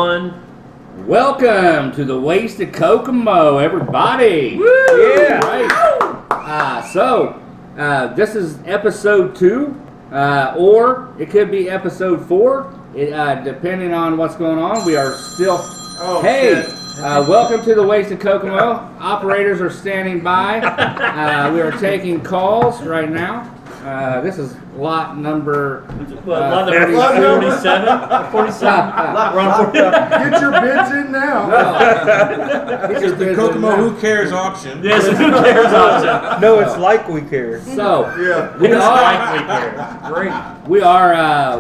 Welcome to the Wasted Kokomo, everybody. Woo! Yeah, right. This is episode 2, or it could be episode 4, depending on what's going on. We are still. Welcome to the Wasted Kokomo. Operators are standing by. We are taking calls right now. This is lot number 47. 47. We're on 40. Get your bids in now. It's the Kokomo Who Cares option. Yes, Who Cares option. No, it's like we care. So Yeah.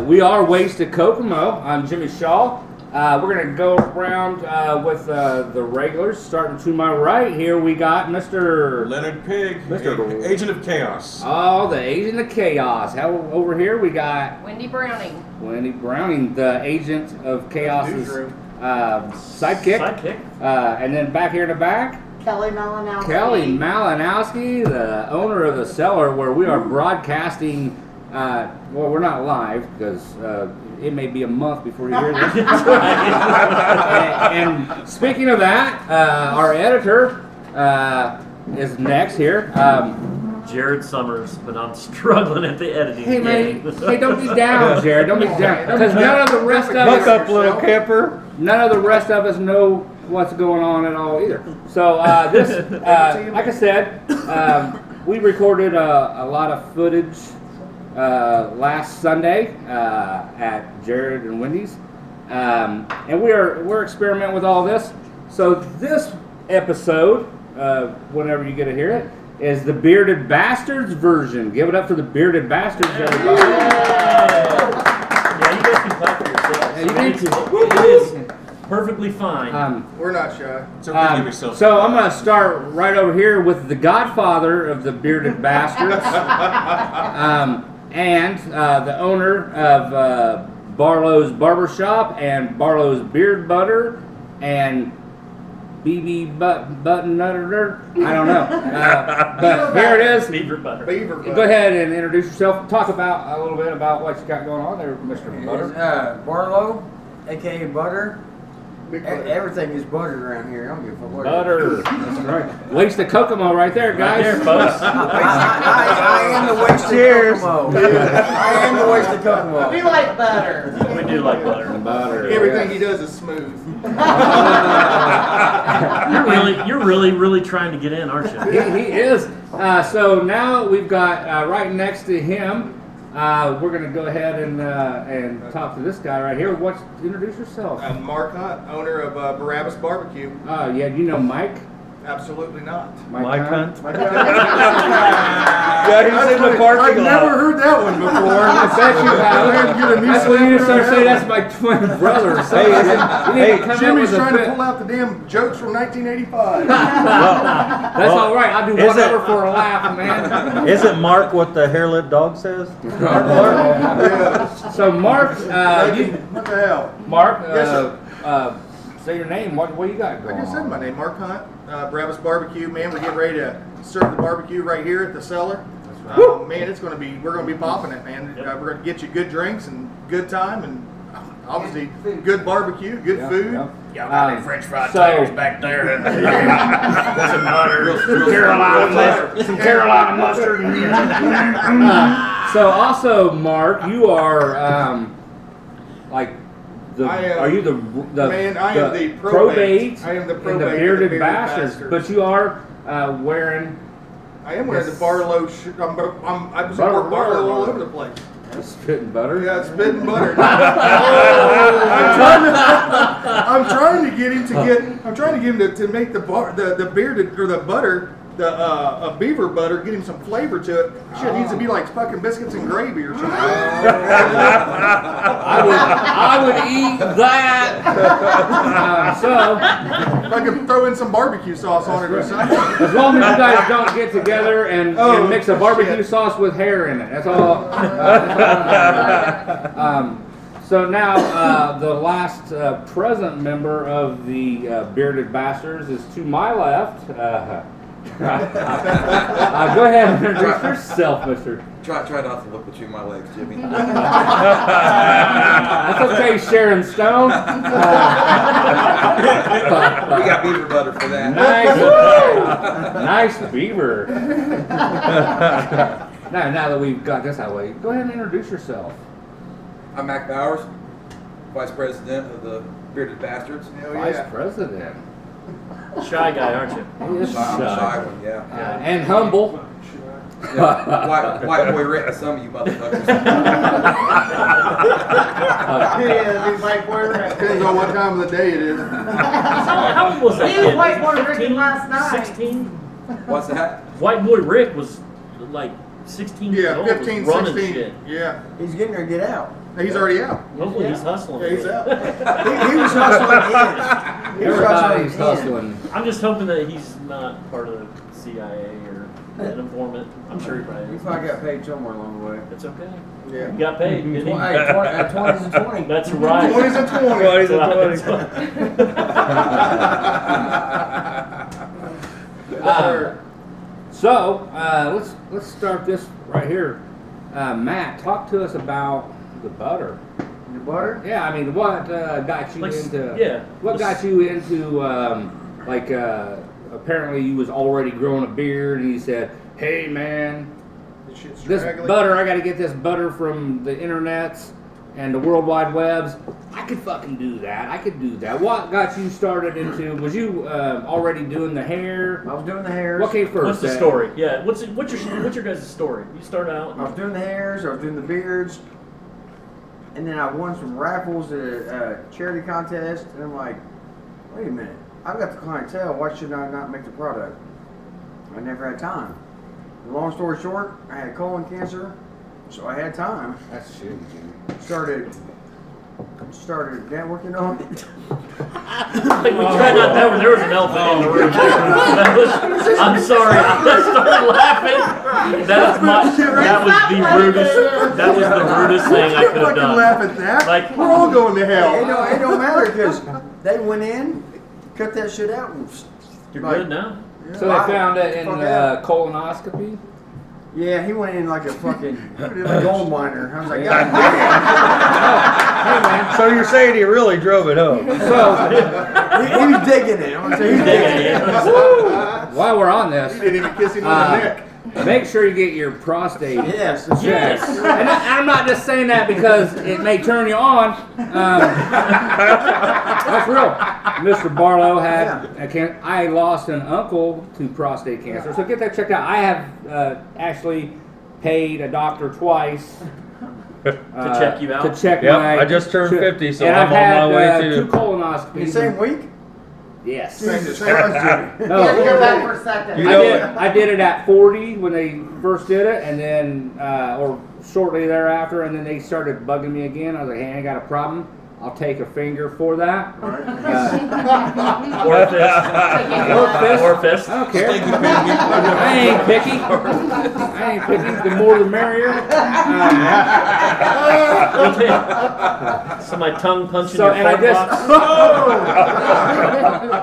we are Wasted Kokomo. I'm Jimmy Shaw. We're gonna go around with the regulars. Starting to my right here, we got Mr. Leonard Pig, Mr. Agent of Chaos. Oh, the Agent of Chaos. How over here we got Wendy Browning. Wendy Browning, the Agent of Chaos's sidekick. And then back here in the back, Kelly Malinowski. Kelly Malinowski, the owner of the Cellar, where we are broadcasting. Well, we're not live because it may be a month before you hear this. and speaking of that, our editor is next here. Jared Summers, but I'm struggling at the editing. Hey man, hey, don't be down, Jared. Don't be down, because none of the rest of Buck up, us, little camper. none of the rest of us know what's going on at all either. So this, like I said, we recorded a lot of footage last Sunday at Jared and Wendy's, and we're experimenting with all this. So this episode, whenever you get to hear it, is the Bearded Bastards version. Give it up for the Bearded Bastards, everybody. Yeah, you guys can clap for yourselves. Yeah, you need to. It is perfectly fine. We're not shy. So give yourself. So I'm going to start right over here with the godfather of the Bearded Bastards, and the owner of Barlow's Barbershop and Barlow's Beard Butter and BB Button Nutter. I don't know. But here it is. Beaver butter. Go ahead and introduce yourself. Talk about a little bit about what you got going on there, Mr. Butter. Barlow, aka Butter. Everything is buttered around here. I don't give a fuck what. Butter. That's right. Wasted Kokomo right there, guys. Right there, folks. I am the wasted Kokomo. I am the wasted Kokomo. We like butter. We do like butter. Butter. Everything he does is smooth. You're really trying to get in, aren't you? He is. So now we've got right next to him. We're going to go ahead and talk to this guy right here. Introduce yourself. I'm Mark Hunt, owner of Barabbas Barbecue. Yeah, you know Mike? Absolutely not. Mike Hunt. Yeah, he's in the parking lot. I've never heard that one before. I bet you have. That's when you start saying that's my twin brother. Jimmy's trying to pull out the damn jokes from 1985. That's all right. I'll do whatever for a laugh, man. Isn't Mark what the hair-lip dog says? Yeah. So Mark, What the hell? Mark, Yes, sir. say your name. What you got going I just said on? my name, Mark Hunt. Barabbas Barbecue, man. We're getting ready to serve the barbecue right here at the Cellar. Man, we're gonna be popping it, man. We're gonna get you good drinks and good time, and obviously good barbecue, good food. Yeah. Y'all got any French fried so- tigers back there? Some butter, some Carolina mustard. So also, Mark, you are like the. I am- are you the Man, I am the probate? I am the and probate the of the Bearded Bearded Bastards. Bastards. But you are wearing. I am wearing the Barlow. I support Barlow all over the place. Spitting butter. Yeah, spitting butter. I'm trying to get him to make the bearded or the butter, the beaver butter, get him some flavor to it. Shit needs to be like fucking biscuits and gravy or something. I would eat that. So If I could throw in some barbecue sauce on it or something. as long as you guys don't get together and mix a barbecue sauce with hair in it, that's all. So now the last present member of the Bearded Bastards is to my left. Go ahead and introduce yourself, Mister. Try not to look between my legs, Jimmy. That's okay, Sharon Stone. got beaver butter for that. Nice beaver. Now that we've got this out of the way, go ahead and introduce yourself. I'm Mac Bowers, Vice President of the Bearded Bastards. Vice President. Shy guy, aren't you? He is I'm a shy. shy one, yeah. And humble. Yeah. White boy Rick to some of you motherfuckers. Depends on what time of the day it is. How old was that He kid? was white boy drinking last night. 16? What's that? White boy Rick was like 16 years Yeah, old. 15, was running 16. shit. Yeah. He's getting ready to get out. He's already out. Hopefully he's hustling. Yeah, he's out. He was hustling in. He was Everybody's hustling in. hustling. I'm just hoping that he's not part of the CIA or an informant. I'm sure he probably He is. probably got paid somewhere along the way. It's okay. Yeah. He got paid, didn't he? Hey, 20s and 20. That's right. 20s and 20s. That's right. So let's start this right here. Matt, talk to us about the butter. The butter? Yeah, I mean, what got you Like, into? yeah. What got you into apparently you was already growing a beard, and you said, "Hey, man, this butter, I got to get this butter from the internets and the World Wide Webs. I could fucking do that. I could do that." What got you started into? Was you already doing the hair? I was doing the hairs. What came first? What's the story? Yeah. What's your guys' story? You start out. I was doing the hairs, I was doing the beards, and then I won some raffles at a charity contest, and I'm like, wait a minute, I've got the clientele, why should I not make the product? I never had time. Long story short, I had colon cancer, so I had time. That's shitty, Jimmy. Started networking on it. Like we tried not that there was an elephant in the room. I'm sorry, I started laughing. That was the rudest thing I could have Fucking done. laugh at that. Like, we're all going to hell. It don't matter because they went in, cut that shit out, and You're like, good now. So they found it in colonoscopy. Yeah, he went in like a fucking gold miner. I was like, God damn. Hey, man. So you're saying he really drove it up? So He was digging it. I'm gonna say he's digging it. while we're on this, You didn't even kiss him on the neck. make sure you get your prostate Yes. checked. And I'm not just saying that because it may turn you on. That's real. Mr. Barlow had I lost an uncle to prostate cancer, so get that checked out. I have actually paid a doctor twice To check you out? To check Yep, my. I just turned 50, so and I'm I've had, on my way two to. colonoscopies. The same week? Yes. Jesus Christ, Jimmy. No. You have to go back for a second. I did it at 40 when they first did it, and then or shortly thereafter, and then they started bugging me again. I was like, "Hey, I ain't got a problem. I'll take a finger for that." Or fist. Or fist. I don't care. I ain't picky. I ain't picky. The more the merrier. So my tongue punching So your and I fart box.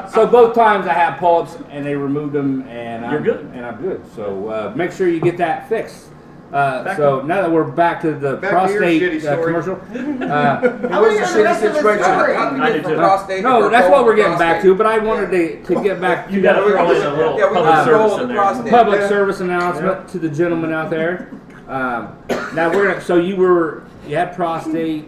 just so both times I had polyps and they removed them and You're good. And I'm good. So make sure you get that fixed. So now that we're back to the Back to your prostate shitty story. commercial. It was a shitty situation. I do too. No, that's what we're getting back to. But I wanted to get back. You gotta throw in a little Yeah, we public can service roll in the there. prostate. Public service announcement to the gentleman out there. Now we're gonna. So you had prostate.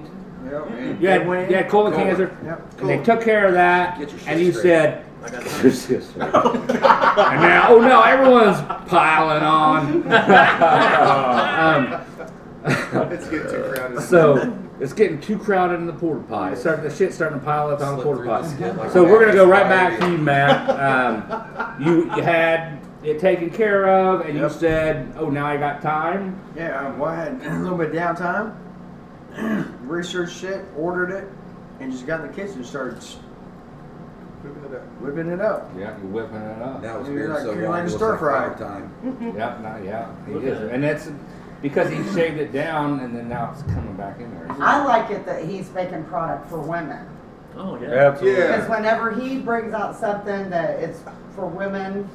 You had colon cancer, Yep. and they took care of that, Get your shit and you straight. said, I got "Get your shit straight." And now, oh no, everyone's piling on. It's getting too crowded. So it's getting too crowded in the porta potty. The shit's starting to pile up on the Slip porta through potty. the skin like So a we're gonna go right magnet back to you, Matt. You had it taken care of, and you said, "Oh, now I got time." Yeah, well, I had a little bit of downtime. Researched it, ordered it, and just got in the kitchen and started whipping it up. Yeah, you're whipping it up. That was You're weird. like- So you're long like it was stir like fry. fire time. Yeah, he is, and that's because he shaved it down, and then now it's coming back in there. I like it that he's making product for women. Oh yeah. Absolutely. Yeah. Because whenever he brings out something that it's for women,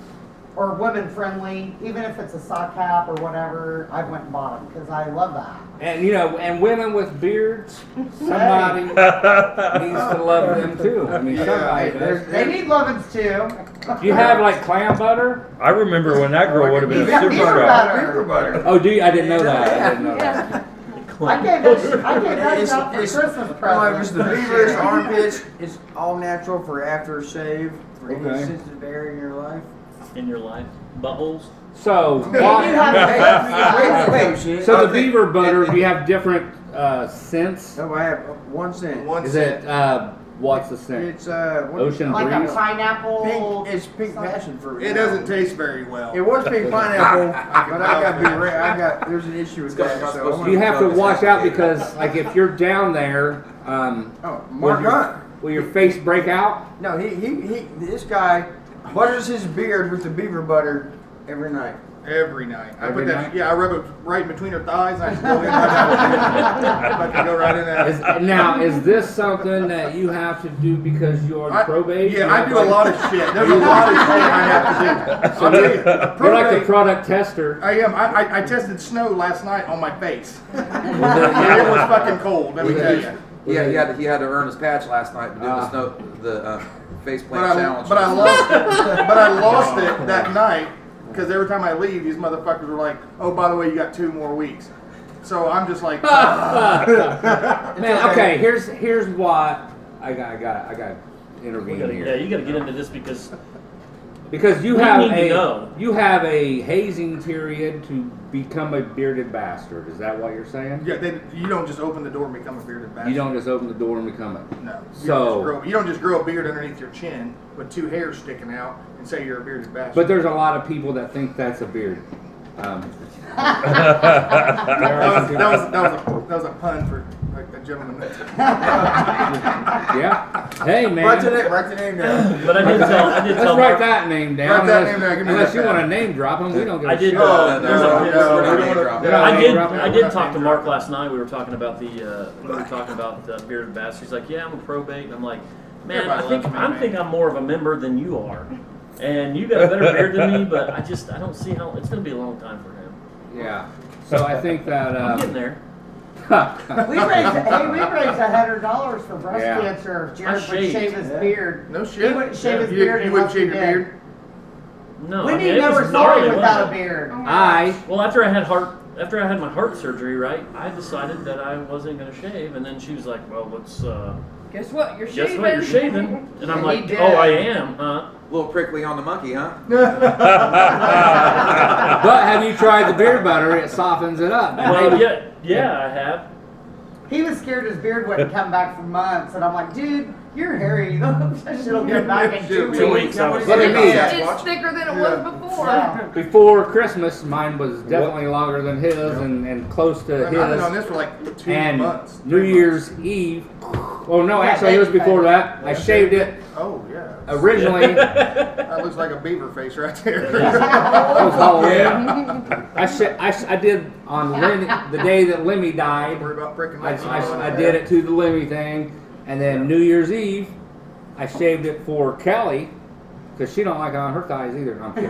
or women friendly, even if it's a sock cap or whatever, I went and bought them because I love that. And and women with beards, somebody needs to love them too. I mean, somebody does. They need lovins too. Do you have like clam butter? I remember when that girl would have been a Beaver superstar. butter. Oh, do you? I didn't know that. I didn't know that. I gave that out for Christmas No, it was present. the beavers, armpits. It's all natural for after a shave for any Okay. sensitive area in your life. In your life, buttholes. So, You have Wait, so the beaver butter, do you have different scents? No, I have 1 cent. One Is cent. it what's the scent? It's what do you Ocean call like breeze? a pineapple. Pink, it's pink passion fruit. It doesn't taste very well. It was pink pineapple, but I got to be there's an issue with that. So You have to watch out because, like, if you're down there, Mark Hunt. will your face break out? No, this guy butters his beard with the beaver butter every night. Every night. I Every put that. night? Yeah, I rub it right in between her thighs. And I just go in I can go right in there. Now, is this something that you have to do because you're on probate? Yeah, I do a lot of shit. There's a lot of shit I have to do. So I'll tell you, you're like the probate, product tester. I am. I tested snow last night on my face. Yeah, it was fucking cold. Let me tell you. Yeah, he had to earn his patch last night to do the face plant challenge. But I lost it that night because every time I leave, these motherfuckers were like, "Oh, by the way, you got 2 more weeks." So I'm just like, Man, okay. Here's what I got to intervene here. Yeah, you got to get into this because Because you We have need to know. a hazing period to become a bearded bastard. Is that what you're saying? yeah, you don't just open the door and become a bearded bastard. You don't just open the door and become it. No. So- You don't just grow a beard underneath your chin with 2 hairs sticking out and say you're a bearded bastard. But there's a lot of people that think that's a beard. that was a pun for like the gentleman. Yeah. Hey man. Write the name down. But I did tell Let's write Mark, that name down. Write that name down. Give me Unless that you want to pen. name drop them, we don't give I a did. shit. No, there's a- we're doing it. We're not I name did. dropping. I did talk to Mark last night. We were talking about the bearded bastard. He's like, "Yeah, I'm a probate." And I'm like, "Man, Everybody loves me, I man. think I'm more of a member than you are, and you got a better beard than me." But I don't see how it's going to be a long time for him. Yeah. So I think that. I'm getting there. We raised $100 for breast Yeah. cancer. If Jared would shaved. shave his beard. No shit. He wouldn't shave his You beard. wouldn't unless shave he your did. beard? No, Wendy I mean, it never was saw gnarly, him without a wasn't it? beard. Well, after I had my heart surgery, right, I decided that I wasn't going to shave, and then she was like, "Well, let's Guess what? You're guess shaving. what? You're shaving," and I'm And like, he did. "Oh, I am, huh?" A little prickly on the monkey, huh? But have you tried the beard butter? It softens it up. Well, yeah, I have. He was scared his beard wouldn't come back for months, and I'm like, dude, you're hairy. That shit'll get back in 2 2 weeks. weeks. I was Look at me. It's thicker than it was before. Yeah. Before Christmas, mine was definitely longer than his and close to I've been on his. this for like 2 And months. New 3 Year's months. Eve. Oh no, actually it was before that. I shaved it Oh yeah. originally. That looks like a beaver face right there. That was Halloween. I did on the day that Lemmy died. Worry about pricking my I did it to the Lemmy thing, and then New Year's Eve, I shaved it for Kelly because she don't like it on her thighs either. I'm kidding.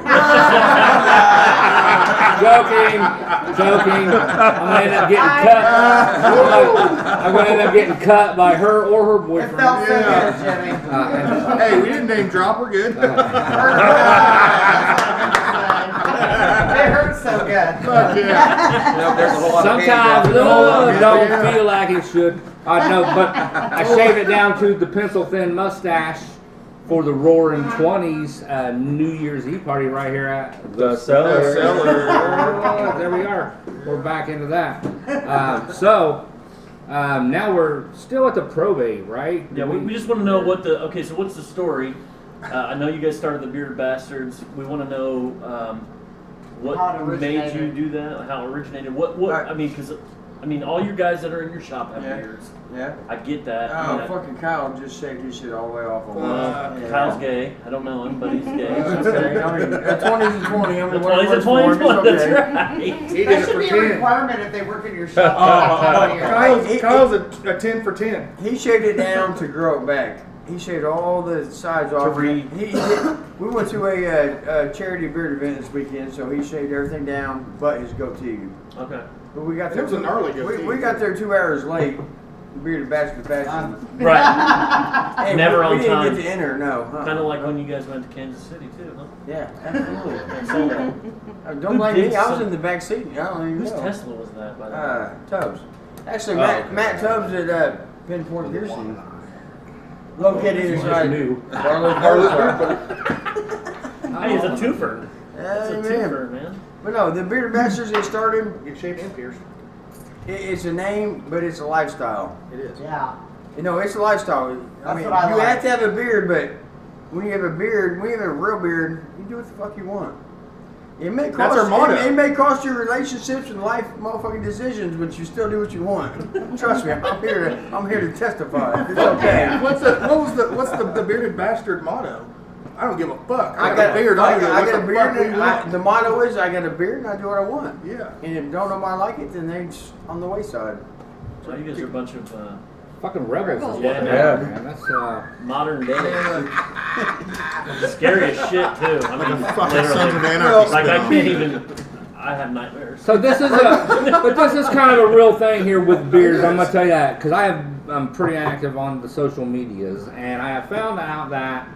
Joking. I'm gonna end up getting cut. I'm gonna end up getting cut by her or her It boyfriend. felt so Yeah. good, Jimmy. And- Hey, we didn't name drop. We're good. It hurts so good. Fuck yeah. No, there's a whole lot Sometimes of love don't Yeah. feel like it should. I know, but I shaved it down to the pencil thin mustache for the Roaring 20s New Year's Eve party right here at The Cellar. There we are. We're back into that. Now we're still at the probate, right? Yeah, we just want to know so what's the story? I know you guys started the Bearded Bastards. We want to know How what it made you originated. do that, how it originated. What Right. I mean, because all you guys that are in your shop have Yeah. beards. Yeah. I get that. Oh, fucking Kyle just shaved his shit all the way off on yeah. Kyle's gay. I don't know him, but he's gay. That's okay. I mean, the 20s and 20. I The mean, 20s and 20s, it's that's okay. right. He did That it should for be a 10. requirement if they work in your shop. Kyle's a 10 for 10. He shaved it down to grow it back. he shaved all the sides off. read. We went to a charity beard event this weekend, so he shaved everything down but his goatee. Okay. But we got It there. was an early goatee. We got there 2 hours late. Bearded bastard fashion. Right. Hey, Never we on didn't time. get to enter. No. Kind of like when you guys went to Kansas City too, huh? Yeah, absolutely. And sold that. Don't blame me. I was in the back seat. I don't even Whose know. Tesla was that, by the way? Tubbs. Actually, Oh, Matt Tubbs at Pinpoint Piercing. Located inside new. Barlow. Hey, it's a twofer. It's a Amen. twofer, man. But no, the Bearded Bastards, they started. Get shaved and pierced. It's a name, but it's a lifestyle. It is. Yeah. You know, it's a lifestyle. I That's mean, what I you like. have to have a beard, but when you have a beard, when you have a real beard, you do what the fuck you want. It may That's cost our motto. it may cost you relationships and life motherfucking decisions, but you still do what you want. Trust me, I'm here to testify. It's okay. What's the bearded bastard motto? I don't give a fuck. I got a beard. I got a What beard. the fuck we want? The motto is I got a beard and I do what I want. Yeah. And if don't nobody like it, then they just on the wayside. So you guys are a bunch of Fucking rebels is what Yeah, they yeah. are, man. That's modern day. Scary as shit too. I mean, Fucking sons of literally. anarchy. Like I can't even. I have nightmares. so this is but this is kind of a real thing here with beards. I'm gonna tell you that because I'm pretty active on the social medias, and I have found out that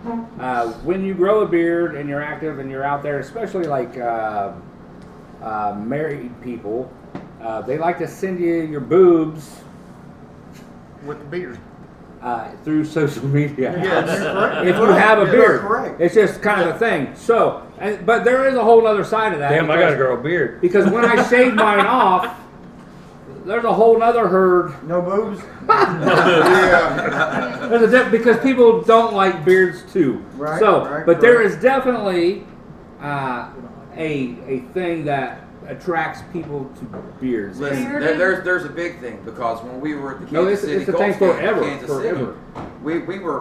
when you grow a beard and you're active and you're out there, especially like married people, they like to send you your boobs With the beard. through social media. Yes. You're correct. If you have a Yeah, beard, correct. it's just kind of a thing. So, but there is a whole other side of that. Damn, I because- gotta grow a beard. Because when I shave mine off, there's a whole other herd. No boobs. Yeah. There's a because people don't like beards too. Right, So, right, but there correct. is definitely a thing that attracts people to beards. Listen, And- there's a big thing because when we were at the Kansas No, it's City a thing Colts game in forever, Kansas City, forever.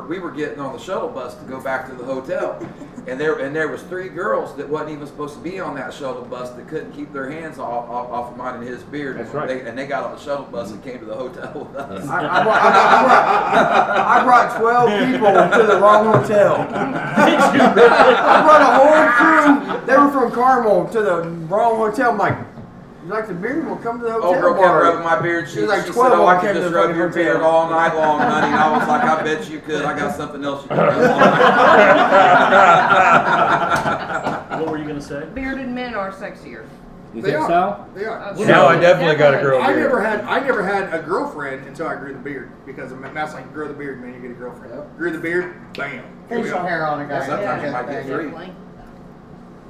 we were getting on the shuttle bus to go back to the hotel, and there was 3 girls that wasn't even supposed to be on that shuttle bus that couldn't keep their hands off of mine and his beard. That's right. They got on the shuttle bus and came to the hotel with us. I brought 12 people to the wrong hotel. I brought a whole crew. They were from Carmel to the wrong hotel. I'm like, you like the beard? We'll come to the hotel Old girl kept bar. rubbing my beard. She There's like said, 12 "Oh, I of them could came just to the rub fucking your hotel." beard all night long, honey." And I was like, "I bet you could. I got something else you can do." What were you gonna say? Bearded men are sexier. You They think are. so? They are. Okay. Now I definitely gotta grow a I beard. never had a girlfriend until I grew the beard because that's like grow the beard, man. You get a girlfriend. Grew the beard, bam. Here we Facial go. hair on a guy. Sometimes you Yeah. might get 3. Definitely.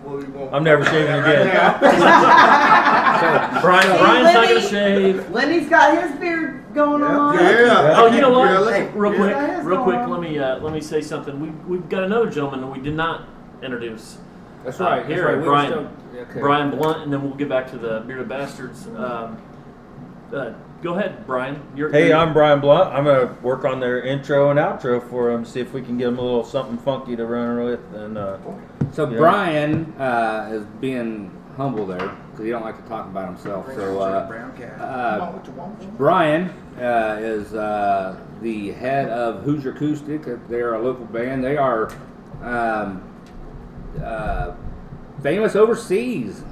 Well, we won't- I'm never shaving again. Brian's not gonna shave. Lenny's got his beard going on. Yeah. Oh, you know what? Yeah, look- real quick, Yeah. real quick. Let me say something. We've got another gentleman that we did not introduce. That's right. Here, that's right. We were Brian. still- okay. Brian Blunt, and then we'll get back to the Bearded Bastards. Go ahead, Brian. Hey, I'm Brian Blunt. I'm gonna work on their intro and outro for them. See if we can get them a little something funky to run with. And So Yeah. Brian is being humble there because he don't like to talk about himself. So Brown cat. Brian is the head of Hoosier Acoustic. They're a local band. They are famous overseas.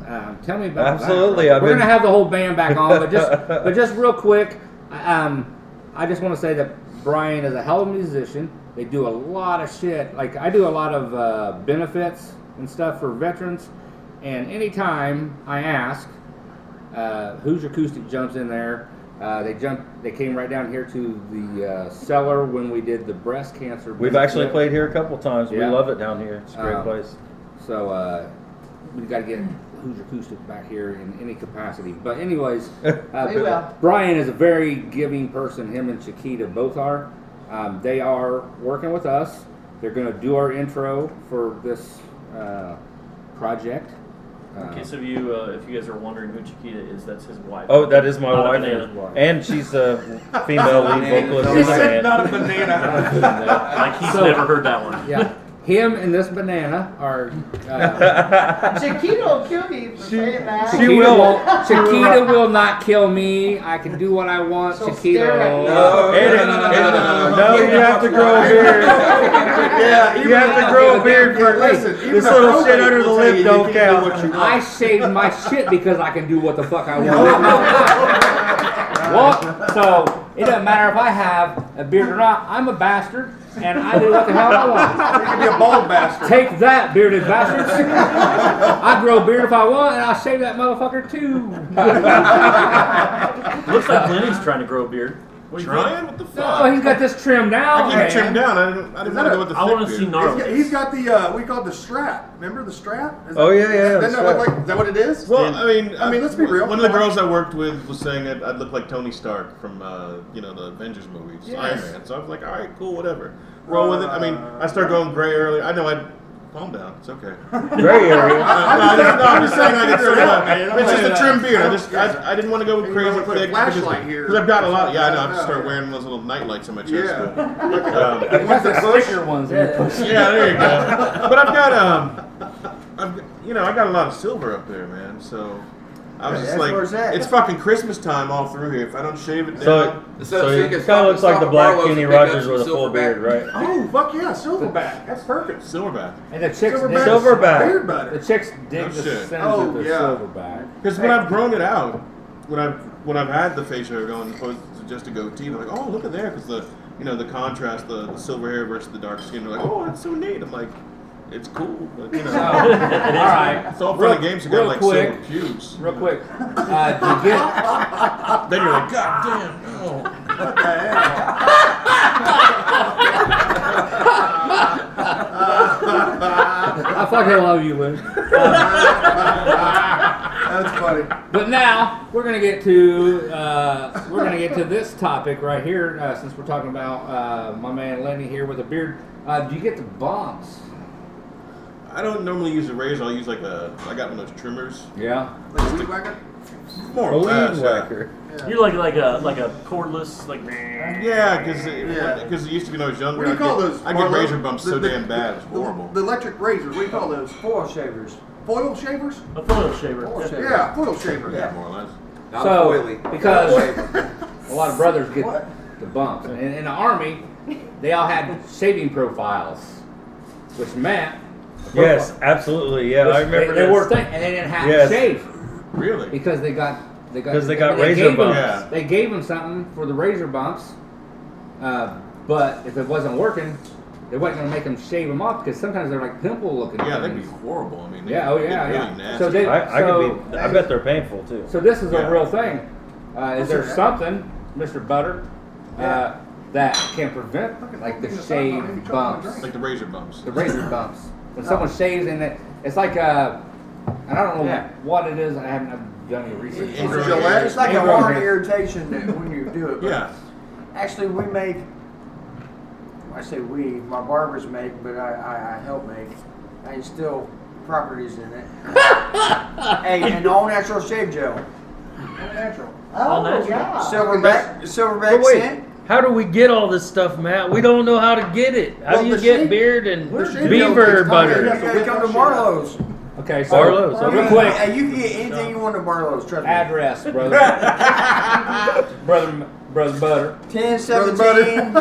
Tell me about Absolutely, that. I've We're been- gonna have the whole band back on, but just real quick, I just want to say that Brian is a hell of a musician. They do a lot of shit. Like I do a lot of benefits and stuff for veterans, and anytime I ask, Hoosier Acoustic jumps in there. They came right down here to the Cellar when we did the breast cancer. we've actually played here a couple times. We Yeah. love it down here. It's a great place. So we've got to get Hoosier Acoustic back here in any capacity. But anyways, We will. Brian is a very giving person. Him and Chiquita both are. They are working with us. They're going to do our intro for this project. In case of you, if you guys are wondering who Chiquita is, that's his wife. Oh, that is my Not a wife, banana. and she's a female lead vocalist in He the said band. not a banana. Like he's So- never heard that one. Yeah. him and this banana are. Chiquita will kill me for saying that. Chiquita will not kill me. I can do what I want. She'll Chiquita. stare at me. No, you have to grow a beard. Yeah, you have to grow a beard for Listen, this little shit under the lip don't count. I shave my shit because I can do what the fuck I want. Well, so it doesn't matter if I have a beard or not. I'm a bastard, and I do what the hell I want. You can be a bald bastard. Take that, bearded bastards. I grow a beard if I want, and I'll shave that motherfucker too. Looks like Lenny's trying to grow a beard. What do you think? Trying? What the fuck? Oh, he's got this trimmed down. I can't trim down. I didn't want to go with the I want to thick see beard. gnarly. He's got the we call it the strap. Remember the strap? Oh, yeah, yeah, Doesn't the that look like? Is that what it is? Well, I mean, let's be real. One of the girls I worked with was saying I'd look like Tony Stark from the Avengers movies, Yes. Iron Man. So I was like, all right, cool, whatever. Roll with it. I mean, I started going gray early. I know I'd calm down. It's okay. Gray area. I'm just saying like it's sort of Man, I'm it's just like, a trim beard. I didn't want to go with You crazy wanna put a thick flashlight here. because I've got a lot. Yeah, I know. I have to start wearing those little night lights on my chest. Yeah. He got the sticker ones in your pussy. Yeah, there you go. But I've got I got a lot of silver up there, man. So I was just that's where it's like, at. it's fucking Christmas time all through here. If I don't shave it So, down, so you it can kind of looks like the black Barlow's Kenny and pick up Rogers some with a full silverback. beard, right? Oh fuck yeah, silverback. That's perfect. silverback. And the chicks dig Silverback. Beard butter. The chicks dig No the shit. centers Oh, of their yeah. silverback. Because when I've grown it out, when I've had the facial hair going opposed to just a goatee, they're like, oh look at there, because the contrast, the silver hair versus the dark skin. They're like, oh that's so neat. I'm like, it's cool, but All right. it's all fun and games. You got real like quick. silver pubes. Real quick. Do you get? Then you're like, God damn, no. I fucking love you, Lou. That's funny. But now we're gonna get to this topic right here, since we're talking about my man Lenny here with a beard. Do you get the bumps? I don't normally use a razor. I'll use I got one of those trimmers. Yeah. Like a weed whacker? More A or weed less. whacker. You like a cordless Yeah, because it used to be when I was younger. What do you call those? I get Marlo? razor bumps so damn bad. It's horrible. The electric razors. What do you call those? Foil shavers. Foil shavers? a foil shaver. Foil shaver. Yeah, foil shavers. Yeah, more or less. Not So, oily. because a lot of brothers get the bumps, and in the army, they all had shaving profiles, which meant Yes, absolutely. Yeah, I remember they this. were thing, and they didn't have Yes. to shave Really? because they got razor gave bumps. Yeah. They gave them something for the razor bumps, but if it wasn't working, they wasn't going to make them shave them off because sometimes they're like pimple looking. Yeah, that'd be things. horrible. I mean, Yeah, oh they'd yeah, get yeah. really nasty. So they, I bet they're painful too. So this is Yeah. a real thing. Is there something, Mr. Butter, that can prevent like the shave bumps, like the razor bumps. the razor bumps? When someone shaves in it, it's like and I don't know what it is. I haven't done any research. It's on a it. Gillette? It's like a Ingrown hard hair. irritation that when you do it. But Yeah. actually, we make. I say we. My barbers make, but I help make. I instill properties in it. Hey, and all natural shave gel. Natural. All Oh, natural. yeah. Silverback But wait, scent. how do we get all this stuff, Matt? We don't know how to get it. How Well, do you the get shave- beard and the shave beaver gel takes time. butter? You gotta come to Barlow's. Okay, so Barlow's, okay. real quick, Hey, you can get anything you want at Barlow's. Trust me. address, brother, brother Butter. 1017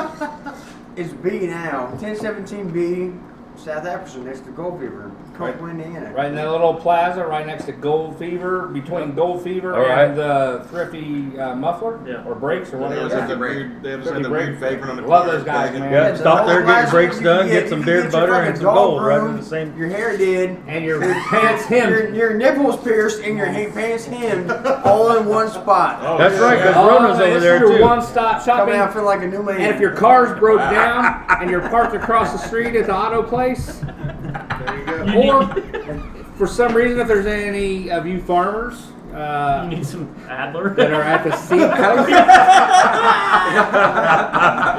is B now. 1017B, South African, next to Gold Fever, Kokomo, Indiana. Right in that little plaza, right next to Gold Fever, between Gold Fever All right. and the Thrifty Muffler Yeah. or Brakes or They whatever. always have the weird, vagrant on the Love corner. those guys, man. Yeah, the stop whole there, get your plaza, brakes you done, can get some you beard can get your butter and fucking some gold dog right in room, the same. Your hair did. And your pants hemmed. Your nipples pierced and your pants hemmed all in one spot. Oh, That's right, because Oh, Rona's over this there is your too. one-stop Coming shopping. out feeling like a new man. And if your car's broke down and you're parked across the street at the auto place, There you go. or for some reason, if there's any of you farmers You need some Adler. that are at the seed post,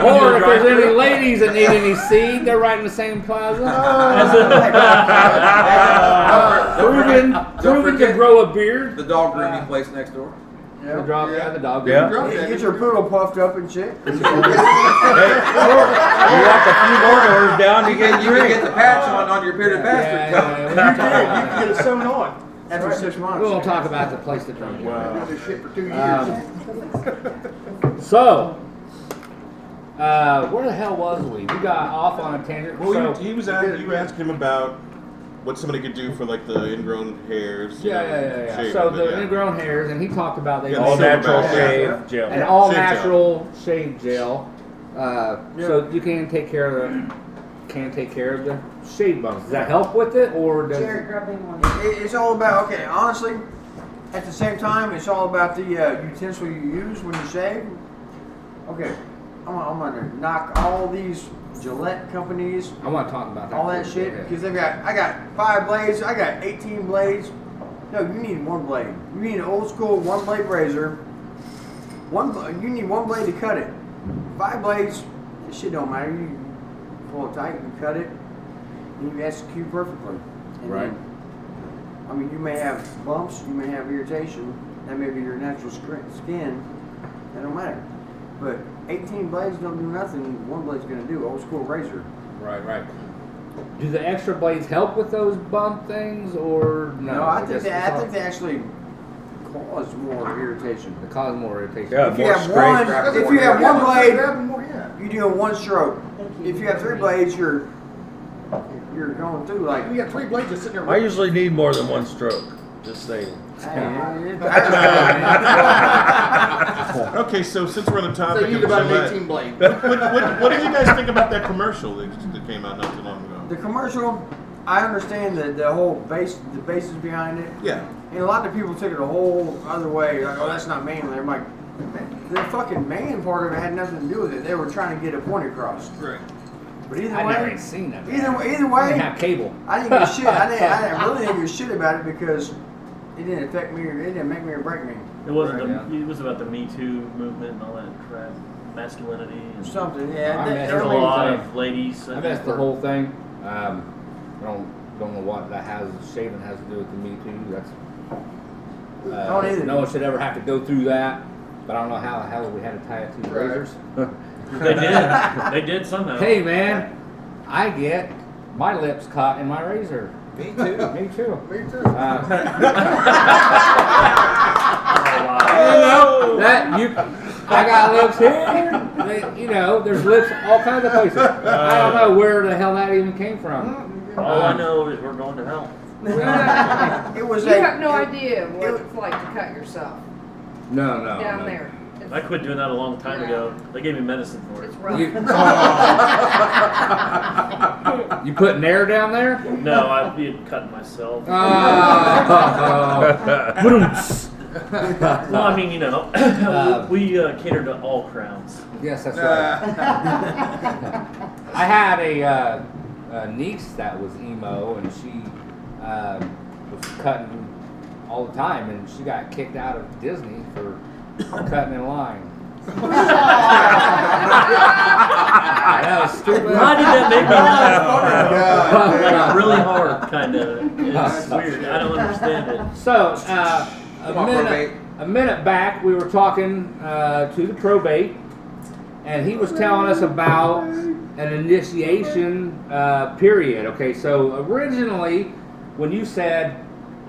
or if there's any ladies that need any seed, they're right in the same plaza. Proven to forget grow a beard. The dog grooming place next door. The dog, the dog. Yeah. Get your poodle puffed up and shit. You walk a few more doors down to get You can get the patch on your bearded bastard coat. You did. You can get it sewn on. After 6 months. We won't talk about the place that drunk. Wow. This shit for 2 years. So, where the hell was we? We got off on a tangent. Well, So, you were asking him about what somebody could do for like the ingrown hairs. yeah. shaving, So but the yeah. ingrown hairs, and he talked about they Yeah, All silver natural back, shave gel. an all Shave gel. natural shave gel. So you can take care of the shave bumps. Does that help with it, or does Jared, grab me one. It's all about, okay, honestly, at the same time, it's all about the utensil you use when you shave. Okay, I'm gonna knock all these Gillette companies, I want to talk about that. all that too. shit, Go ahead. because I got 5 blades, I got 18 blades. No, you need 1 blade. You need an old school 1 blade razor. You need 1 blade to cut it. 5 blades, this shit don't matter. You pull it tight, you cut it, and you execute perfectly. And Right. then, I mean, you may have bumps, you may have irritation, that may be your natural skin, that don't matter. But 18 blades don't do nothing, 1 blade's gonna do, old school razor. Right. Do the extra blades help with those bump things, or no? No, I think Just- they actually cause more irritation. They cause more irritation. Yeah. If you More have straight. one, grab if more you have hair. 1 blade, Grab more, yeah. you do a 1 stroke. If you have 3 blades, you're going through like. You got 3 blades just sitting there. I usually need more than 1 stroke. Just saying. Okay, so since we're on the topic So you of need about an Gillette, 18 blade. what did you guys think about that commercial that came out not too long ago? The commercial, I understand the whole the basis behind it. Yeah. And a lot of people took it a whole other way. Like, oh, that's not manly. I'm like, the fucking man part of it had nothing to do with it. They were trying to get a point across. Right. But either I way, never even seen that. either I way, didn't have cable. I didn't give a shit. I really didn't give a shit about it because it didn't affect me or it didn't make me or break me. It wasn't. Right, It was about the Me Too movement and all that crap, masculinity. And Something, yeah. I missed there's a the whole lot thing. of ladies. I missed the whole thing. I don't know what that shaving has to do with the Me Too. That's Don't either. no one should ever have to go through that. But I don't know how the hell we had to tie it to the Right. razors. They did. They did somehow. Hey man, I get my lips caught in my razor. Me too. Me too. Me too. I got lips here. There's lips all kinds of places. I don't know where the hell that even came from. All I know is we're going to hell. It was You have no idea what it- it's like to cut yourself No. down no. there. I quit doing that a long time Yeah. ago. They gave me medicine for it. It's rough. You put Nair down there? No, I'd be cutting myself. Well, I mean, we cater to all crowns. Yes, that's right. I had a niece that was emo, and she was cutting all the time, and she got kicked out of Disney for cutting in line. That was stupid. Why did that make me laugh? God, Like really hard, kind of. It's weird. I don't understand it. So, Come on, probate. a minute back, we were talking to the probate, and he was telling us about an initiation period. Okay, so originally, when you said,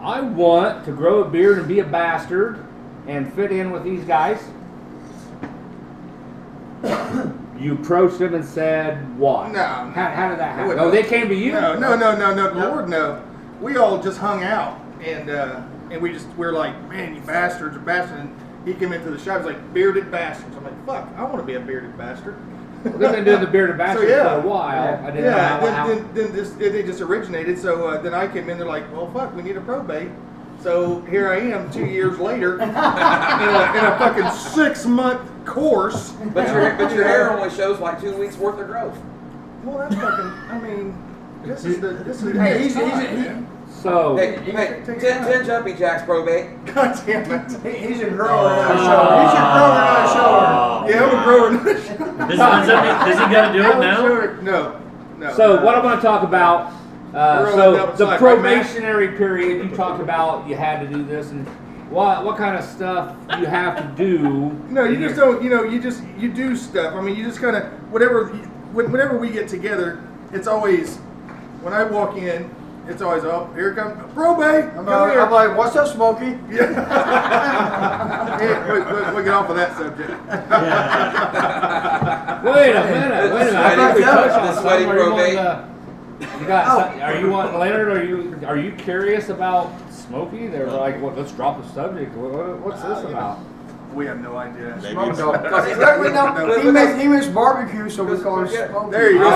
I want to grow a beard and be a bastard and fit in with these guys, you approached them and said what? No. How did that happen? No. Oh, they came to you? No. Lord, no. We all just hung out, and we're like, man, you bastards are bastards. And he came into the shop, he's like, bearded bastards. I'm like, fuck, I want to be a bearded bastard. Well, they've been doing the bearded bastard for a while. I didn't know how. Then they just originated. So then I came in. They're like, well, fuck, we need a probate. So here I am, 2 years later, in a fucking 6-month course. But your hair only shows like 2 weeks worth of growth. Well, that's fucking. I mean, this is. Hey, he's So, Hey, 10 jumping jacks probate. God damn it. He's a grower, not a shower. He's a grower, not a shower. Yeah, I'm a grower. Does he got to do it now? No. so what I'm going to talk about. We're on So the the outside, right, Matt? probationary period. You talked about you had to do this, and what kind of stuff you have to do? No, you just don't. You do stuff. I mean, you just kind of whenever we get together, it's always when I walk in, it's always here comes Probate. I'm like, what's up, Smokey? Yeah. We'll get off of that subject. Wait a minute. I think we touched on The sweaty something. probate. You got? Are you wanting Leonard? Are you curious about Smokey? They're like, well, let's drop the subject. What's this about? We have no idea. Maybe Smoke it's- dog. He makes barbecue, so we call him Smokey. There you go.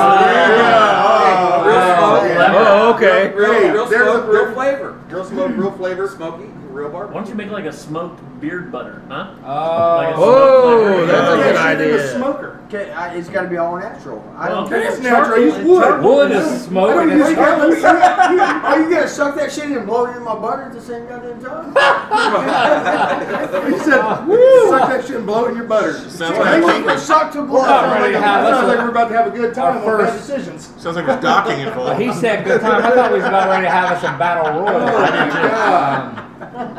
Oh, okay. Real There's smoke, a- real flavor. Real smoke, real flavor, Smoky. real Why barbecue. don't you make like a smoked beard butter, huh? Like a Oh, smoked that's a flavor. good Yeah, idea. it's a smoker. It's got to be all natural. I Well, don't okay. care. It's natural. Use wood. wood is smoke and it's charcoal. Oh, you gotta suck that shit and blow it in my butter at the same goddamn time? He said, suck that shit and blow it in your butter. Sounds They like want to suck to blow. Not ready to have Sounds us. like we're about to have a good time Our on bad first- decisions. Sounds like there's docking Well, involved. he said good time. I thought we was about ready to have us a battle royal.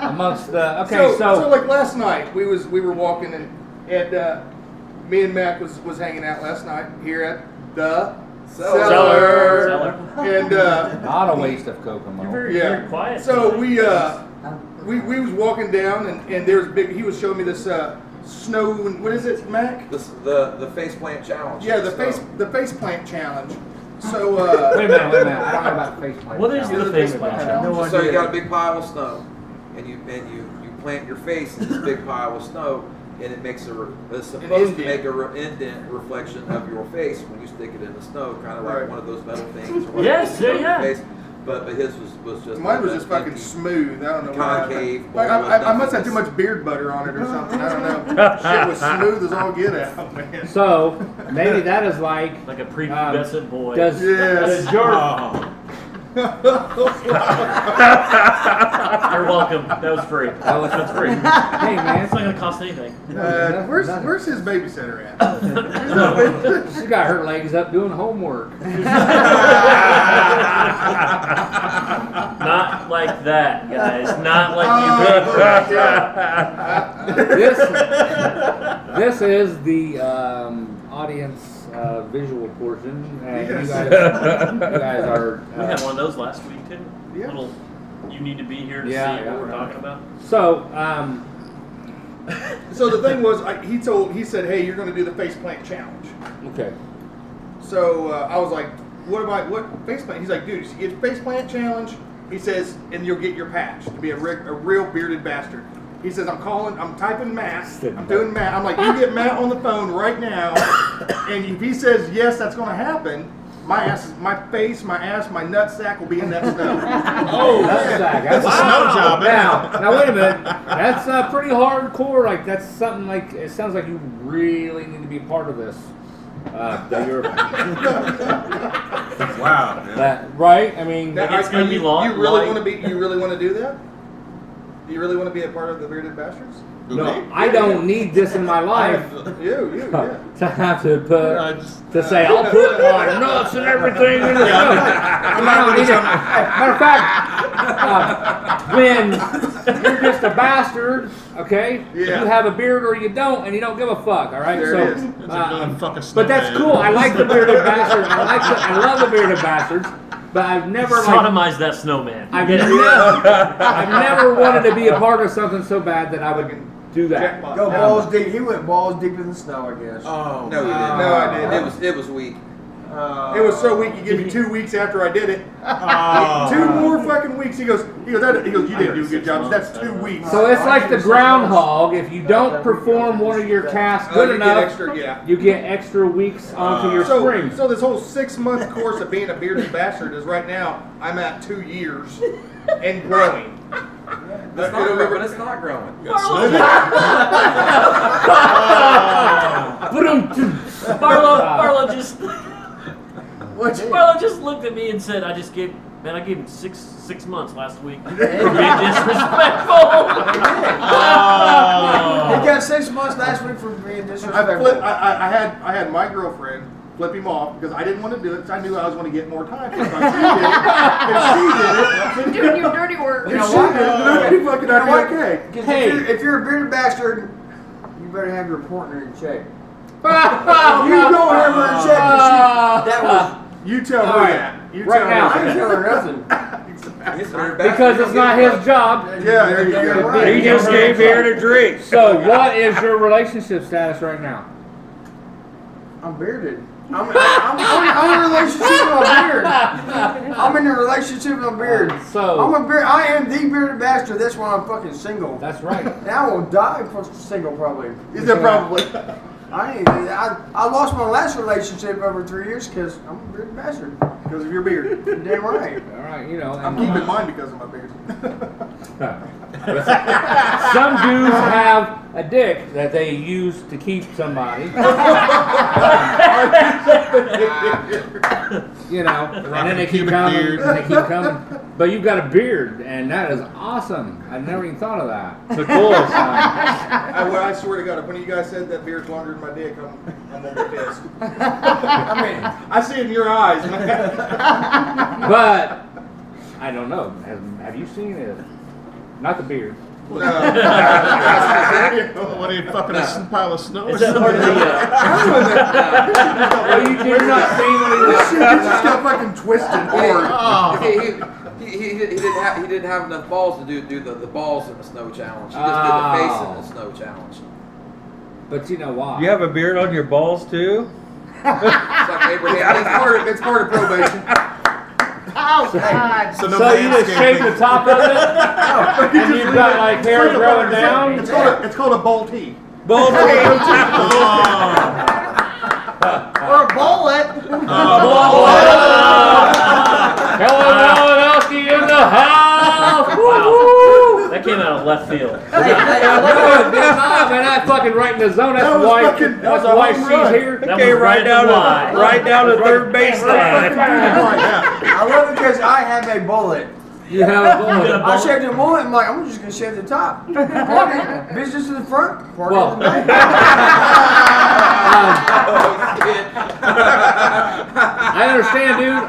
Amongst the So like last night, we were walking and me and Mac was hanging out last night here at the Cellar. And not a waste of Kokomo. You're very, yeah. very quiet. So tonight. we was walking down and there's big. He was showing me this snow. What is it, Mac? The face plant challenge. Yeah, the face plant challenge. So Wait a minute. I don't know about face plate. What is the face plant plant challenge? challenge? No So you idea. got a big pile of snow, and you plant your face in this big pile of snow, and it makes it's supposed to make a indent reflection of your face when you stick it in the snow, kind of like Right. one of those metal things. Or Yes, whatever you yeah. put on your face. But his was just Mine was like just that fucking empty smooth. I don't know concave. why. I must have too much beard butter on it or something. I don't know. Shit was smooth as all get out, man. So maybe that is like Like a prepubescent boy. does Yes. your You're welcome. That was free. That's free. hey man, It's not gonna cost anything. Where's his babysitter at? she got her legs up doing homework. Not like that, guys. Not like you think. This is the audience visual portion, and Yes. you guys are. We had one of those last week too. Yeah. Little, you need to be here to Yeah, see yeah, what we're right. talking about. So So the thing was, he said, hey, you're going to do the face plant challenge. okay. So I was like, what face plant? He's like, dude, you get face plant challenge. He says, and you'll get your patch to be a real bearded bastard. He says, I'm typing Matt. I'm doing Matt. I'm like, you get Matt on the phone right now. And if he says, yes, that's going to happen, my face, my ass, my nutsack will be in that snow. Oh, that's a snow job, isn't it? Now wait a minute. That's pretty hardcore. Like that's something like it sounds like you really need to be a part of this. That you're Wow. man. that right? I mean, It's gonna be long. You really want to be? You really want to do that? Do you really want to be a part of the Bearded Bastards? Who, no, me? I don't need this in my life You, yeah. to have to put I just- to say I'll put my nuts and everything in the snow. I don't need it. Matter of fact, when you're just a bastard, okay, Yeah. you have a beard or you don't, and you don't give a fuck. All right, There so. it is. It's like doing fucking But that's snowman. cool. I like the bearded bastards. I love the bearded bastards. But I've never like Sodomize that snowman. I've never wanted to be a part of something so bad that I would do that. Jackpot. Go balls deep. He went balls deep in the snow, I guess. Oh. No, you didn't. No, I didn't. It was weak. It was so weak. He gave me 2 weeks after I did it. Oh. 2 more fucking weeks. He goes. You didn't do a good job. That's 2 weeks. So it's like the groundhog. If you don't perform one of your tasks good you enough, get extra, yeah. you get extra weeks onto your spring. So this whole 6-month course of being a bearded bastard is right now. I'm at 2 years and growing. It's not growing. But it's not growing. Barlow just What's Barlow just looked at me and said, I gave him six months last week for being disrespectful. He got 6 months last week for being disrespectful. I had my girlfriend flip him off because I didn't want to do it because I knew I was going to get more time. If she did it, Doing your dirty work. You know if she what? did it, then I'd be fucking I'd be okay. 'Cause Hey. if you're a bearded bastard, you better have your partner in check. You You don't have her in check. 'Cause You tell All her right. that. You Right tell now. I her ain't that. telling her nothing. Because it's not his job. Yeah, there you go. Right. He just gave here to drink. So, what is your relationship status right now? I'm bearded. I'm in a relationship with my beard. I'm in a relationship with my beard. So- I am the bearded bastard. That's why I'm fucking single. That's right. Now I will die for single probably. Is that probably? I lost my last relationship over 3 years because I'm a bearded bastard. Because of your beard. You're damn right. All right, you know. I'm and- keeping mine because of my beard. Some dudes have a dick that they use to keep somebody. You know, and then they keep coming, and they keep coming. But you've got a beard, and that is awesome. I've never even thought of that. It's a cool sign. I swear to God, if one of you guys said that beard's longer than my dick, I'm gonna be pissed. I mean, I see it in your eyes, man. But I don't know. Have you seen it? Not the beard. What are you fucking a pile of snow? Is that part of the? You're not seeing what This he shit just got fucking twisted hard. He didn't have enough balls to do the balls in the snow challenge. He just did the face in the snow challenge. But you know why? You have a beard on your balls too? It's like Abraham. It's part of probation. Oh, God. So no So you just shave the landscaping. top of it, and you've got like hair growing down. It's called a bolt heat. Balls. Or a bullet. Hello, Malinowski in the house. Wow. That came out of left field. No, it did not, man. I fucking right in the zone. That That's was why. fucking- That's that was a why home she's run. here. That Okay, was right down line. to third baseline. I love it because I have a bullet. You have a bullet. I shaved the mullet. I'm like, I'm just gonna shave the top. Party, business in the front, party Well, in the back. I understand, dude.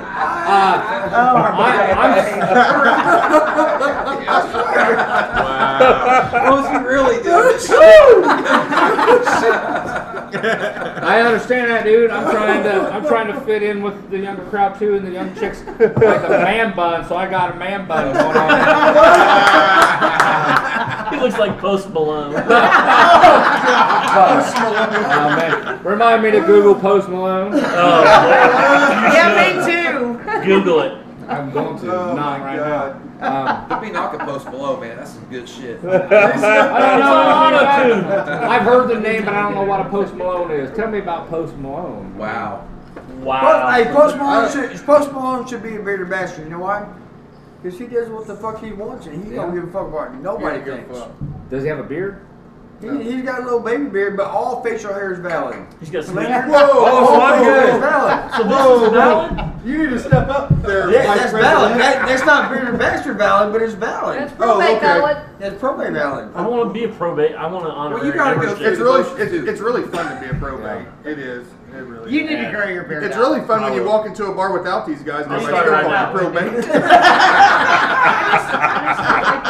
What was he really doing? I understand that, dude. I'm trying to fit in with the younger crowd too, and the young chicks like a man bun. So I got a man bun going on. He looks like Post Malone. Oh man, remind me to Google Post Malone. Oh, Yeah, me too. Google it. I'm going to Oh, not my right God. now. Don't be knocking Post Malone, man. That's some good shit. I don't know. I've heard the name, but I don't know what a Post Malone is. Tell me about Post Malone. Wow. Wow. Hey, Post Malone should be a bearded bastard. You know why? Because he does what the fuck he wants, and he don't give a fuck about nobody Yeah, give a thinks. fuck. Does he have a beard? He's got a little baby beard, but all facial hair is valid. He's got some. Leonard, Whoa! all Oh, facial hair whoa. is valid. So this is valid? You need to step up there. Yeah, Vice that's valid. President. That's not bearded bastard valid, but it's valid. That's probate okay. valid. That's probably valid. I don't want to be a probate. I want to honor. Well, you gotta go It's really fun to be a probate. It is. It really You is. need to grow your beard It's out. really fun when you walk into a bar without these guys and I'll they start still right call now. you probate.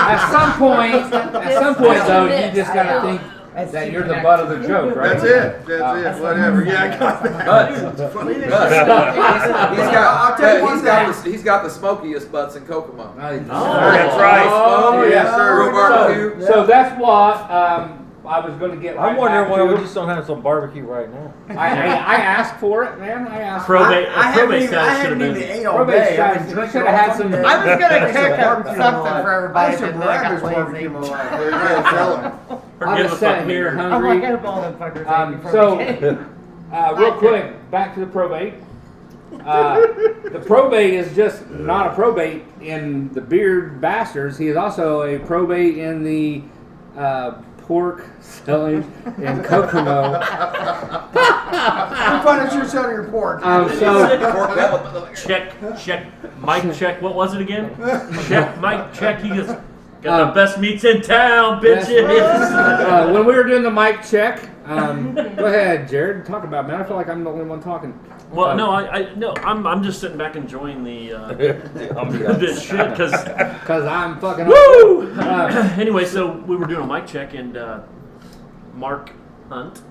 At some point though, you just gotta think that you're the butt of the joke, right? That's it. That's it. Whatever. Yeah, I got that. He's got the smokiest butts in Kokomo. That's right. Oh, yes, sir. Real barbecue. So that's what I was going to get. I'm right wondering back why to. we just don't have some barbecue right now. I asked for it, man. I asked Probate. I haven't Probate even, status should have even been. ate all Probate day. status. I've been You drinking should all have had fucking some- day. I was gonna That's cook a up barbecue something in my life. for everybody, I used to but then I brag got as barbecue lazy. in my life. There you go. Tell 'em. I'm Forgive just the sitting fucking here beard. I'm hungry. like, I'm all them fuckers ate before So, we came. real quick, back to the probate. The probate is just not a probate in the Beard Bastards. He is also a probate in the pork selling in Kokomo. I'm finding you're selling your pork. Check. Mic check. What was it again? Check. Mic check. He just got the best meats in town, bitches. When we were doing the mic check, go ahead, Jared, talk about it, man. I feel like I'm the only one talking. Well, no, I'm just sitting back enjoying this shit because. I'm fucking. Woo! Anyway, so we were doing a mic check and Mark Hunt.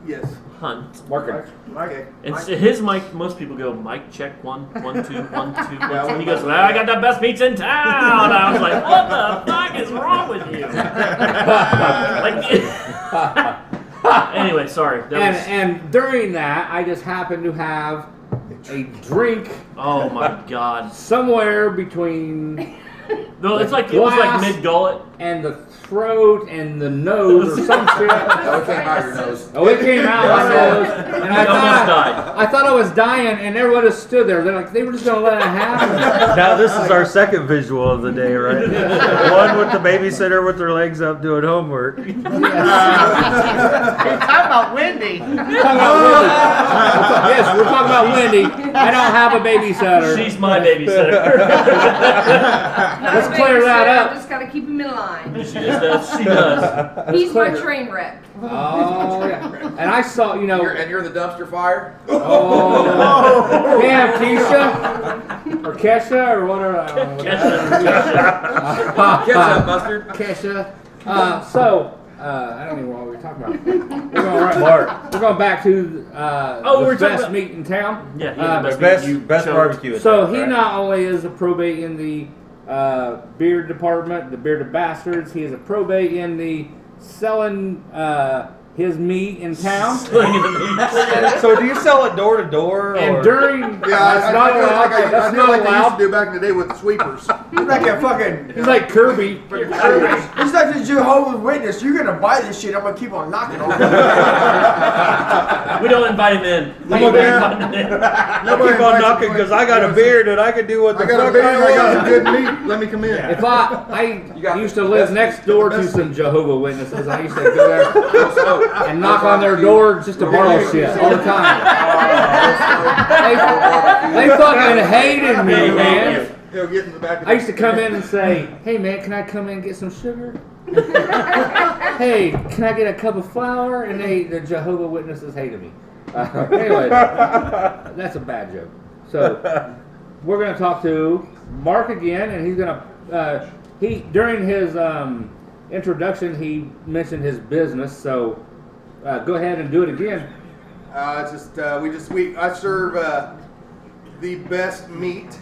Yes. Hunt. Market. Okay. And so his mic, most people go, mic check, 1, 1, 2, 1, 2, 1, 2. Yeah, And he goes, well, I got the best pizza in town. I was like, what the fuck is wrong with you? Anyway, sorry. And during that, I just happened to have a drink. Oh my God. Somewhere between. No, it's like it was like mid gullet and the throat and the nose or some shit. Oh, it came out your nose. Oh, it came out my nose, and I almost died. I thought I was dying, and everyone just stood there. They're like, they were just gonna let it happen. Now this is our second visual of the day, right? One with the babysitter with her legs up doing homework. You're talking about Wendy. Yes, we're talking about Wendy. I don't have a babysitter. She's my babysitter. Let's clear that up. I just gotta keep him in line. She does. She does. He's my train wreck. Oh, yeah. And I saw, you know. And you're the dumpster fire? Oh. Yeah, Keisha. Or Kesha, or whatever. Ketchup, mustard. Kesha. I don't even know what we were talking about. We're going back to the best meat in town. Yeah, best barbecue. So he not only is a probate in the beard department, the bearded bastards, he is a probate in the selling his meat in town. So do you sell it door to door? And during that's not allowed. That's not like they used allowed. to do back in the day with the sweepers. He's like a fucking. He's like Kirby. He's like the Jehovah's Witness. You're gonna buy this shit. I'm gonna keep on knocking on it. We don't invite him in. I keep on knocking because I got a beard and I can do what the I got a fuck beard. I I got some want. good meat. Let me come in. If I used to live next door to some Jehovah's Witnesses, I used to go there and knock on their door just to borrow shit all the time. They fucking hated me, man. He'll get in the back of I used to come in and say, "Hey man, can I come in and get some sugar? Hey, can I get a cup of flour?" And the Jehovah's Witnesses hated me. Anyway, that's a bad joke. So we're gonna talk to Mark again, and he's gonna during his introduction he mentioned his business. So go ahead and do it again. I serve the best meat.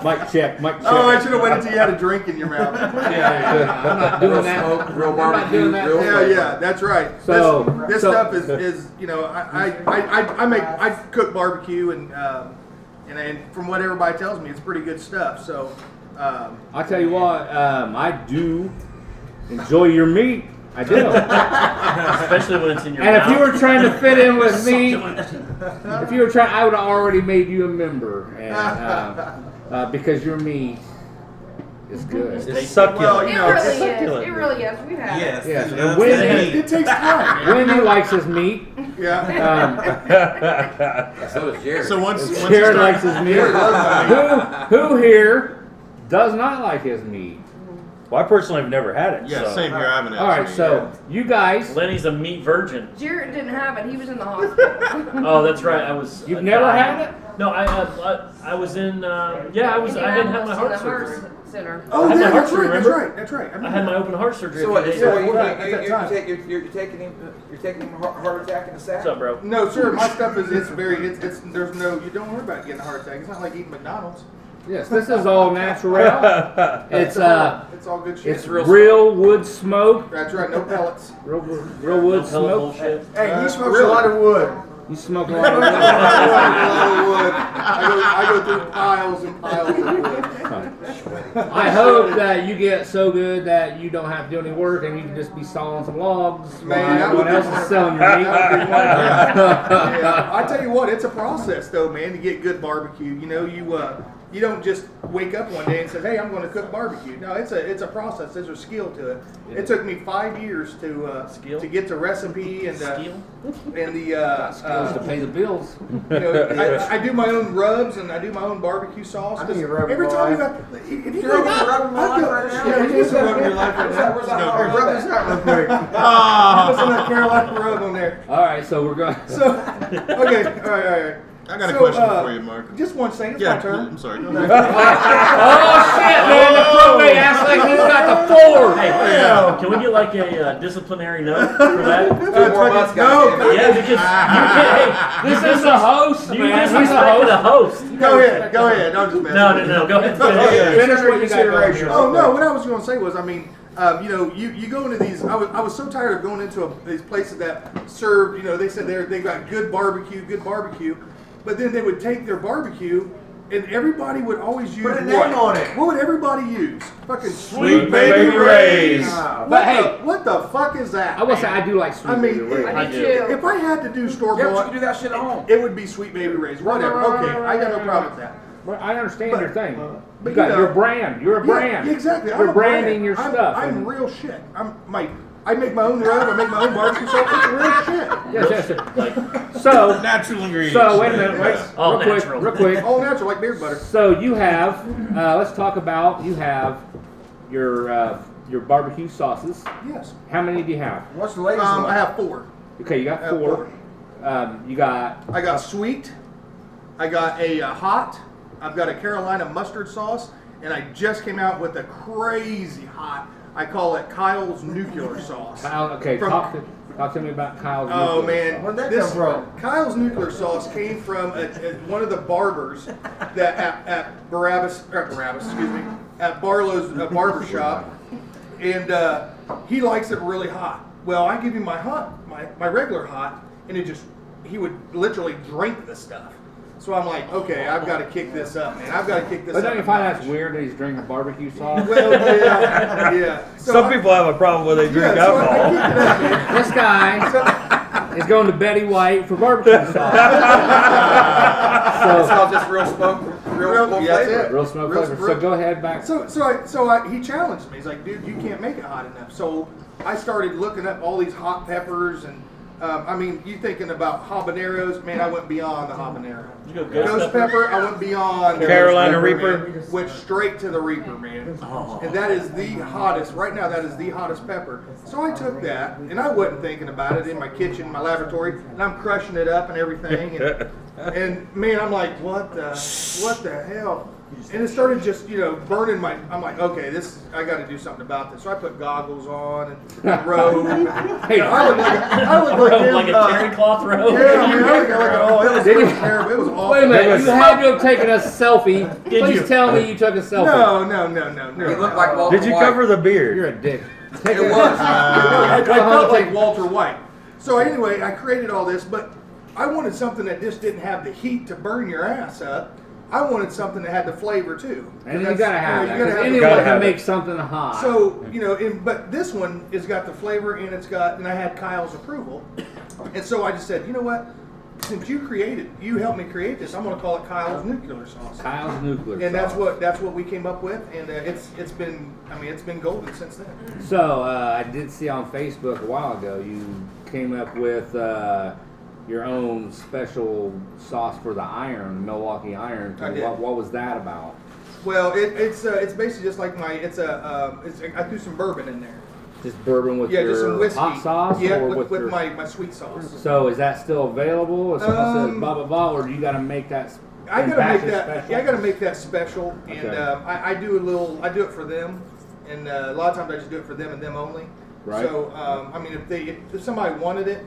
Mic check. Oh, I should have waited until you had a drink in your mouth. Yeah, I'm not doing that. Real I'm not barbecue, doing that. real Yeah, that's right. So this stuff is you know I cook barbecue and from what everybody tells me, it's pretty good stuff. So I'll tell you what, I do enjoy your meat. I do. Especially when it's in your And mouth. if you were trying to fit in with me, I would have already made you a member, and because your meat is good. It's succulent. It really is. It really is. We have. Yes. And And Wendy, it takes time. Wendy likes his meat. Yeah. So does Jared. So once you Jared start- likes his meat. Who here does not like his meat? Well, I personally have never had it. Yeah, so. same here. I haven't. All right, so you guys, Lenny's a meat virgin. Jared didn't have it. He was in the hospital. Oh, that's right. you've never had it? No, I was in. I hadn't had my heart surgery. Center. Oh, I had my heart that's surgery, right. That's remember? right. That's right. I had my open heart surgery. So a what? few days So ago. you're taking him a heart attack in the sack? What's up, bro? No, sir. My stuff is there's no. You don't worry about getting a heart attack. It's not like eating McDonald's. Yes, this is all natural. It's It's all good shit. it's real wood smoke. That's right. No pellets. Real wood No pellet smoke. bullshit. Hey, he smokes a lot of wood. You smoke a lot of wood. I go through piles and piles of wood. I hope that you get so good that you don't have to do any work and you can just be sawing some logs while Man, that everyone would else be is selling your meat. Yeah. I tell you what, it's a process though, man, to get good barbecue. You know, you don't just wake up one day and say, "Hey, I'm going to cook barbecue." No, it's a process. There's a skill to it. It took me 5 years to get the recipe and Skill? Skills to pay the bills. you know, I do my own rubs and I do my own barbecue sauce. I think you're rubbing Every my time life. if you You're rubbing my life right now. Yeah, he's rubbing your life right now. Hey, rub this out real quick. Put some of that Carolina rub on there. All right, so we're going. So, okay, all right. I got a question for you, Mark. Just one second. It's Yeah, my turn. I'm sorry. Oh shit, man! The probate acts like he's got the floor. Hey, can we get like a disciplinary note for that? Yeah, because you can't. This is the host, You man. He's the disrespected the host. host. Go ahead. Don't just mess. No. Go ahead. Finish what you got going here. Oh no! What I was going to say was, I mean, you go into these. I was so tired of going into these places that served. They said they got good barbecue, but then they would take their barbecue. And everybody would always use Put a name on it. What would everybody use? Fucking Sweet Baby Ray's. What the fuck is that? I will say I do like Sweet Baby Ray's. I do too. If I had to do store Yeah, but you bought, can do that shit at home. it would be Sweet Baby Ray's. Whatever. Okay, I got no problem with that. Well, I understand your thing. but You got you know- your brand. You're a brand. Yeah, exactly. You're I'm a branding brand. your stuff. I'm and- real shit. I make my own rub. I make my own barbecue sauce. It's real shit. Yes. Like, So, Natural ingredients. so wait a minute. Wait, All real natural. quick. All natural, like beard butter. So you have. Let's talk about. You have your barbecue sauces. Yes. How many do you have? What's the latest I one? have 4. Okay, you got I have 4. You got. I got sweet. I got a hot. I've got a Carolina mustard sauce, and I just came out with a crazy hot. I call it Kyle's nuclear sauce. Kyle, okay, From- talk to me about Kyle's. Oh nuclear man, Where'd that come from? Kyle's nuclear sauce came from one of the barbers that at Barabbas, at Barlow's barber shop, and he likes it really hot. Well, I give him my regular hot, and he would literally drink the stuff. So I'm like, okay, I've got to kick this up, man. I've got to kick this But up. don't you find that's weird that he's drinking barbecue sauce? Well, yeah. So Some people have a problem when they drink so I alcohol. kicked it up, man. This guy is going to Betty White for barbecue sauce. It's So all just real smoke That's flavor. it. real smoke Real- flavor. real- So go ahead back. So he challenged me. He's like, dude, you can't make it hot enough. So I started looking up all these hot peppers and. You thinking about habaneros? Man, I went beyond the habanero. you go Ghost pepper, I went beyond. Carolina Ghost pepper, Reaper? man. Went straight to the Reaper, man. And that is the hottest, right now, that is the hottest pepper. So I took that, and I wasn't thinking about it in my kitchen, my laboratory, and I'm crushing it up and everything. And man, I'm like, what the hell? And it started just, burning I'm like, okay, I got to do something about this. So I put goggles on and robe. Hey, I look like him, like a terry cloth robe. yeah, I mean, I look like, oh, it was Did you- terrible. It was awful. Wait a minute. You had to have taken a selfie. Did Please you? tell me you took a selfie. No. He looked like Walter Did you White. cover the beard? You're a dick. It was. I felt like Walter White. So anyway, I created all this, but I wanted something that just didn't have the heat to burn your ass up. I wanted something that had the flavor too. And you gotta have that. You gotta 'cause have anyone gotta can have make it. something hot. So but this one has got the flavor and and I had Kyle's approval, and so I just said, you know what? Since you helped me create this, I'm gonna call it Kyle's nuclear sauce. Kyle's nuclear. And sauce. that's what we came up with, and it's been golden since then. So I did see on Facebook a while ago you came up with your own special sauce for the Iron, Milwaukee Iron. I did. What was that about? Well, it's basically just like I threw some bourbon in there. Just bourbon with Just some your whiskey. hot sauce, Yeah, or with your... my sweet sauce. So is that still available? If someone says blah blah blah, or do you got to make that? I in gotta make batches that. special? Yeah, I gotta make that special, and Okay. I do it for them, and a lot of times I just do it for them and them only. Right. So if somebody wanted it,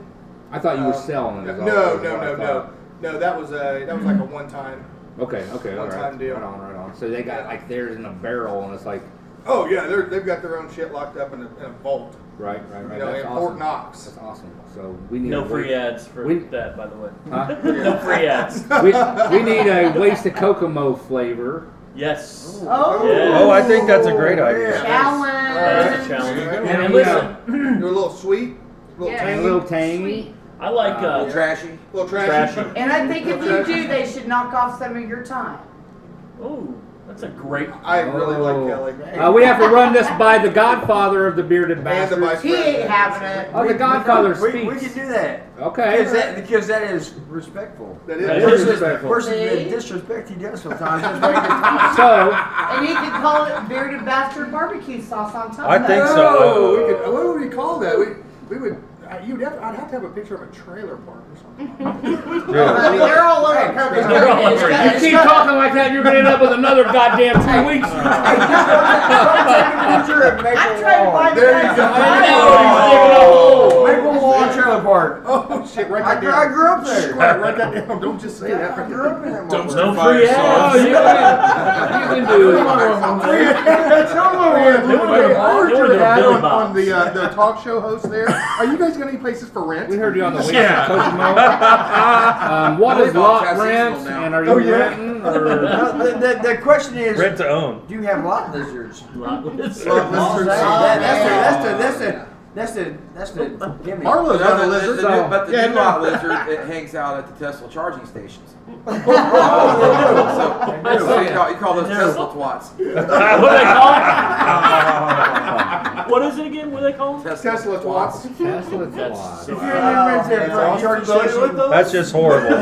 I thought you were selling it. is all- No. is what I thought. No, that was like a one time. Okay, all One-time right. deal. Right on. So they got like theirs in a barrel, and it's like Oh yeah, they've got their own shit locked up in a vault. right. You know, That's in awesome. Fort Knox. That's awesome. So we need No a free ads for we- that, by the way. Huh? No free ads. we need a wasted Kokomo flavor. Yes. Oh. Yeah. Oh, I think that's a great idea. That's a Challenge. challenge. And And we listen, You're a little sweet, a little Yeah. And tangy, a little tangy. I like A little trashy. a little trashy. trashy. And I think if you do, they should knock off some of your time. Ooh, that's a great. I really like Oh. Kelly. We have to run this by the Godfather of the bearded And the bastard. vice He ain't president. having it. Oh, the Godfather We speaks. can do that. Okay. Because that is respectful. That That is. is Versus, respectful. versus See? the disrespect he does sometimes. Just making it top. So And you could call it bearded bastard barbecue sauce on top I of think that. so. Oh, we could, what would we call that? We would. I'd have to have a picture of a trailer park or something. I mean, they're all over Hey, Kokomo They're all hungry. You keep talking like that, you're gonna end up with another goddamn 2 weeks. Take a picture of Maple Lawn. There you go. Maple Lawn Trailer Park. Oh shit! Write I that down. grew up there. Write that down. Don't just say that. I grew up in that Dumpster No fire free sauce. ads. Oh, you can do it. On the talk show host there. Are you guys got any places for rent? We heard you on the way Yeah. to Kokomo. What is Volleyball lot has rent? seasonal now. And are you Oh, yeah. renting? Or The question is, Rent to own. do you have lot lizards? That's the gimmick. Marlowe's got a lizard. But the Yeah, new no. lot lizard, it hangs out at the Tesla charging stations. So you call those Tesla twats. What do they call it? What is it again? What do they call it? Tesla twats. Tesla That's twat. so If you're in there for a charging station, That's just horrible.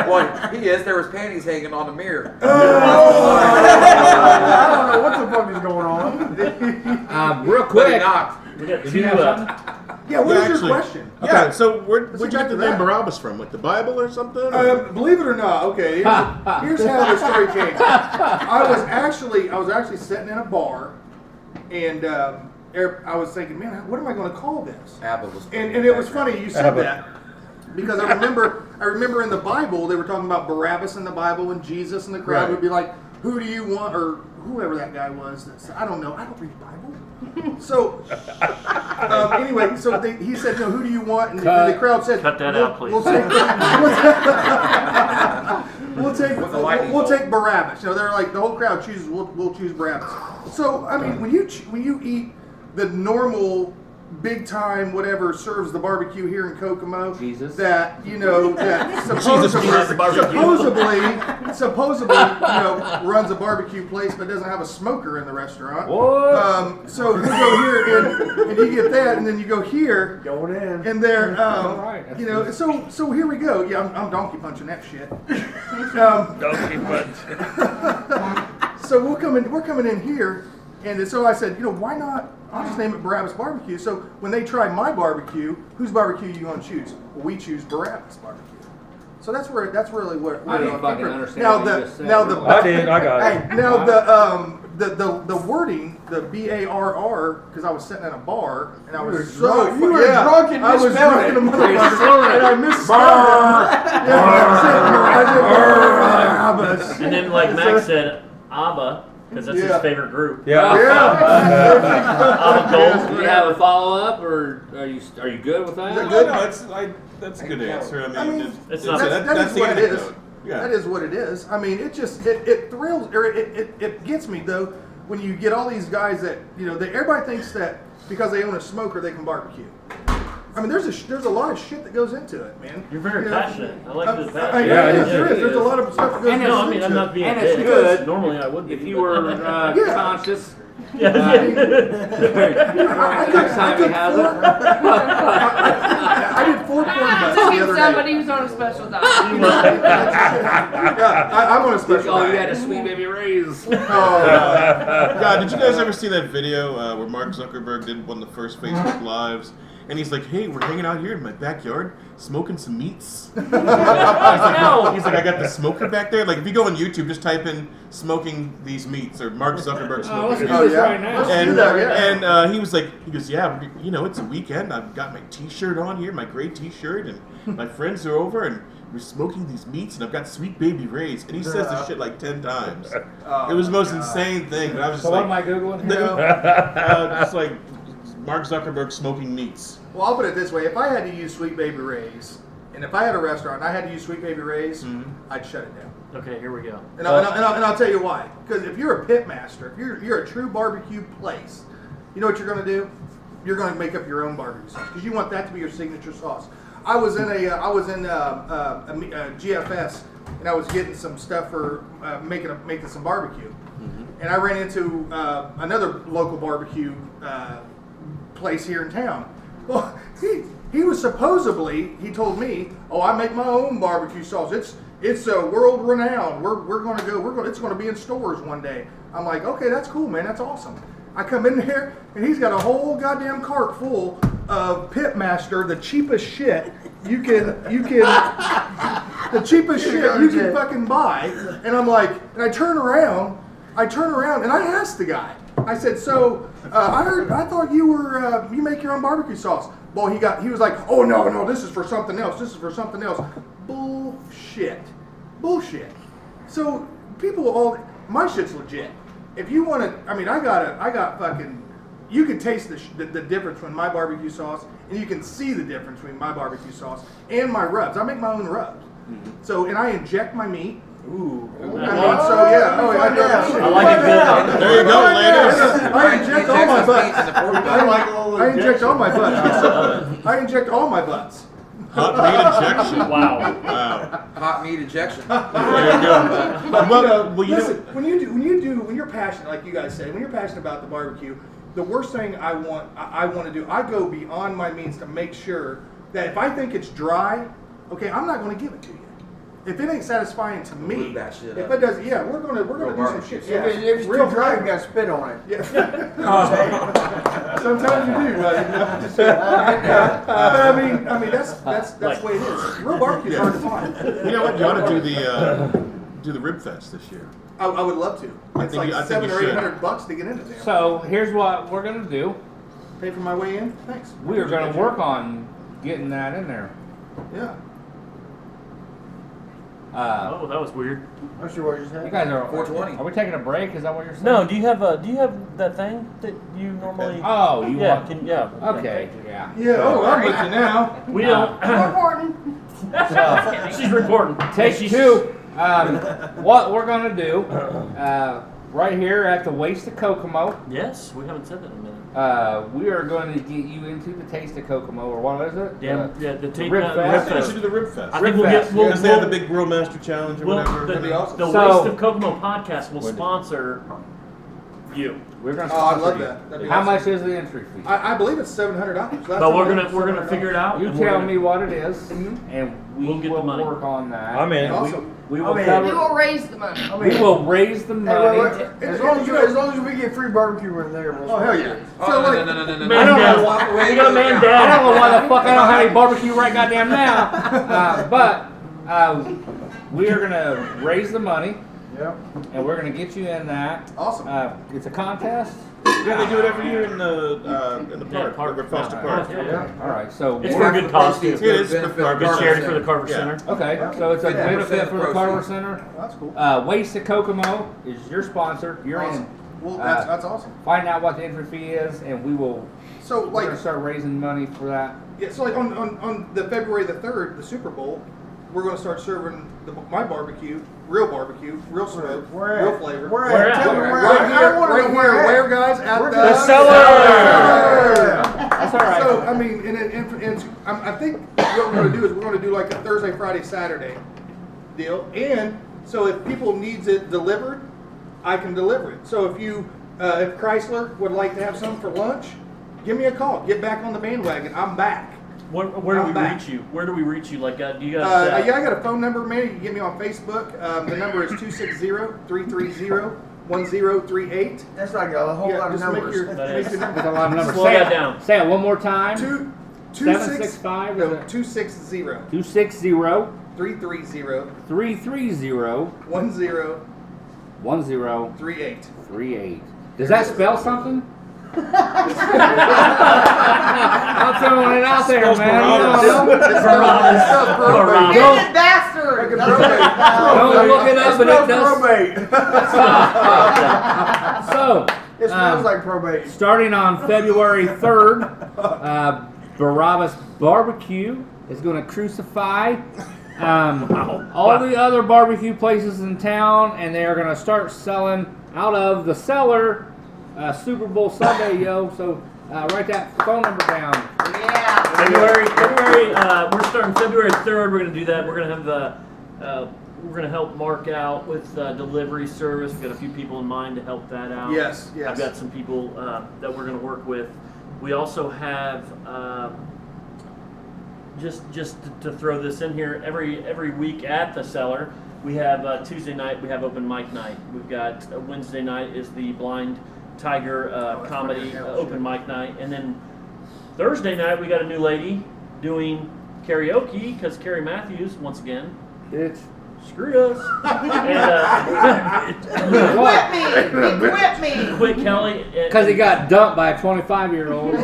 Boy, he is. There was panties hanging on the mirror. I don't know what the fuck is going on. Real But he quick. knocked. We got Did you two. have something? Yeah, what is your Actually- question? Yeah, so where'd you back get to the name that. Barabbas from? Like the Bible or something? Or? Believe it or not, okay. Here's how the story came. I was actually sitting in a bar, and I was thinking, man, what am I going to call this? Abba was. And it was funny you said Abba. that because I remember in the Bible they were talking about Barabbas in the Bible, and Jesus in the crowd Right. would be like, "Who do you want?" or whoever that guy was. I don't know. I don't read the Bible. So anyway, so he said, "No, who do you want?" And the crowd said, Cut that out, please. We'll take With the lightning we'll bolt. take Barabbas. You know, they're like the whole crowd chooses. We'll choose Barabbas. So I mean, when you eat the normal big time whatever serves the barbecue here in Kokomo, Jesus. that that Jesus loves the barbecue. supposedly runs a barbecue place but doesn't have a smoker in the restaurant. What? So you go here and you get that, and then you go here. Going in. And there, Alright, that's good. so here we go. Yeah, I'm donkey punching that shit. Donkey punch. So we're coming in here, and so I said, why not? I'll just name it Barabbas Barbecue. So when they try my barbecue, whose barbecue you gonna choose? Well, we choose Barabbas Barbecue. So that's really what I didn't fucking understand now what the you just said, now really. I did. I got it. Hey, now the wording, the BARR, because I was sitting at a bar and I was drunk and I was misspelled drunk it. in a motherfucker and I misspelled it. And then, like Max said, Abba, because that's Yeah. his favorite group. Yeah. Abba Gold. Do you have a follow up, or are you good with that? No, that's a good answer. I mean, It's not- that's the what it is. anecdote. Yeah. That is what it is. I mean, it thrills, or it gets me though when you get all these guys that everybody thinks that because they own a smoker they can barbecue. I mean, there's a lot of shit that goes into it, man. You're very passionate. I like this Yeah, passion. there is. There's a lot of stuff that goes And into No, I mean, I'm not being And it's big. good. Normally I would be. If you were Yeah. conscious, Yeah. I next time he has it. I did 4 corn butts Just the get other somebody day. who's on a special diet. Yeah, I'm on a special. Oh, you diet. had a sweet baby raise. Oh, God, did you guys ever see that video where Mark Zuckerberg did one of the first Facebook Lives? And he's like, "Hey, we're hanging out here in my backyard, smoking some meats." He's like, "I got the smoker back there." Like, if you go on YouTube, just type in "smoking these meats" or Mark Zuckerberg Oh, let's smoking do meats. this yeah. right now. Let's do And that, yeah. he goes, "Yeah, it's a weekend. I've got my T-shirt on here, my gray T-shirt, and my friends are over, and we're smoking these meats, and I've got Sweet Baby Ray's." And he says this shit like 10 times. It was the most insane thing. But I was just So what like, am I googling You here? know, just like Mark Zuckerberg smoking meats. well, I'll put it this way: if I had to use Sweet Baby Ray's, and if I had a restaurant and I had to use Sweet Baby Ray's, I'd shut it down. Okay, here we go. And I'll tell you why. Because if you're a pit master, if you're a true barbecue place, you know what you're going to do? You're going to make up your own barbecue sauce because you want that to be your signature sauce. I was in a GFS and I was getting some stuff for making some barbecue, and I ran into another local barbecue place here in town. Well, he was supposedly, he told me, "Oh, I make my own barbecue sauce. It's world renowned. It's going to be in stores one day." I'm like, "Okay, that's cool, man. That's awesome." I come in there and he's got a whole goddamn cart full of Pitmaster, the cheapest shit you can the cheapest shit you can fucking buy. And I'm like, and I turn around, and I asked the guy. I said, so I thought you were you make your own barbecue sauce. Boy, he was like, oh no, this is for something else. This is for something else. Bullshit. So people my shit's legit. If you want to, I mean, I got fucking. You can taste the difference between my barbecue sauce, and you can see the difference between my barbecue sauce and my rubs. I make my own rubs. So, and I inject my meat. Ooh. I mean, so yeah. Oh, I know. I like it good. There you go, ladies. I inject all my butts. I inject all my butts. I inject all my butts. Hot meat injection. Wow. Hot meat injection. There you go. But listen, when you're passionate, like you guys say, when you're passionate about the barbecue, the worst thing I want to do, I go beyond my means to make sure that if I think it's dry, okay, I'm not going to give it to you. If it ain't satisfying to me, if it does, yeah, we're gonna do some shit. Yeah, If it's real dry, you got to spit on it. Yeah. Sometimes you do, but I mean that's the way it is. Real barbecue is hard to find. You know what? You ought to do the Rib Fest this year. I would love to. It's like $700 or $800 to get into there. So here's what we're gonna do. Pay for my way in. Thanks. We are gonna work on getting that in there. Yeah. Oh, that was weird. I'm sure what you're saying. You guys are 420. Are we taking a break? Is that what you're saying? No, do you have that thing that you normally? Oh, you yeah, want? okay. Yeah. Yeah. Oh, I'm with you now. We don't. Recording. She's recording. Take two. What we're gonna do right here at the Waste of Kokomo. Yes, we haven't said that in a minute. We are going to get you into the Taste of Kokomo, or what is it? The Rib Fest. I think we should do the Rib Fest. I think Rib Fest. Because they have the big Grill Master Challenge or whatever. That'd be awesome. The So- Waste of Kokomo podcast will sponsor you. We're going to Oh, I sponsor love you. that. That'd be How awesome. much is the entry fee? I believe it's $700. But we're gonna figure it out. You and we're tell gonna- me what it is, and we We'll get the will money. work on that. I'm in. Awesome. We will I'm in. cover. We will raise the money. We will raise the money. As long as we get free barbecue in there. We'll Oh hell yeah! Oh, So like, no. I don't know why. We got a man I down. don't know why the fuck I don't have any barbecue right goddamn now. But we are gonna raise the money, Yep. and we're gonna get you in that. Awesome. It's a contest. Yeah, they do it every year in the park, park. over Foster Park. Yeah. All right. So It's for a good cause too. It's It is benefit for Good Carver charity Center. for the Carver Yeah. Center. okay. So it's a 50% benefit for the Carver proceeds. Center. that's cool. Waste of Kokomo is your sponsor. You're Awesome. in. Well, that's awesome. Find out what the entry fee is, and we will. So We're like, gonna start raising money for that. yeah, so like on the February the 3rd, the Super Bowl, we're gonna start serving my barbecue, real smoke, Where real at? flavor. Where Where at? at? Tell me where Right at. here, I wanna right know here. where Where at. guys at We're the good. Cellar. That's all right. So I mean, and I think what we're gonna do is we're gonna do like a Thursday, Friday, Saturday deal, and so if people needs it delivered, I can deliver it. So if Chrysler would like to have some for lunch, give me a call. Get back on the bandwagon. I'm back. Where do I'm we back. reach you? Where do we reach you? Like, do you guys? Yeah, I got a phone number, man. You can get me on Facebook. The number is 260-330-1038. That's like a whole lot of just make numbers. your, That make is. your That's a number. lot of numbers. Slow Say that it down. Say it one more time. 265 765 is it? 260 260 330 330 1038. 1038. Does that spell something? I'm throwing it out there, man. Barabbas. Damn bastard! Don't look it up, but it does. Probate. So, It smells like probate. starting on February 3rd, Barabbas Barbecue is going to crucify all the other barbecue places in town, and they are going to start selling out of the Cellar Super Bowl Sunday, yo. So write that phone number down. Yeah. February. We're starting February 3rd. We're gonna do that. We're gonna have we're gonna help Mark out with delivery service. We've got a few people in mind to help that out. Yes. I've got some people that we're gonna work with. We also have just to throw this in here, every week at the Cellar, we have Tuesday night we have open mic night. We've got Wednesday night is the Blind Tiger comedy open mic night, and then Thursday night we got a new lady doing karaoke because Carrie Matthews once again Bitch. Screw us. And, Quit me! Quit Kelly. Because he got dumped by a 25-year-old. There's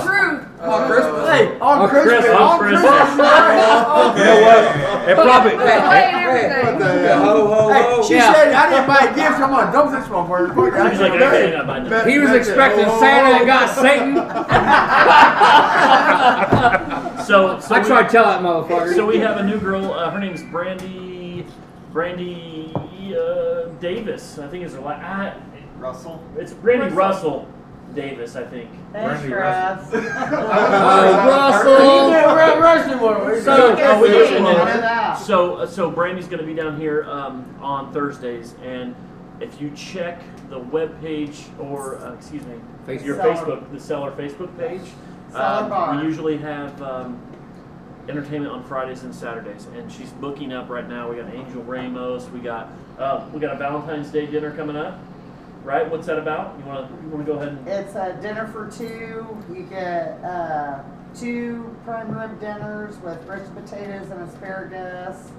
the truth. On Christmas. Hey, on Christmas. On Christmas. You know what? It probably. Playing everything. What the Ho, hell? ho, Hey, ho. she said I didn't buy a gift. Come on, don't this motherfucker. He's like, okay, I'm not buying that. He was expecting Santa and got Satan. So I tried to tell that motherfucker. So we have a new girl. Her name's Brandy Davis. I think is her last. Russell. It's Brandy Russell Davis, I think. Thanks, Brandy Russ. So Brandy's going to be down here on Thursdays, and if you check the webpage or excuse me, your Cellar. Facebook, the Cellar Facebook page, Cellar Bar. we usually have entertainment on Fridays and Saturdays, and she's booking up right now. We got Angel Ramos. We got a Valentine's Day dinner coming up. Right? What's that about? You want to go ahead and... It's a dinner for two. You get 2 prime rib dinners with roasted potatoes and asparagus,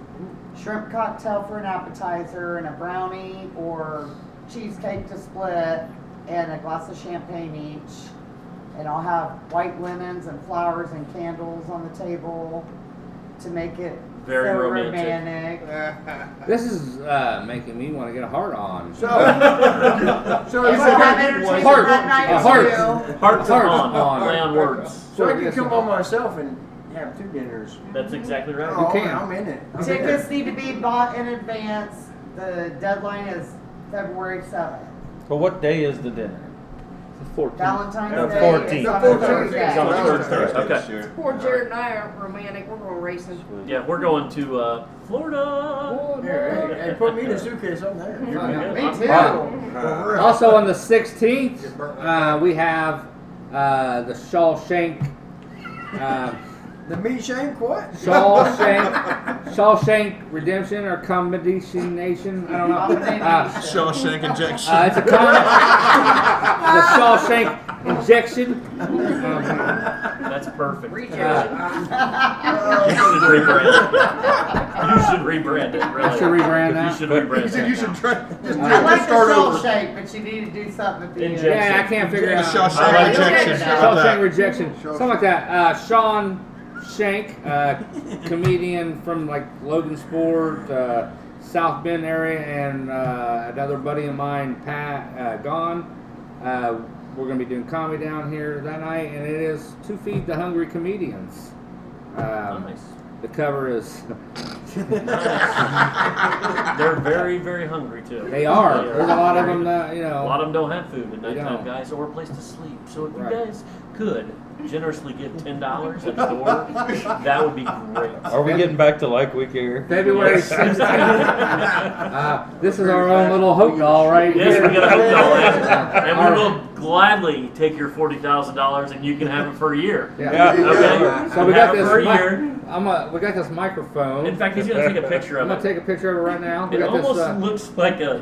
shrimp cocktail for an appetizer, and a brownie or cheesecake to split, and a glass of champagne each. And I'll have white linens and flowers and candles on the table to make it Very so romantic. This is making me want to get a heart on. So If if I have I entertainment Heart. that night A heart. too. Hearts Hearts on. on. Play on words. so I can come on myself and have 2 dinners. That's exactly right. Oh, can. I'm in it. I'm in Tickets it. need to be bought in advance. The deadline is February 7th. But what day is the dinner? 14. Valentine's The Day 14th. is on a The 14th. Thursday. It's on a Thursday Thursday. Okay. this year. Poor Jared and I are romantic. We're going racing. Yeah, we're going to Florida. Here, hey, put me in a suitcase. I'm there. You're Yeah. good. Me I'm- too. Also on the 16th, we have the Shawshank. The meat shank, what? Shawshank Redemption or Combination Nation. I don't know. Shawshank injection. It's a the Shawshank Injection. That's perfect. Rejection. You should rebrand it. You should rebrand it. Really. I should rebrand that. You should rebrand He said it. you should try. Just I like the start shell over. shape, but you need to do something at the end. Injection. Yeah, I can't figure it The out. Shawshank like injection. that. How about Shawshank that? Rejection. Something like that. Sean Shank, comedian from like Logansport, South Bend area, and another buddy of mine, Pat Gone. We're going to be doing comedy down here that night, and it is To Feed the Hungry Comedians. Nice. The cover is. They're very, very hungry too. They are. There's a lot of them that, you A know. lot of them don't have food at They nighttime, don't. guys, or a place to sleep. So if Right. you guys could generously give $10 at the door, that would be great. Are we getting back to like week here? February 16th. This is our own little hope doll right Yes, here. we got a hope doll, and we will gladly take your $40,000, and you can have it for a year. Yeah. Okay. So we got Have it this. for a year. We got this microphone. In fact, he's gonna take a picture I'm of gonna it. take a picture of it right now. We It got almost this. looks like a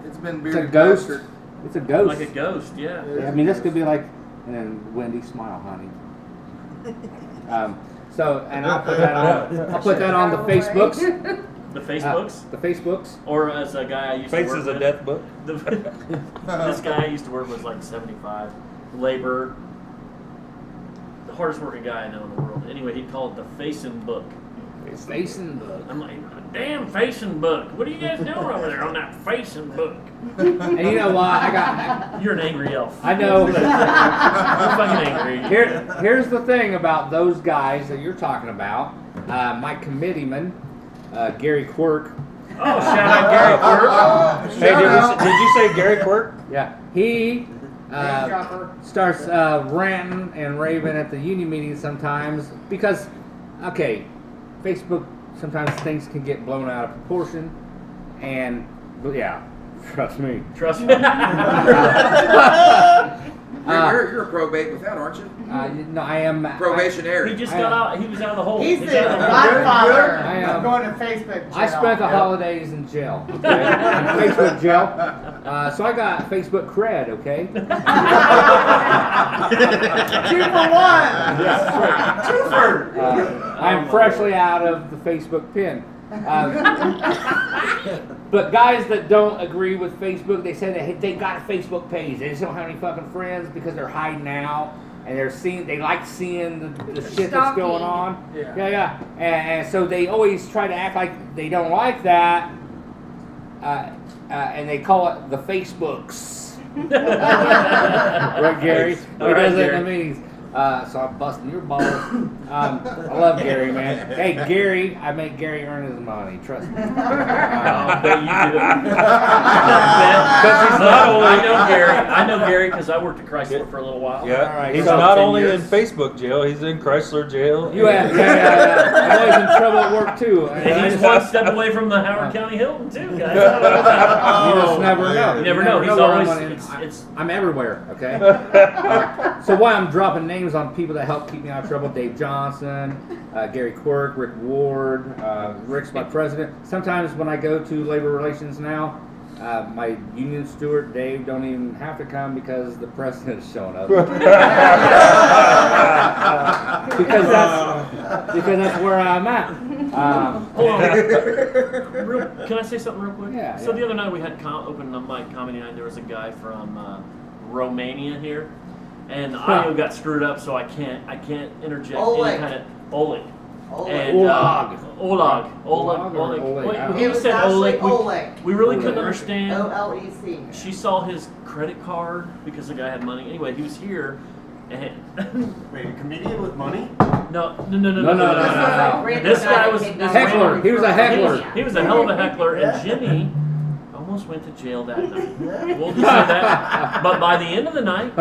It's been It's a bearded ghost. bastard. It's a ghost. like a ghost. Yeah. I mean, this could be like, and Wendy, smile, honey. And I'll put that on. I'll put that on the Facebooks. The Facebooks, The Facebooks. or as a guy I used to work Faces with. a death book. This guy I used to work with was like 75, labor, the hardest working guy I know in the world. Anyway, he'd call it the facing book. It's facing the. I'm like, damn facing book. What are you guys doing over there on that facing book? And you know what? I got. You're an angry elf. I know. You're fucking angry. Here's the thing about those guys that you're talking about. My committeeman, Gary Quirk. Oh, shout out Gary Quirk. Hey, did you say Gary Quirk? Yeah, he Name dropper. starts ranting and raving at the union meetings sometimes because, okay, Facebook sometimes things can get blown out of proportion, and yeah, trust me. Trust me. You're a probate with that, aren't you? No, I am. Probationary. He just I got am. out. He was out of the hole. He's the out of the hole. godfather I of am. going to Facebook jail. I spent the holidays in jail. Okay? In Facebook jail. So I got Facebook cred, okay? 2 for 1. Yes, Two for. I'm freshly out of the Facebook pin. But guys that don't agree with Facebook, they say that they got a Facebook page. They just don't have any fucking friends because they're hiding out and they like seeing the shit that's going on. Yeah. And so they always try to act like they don't like that, and they call it the Facebooks. Right, Gary? He does it in the meetings. So I'm busting your balls. I love Gary, man. Hey, Gary, I make Gary earn his money. Trust me. I bet you do. Because he's not only, I know Gary because I worked at Chrysler for a little while. Yeah, All right, he's so not 10 only years. in Facebook jail, he's in Chrysler jail. You have, I'm always in trouble at work too. And he's one step away from the Howard County Hilton too, guys. You just never man. know. You never know. He's where I'm always. gonna- It's I'm everywhere, okay? So why I'm dropping names on people that help keep me out of trouble: Dave Johnson, Gary Quirk, Rick Ward. Rick's my president. Sometimes when I go to labor relations now, my union steward Dave don't even have to come because the president's showing up. because that's where I'm at. Hold on. Can I say something real quick? Yeah, So yeah. the other night we had open up my comedy night. There was a guy from Romania here, and the audio got screwed up, so I can't interject Oleg. any kind of Oleg. Oleg. And, Oleg. Wait, Wow. he It was said actually Oleg. Oleg. We really couldn't Oleg. understand. OLEC. She saw his credit card because the guy had money. Anyway, he was here, and Wait, a comedian with money? no. Random This guy was came this down. Heckler. He was a heckler. He was a hell of a heckler, and Jimmy almost went to jail that night. We'll just say that. But by the end of the night,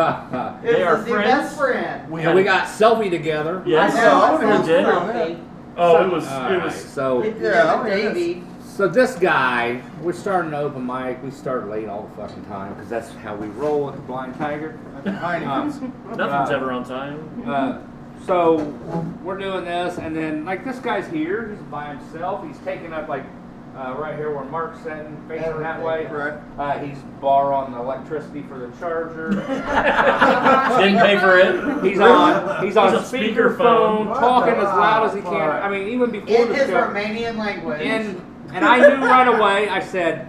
It they are was his friends. best friend. We And we got selfie together. yes. I know. I I we did. selfie. Oh, it was. All It right, was. so. Yeah, Davey. So this guy, we're starting an open mic. We start late all the fucking time because that's how we roll at the Blind Tiger. Nothing's ever on time. So we're doing this, and then like this guy's here. He's by himself. He's taking up like right here where Mark's sitting, facing that way. Right. He's borrowing the electricity for the charger. Didn't pay for it. He's on He's on speakerphone, speakerphone. talking as loud as he can. I mean, even before In the his show. Romanian language. And I knew right away. I said,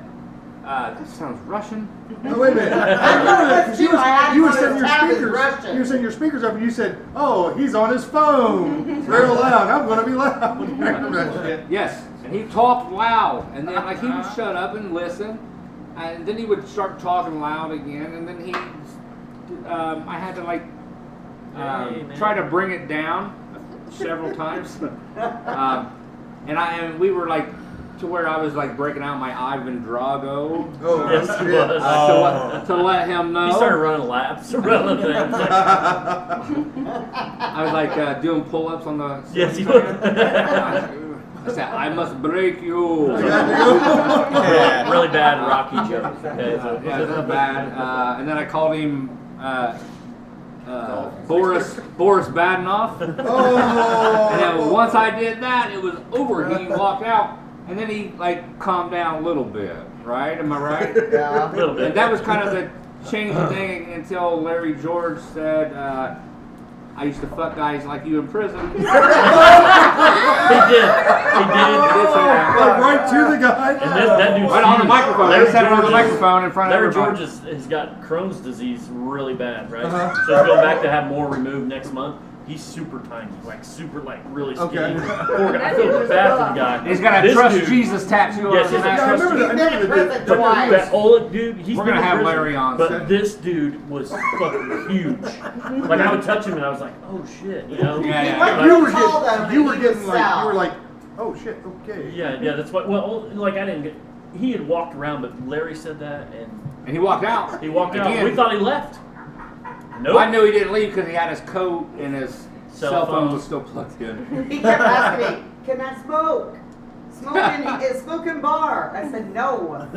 "That sounds Russian." No, wait a minute. That's true. I had You were one setting of your his tab is speakers. Russian. You were setting your speakers up, and you said, "Oh, he's on his phone, real loud. I'm going to be loud." Yes, and he talked loud, and then like he would shut up and listen, and then he would start talking loud again, and then I had to like try to bring it down several times, and we were like to where I was like breaking out my Ivan Drago Oh, Yes, he was. to let him know. He started running laps around the thing. I was like doing pull-ups on the. Yes, he ceiling was. fan. I said, "I must break you." Really bad Rocky jokes. Okay, so Yeah, that's bad. And then I called him Boris Badenoff. Oh. And then once I did that, it was over. He walked out, and then he like calmed down a little bit. Right? Am I right? Yeah. a little bit. And that was kind of the changing thing until Larry George said, "I used to fuck guys like you in prison." He did. Like right to the guy. And that dude's Right on the huge. microphone. Larry They said it on the George is- microphone in front of Larry everybody. George has got Crohn's disease really bad, right? Uh-huh. So he's going back to have more removed next month. He's super tiny, like really skinny. Okay. Poor guy. I feel bad for the guy. He's got a This Trust dude- Jesus tattoo Yes, on his he's neck. I remember that. I He's been in remember prison that. twice. That Oleg dude, he's We're been gonna in have prison, Larry on But soon. this dude was fucking huge. Like I would touch him and I was like, oh shit, you know? Yeah, yeah. Like, You were called him getting, and you were he getting was like, south. you were like, oh shit, okay. Yeah, that's what. Well, like I didn't get. He had walked around, but Larry said that, and And he walked out. he walked out. Again. We thought he left. Nope. Well, I knew he didn't leave because he had his coat and his Cell cell phone phone. was still plugged in. He kept asking me, "Can I smoke? Smoking bar?" I said, "No."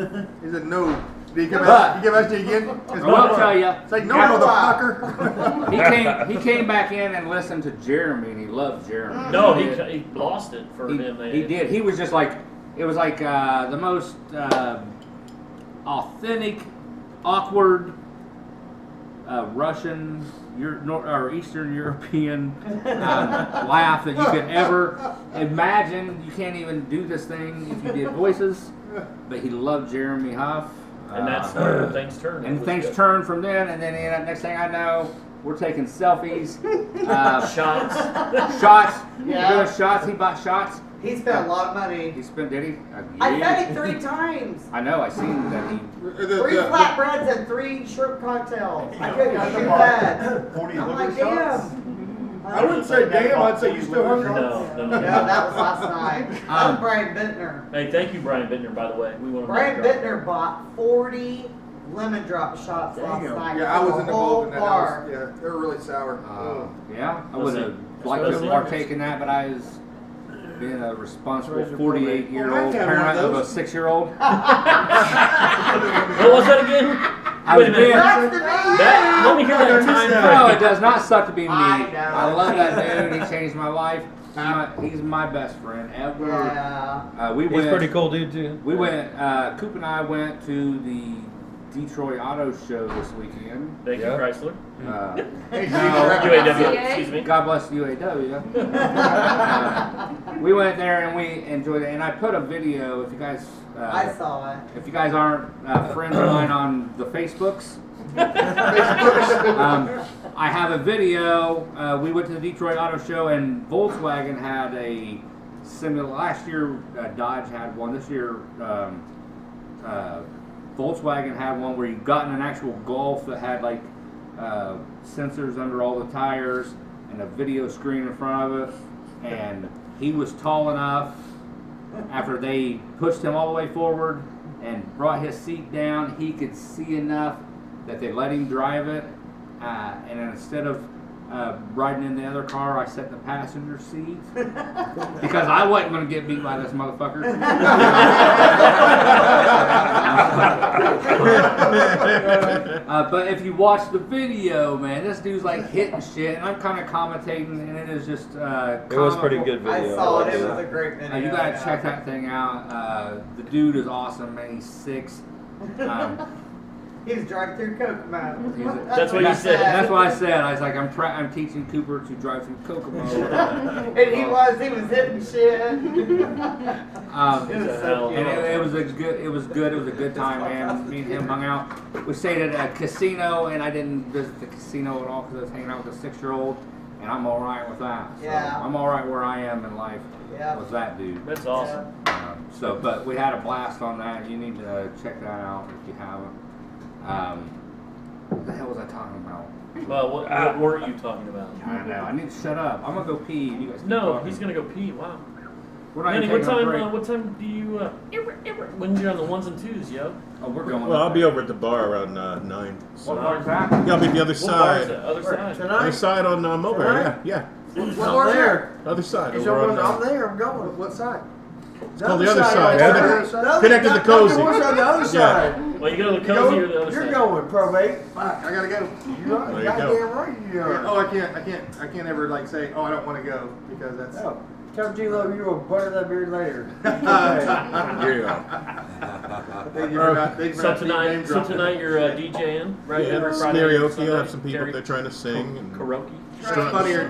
He said no. Did he give But- us to you again? I will tell you, Say no, after- motherfucker. he came back in and listened to Jeremy, and he loved Jeremy. No, he lost it for him. He did. He was just like, it was like the most authentic, awkward Russian or Eastern European laugh that you could ever imagine. You can't even do this thing if you did voices. But he loved Jeremy Huff. And that's where things turned. And things turned from then, and then next thing I know, we're taking selfies. Shots. Shots. Yeah. We're doing shots. He bought shots. He spent a lot of money. He spent, did he? I fed him 3 times. I know, I seen that he. 3 flatbreads and 3 shrimp cocktails. I couldn't get too bad. I'm like, damn. I wouldn't say damn, I'd say you still hungry. No. Yeah, that was last night. That was Brian Bittner. Hey, thank you, Brian Bittner, by the way. We want to Brian Bittner bought 40 lemon drop shots last night. Yeah, I was for the involved whole in that. bar. Yeah, they were really sour. Yeah, I would have liked to partake in that, but I was being a responsible 48-year-old parent of a 6-year-old. What was that again? Wait a minute. Let me hear that time. No, it does not suck to be me. I know. I love that dude. He changed my life. He's my best friend ever. Yeah. We He's went. pretty cool dude too. We went. Coop and I went to the Detroit Auto Show this weekend. Thank you, Chrysler. UAW. Excuse me. God bless UAW. We went there and we enjoyed it. And I put a video. If you guys, I saw it. if you guys aren't friends of mine on the Facebooks, I have a video. We went to the Detroit Auto Show and Volkswagen had a similar. Last year, Dodge had one. This year, Volkswagen had one where you got in an actual Golf that had like sensors under all the tires and a video screen in front of it. And he was tall enough. After they pushed him all the way forward and brought his seat down, he could see enough that they let him drive it. And then instead of riding in the other car, I sat in the passenger seat because I wasn't going to get beat by this motherfucker. But if you watch the video, man, this dude's like hitting shit, and I'm kind of commentating, and it is just It was a pretty good video. I saw it. It was a great video. you gotta check that thing out. The dude is awesome, man. He's 6. He was driving through Kokomo. That's what you said. That's what I said. I was like, I'm teaching Cooper to drive through Kokomo. And he was hitting shit. It was good. It was good. It was a good time, man. Me and him hung out. We stayed at a casino, and I didn't visit the casino at all because I was hanging out with a 6-year-old, and I'm all right with that. So Yeah. I'm all right where I am in life with that dude. That's awesome. But we had a blast on that. You need to check that out if you haven't. What the hell was I talking about? Well, what weren't you talking about? I don't know. I need to shut up. I'm gonna go pee. And you guys keep No, talking. he's gonna go pee. Wow. We're not Manny, even what taking a time? break. What time do you? When you're on the 1s and 2s, yo? Oh, we're going. Well, I'll be over at the bar around 9. So. What bar is that? Yeah, I'll be the other What bar is side. that? Other side. Other side on Mulberry. Yeah. I'm there. Other side. It's over over, on, I'm there. I'm going. What side? It's called the other side. No, Connected to not Cozy. The one's on the other Yeah. side. Well, you go to the cozy or the other You're side? going, probate. Fuck, I gotta go. You're There you goddamn go. right you are. Oh, I can't ever like say, oh, I don't want to go because that's. No. Tell G-Lo you will butter that beard later. So tonight you're DJing, right? Yeah, Every Friday. karaoke. Sunday? I'll have some people there trying to sing. And Karaoke.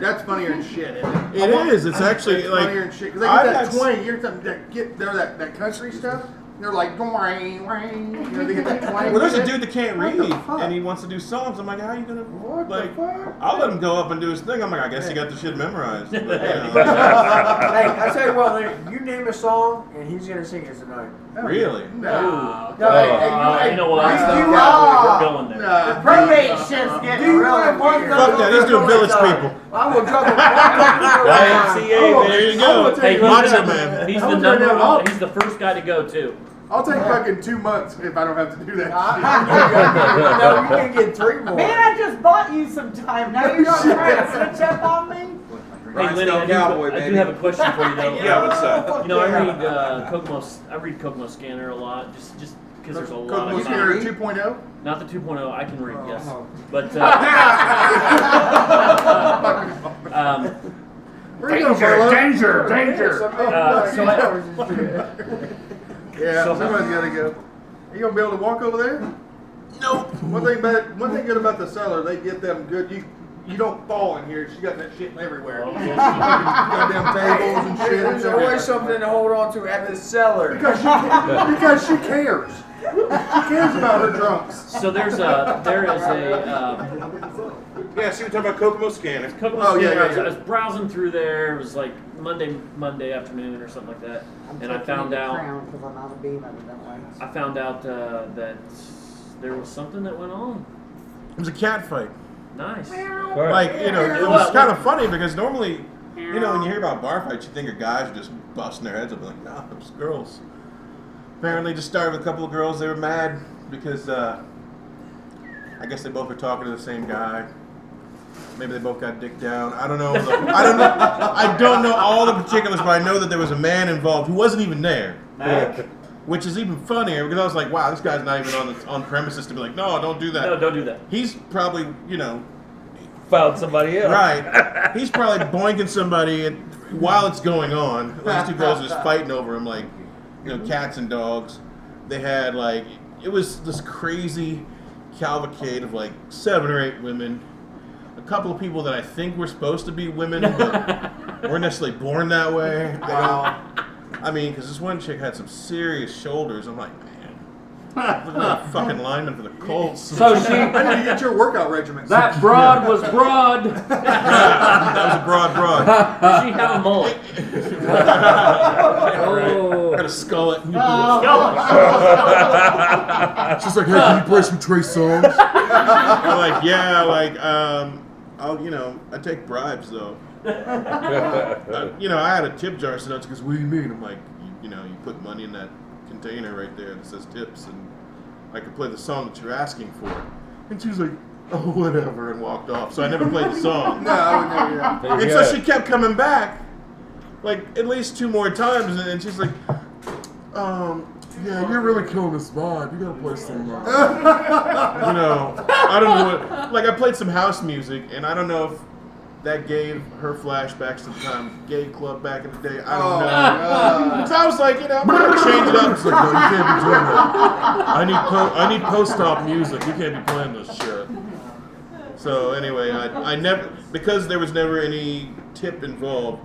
That's funnier than shit, isn't it? it is. It's actually It's like funnier than shit because they I've get that had- twang. You hear something that get there that country stuff. They're like wang wang. You know, they get that twang. Well, there's a shit. dude that can't What read, the fuck? and he wants to do songs. I'm like, how are you gonna? What the Like, fuck? I'll let him go up and do his thing. I'm like, I guess he got the shit memorized. But, you know. Hey, I tell you what, you name a song and he's gonna sing it tonight. Really? No. No, You know what? You We're are. going there. No. Probate shit's getting Do you real want one weird. Fuck that, he's doing Village People. I will drop it. YMCA, There you I will go. tell you Macho what, Man. He's I the will tell you number now, one. He's the first guy to go too. I'll take fucking 2 months if I don't have to do that No, you can get 3 more. Man, I just bought you some time. Now you're not trying to switch up on me? Hey, Lenny, I do have a question for you though. Yeah, what's that? You know, I read Kokomo. I read Kokomo Scanner a lot. Just because there's a lot Kokomo of Scanner time. 2.0. Not the 2.0. I can read, yes, Oh. but. Where you going, Carlo? Danger! So Yeah, So- somebody's got to go. Are you gonna be able to walk over there? Nope. One thing good about the Cellar, they get them good. You don't fall in here. She got that shit everywhere. Goddamn tables and shit. There's always something to hold on to at the Cellar. Because she cares. She cares about her drunks. So there is a Yeah, see, we're talking about Kokomo scanners. Kokomo Oh, yeah, Scanner. yeah, yeah. I was browsing through there. It was like Monday afternoon or something like that, and I found out because I'm out of beam evidently. I found out that there was something that went on. It was a cat fight. Nice. Like, you know, it was kind of funny because normally, you know, when you hear about bar fights, you think of guys are just busting their heads up. Like, nah, it was girls. Apparently, just started with a couple of girls. They were mad because I guess they both were talking to the same guy. Maybe they both got dick down. I don't know. I don't know all the particulars, but I know that there was a man involved who wasn't even there. Which is even funnier because I was like, wow, this guy's not even on premises to be like, no, don't do that. No, don't do that. He's probably, you know, Found somebody else. right. He's probably boinking somebody while it's going on. These two girls are just fighting over him like, you know, cats and dogs. They had like, it was this crazy cavalcade of like 7 or 8 women. A couple of people that I think were supposed to be women, but weren't necessarily born that way. Wow. I mean, because this one chick had some serious shoulders. I'm like, man, look like a fucking lineman for the Colts. So I need to get your workout regimen. that broad was broad. That was a broad. Does she have a mullet? Oh. Got a skullet. She's like, hey, can you play some Trey Songz? I'm like, yeah, like, I'll, you know, I take bribes though. You know, I had a tip jar set up because what do you mean? I'm like, you know, you put money in that container right there that says tips, and I could play the song that you're asking for. And she was like, oh, whatever, and walked off. So I never played the song. No, I would never. Yeah. And so she kept coming back, like at least 2 more times, and she's like, yeah, you're really killing this vibe. You gotta play some, you know, I don't know what, like I played some house music, and I don't know if that gave her flashbacks to the time gay club back in the day. I don't know. So I was like, you know, I'm gonna change it up. It's like, no, you can't be doing that. I need post-op music. You can't be playing this shit. So anyway, I never, because there was never any tip involved,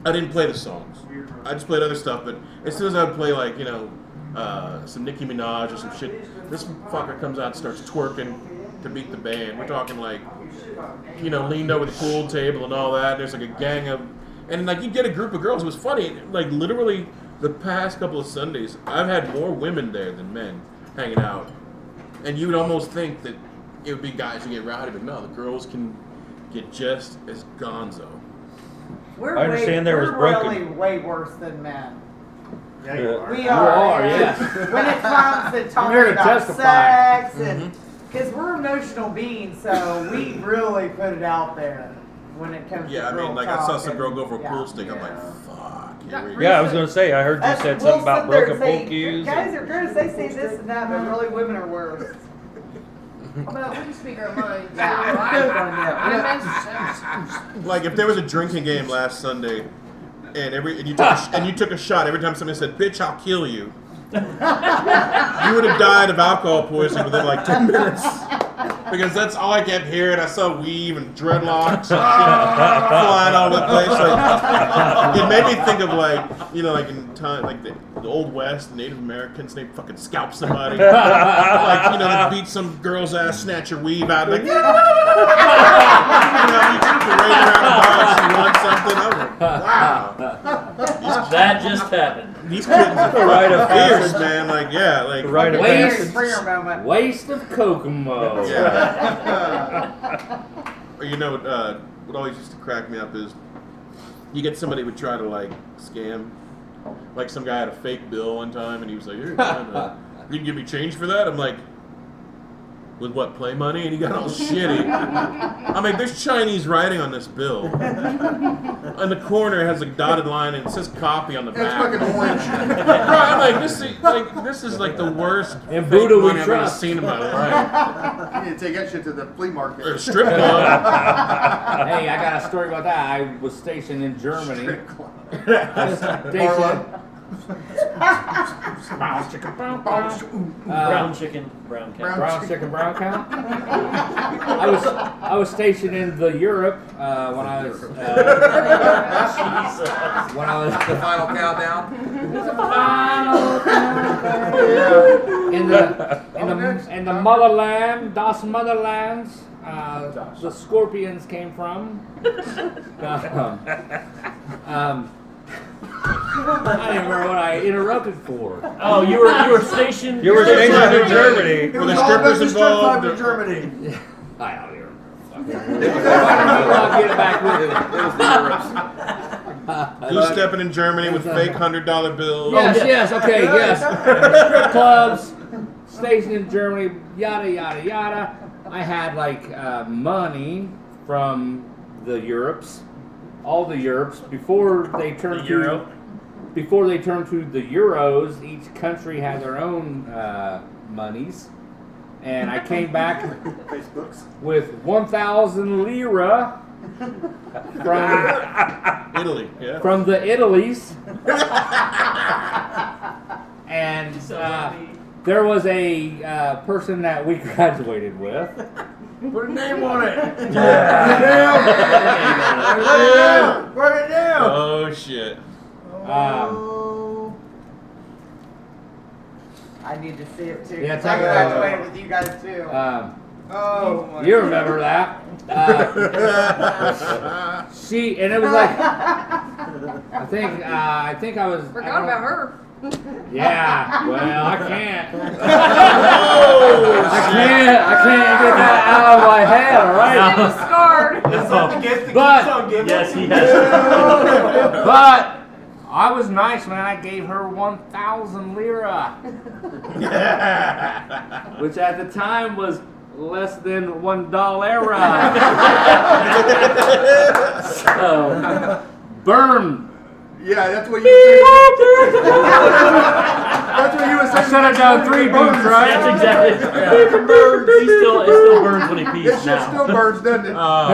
I didn't play the songs. I just played other stuff, but as soon as I would play, like, you know, some Nicki Minaj or some shit, this fucker comes out and starts twerking to beat the band. We're talking like, you know, leaned over the pool table and all that. There's like a gang of, and like you get a group of girls. It was funny, like literally the past couple of Sundays, I've had more women there than men hanging out. And you would almost think that it would be guys who get rowdy, but no, the girls can get just as gonzo. We're I understand there was we're broken- really way worse than men. Yeah, you are. We You are. are, yeah. yes. When it comes to talking here to about testify. sex and because we're emotional beings, so we really put it out there when it comes Yeah, to I mean, girl like I saw some talk girl and- go for a yeah. pool stick. I'm like, fuck. Here we go. Yeah, I was gonna say. I heard you That's- said we'll something about sit there broken and say, pool cues. Guys are good, they say this and that, but really women are worse. But we can speak our minds. Yeah. Like if there was a drinking game last Sunday, and you took a shot every time somebody said, "Bitch, I'll kill you," you would have died of alcohol poisoning within like 10 minutes. Because that's all I kept hearing. I saw weave and dreadlocks and shit flying all over the place. Like, it made me think of like, you know, like in time, like the Old West, the Native Americans, they fucking scalp somebody. Like, you know, they beat some girl's ass, snatch her weave out, like, you know, you parade around the bar and she won something. I was like, wow. That just happened. These kittens are Rite of fierce, passage. man. Like, yeah, like, Rite of Waste. passage. Prayer moment. Waste of Kokomo. yeah. Or you know, what always used to crack me up is you get somebody would try to like scam. Like some guy had a fake bill one time and he was like, "Here, man, you can give me change for that?" I'm like, with what, play money? And he got all shitty. I'm like, there's Chinese writing on this bill. On the corner it has a dotted line and it says copy on the back. It's fucking orange. I'm like, this is like the worst And fake Buddha we money I've ever trust. seen in my life. You need to take that shit to the flea market. Or a strip club. Hey, I got a story about that. I was stationed in Germany. Strip club. I was stationed. Brown chicken, brown cow. Brown chicken, brown cow. I was stationed in the Europe when I was The final countdown. in the motherland, das Motherlands, the scorpions came from. I didn't remember what I interrupted for. Oh, you were stationed. You were stationed in Germany. It Were was the all strippers about the strip club involved? in Germany. I don't even remember. I'll get it back with it. Who's stepping in Germany with fake $100 bills? Yes, okay, yes. Strip clubs, stationed in Germany, yada, yada, yada. I had like money from the Europes, all the Europes, before they turned to the Euros. Each country had their own monies. And I came back with 1,000 lira from Italy, yeah. From the Italies. And there was a person that we graduated with. Put a name on it. Write it down. Oh shit. I need to see it too. Yeah, I take it. graduated with you guys too. Oh my you remember that? She and it was like I think I was Forgot about her. Yeah, well I can't. I can't get that out of my head. All right. It was scarred. That's not the gift that But- keeps on giving. Yes, he has. But I was nice when I gave her 1,000 lira, which at the time was less than $1. So, burn. Yeah, that's what you were saying. That's what you were I saying. should have done 3 beats, right? That's exactly. It still burns when he pees This shit now. still burns, doesn't it? No,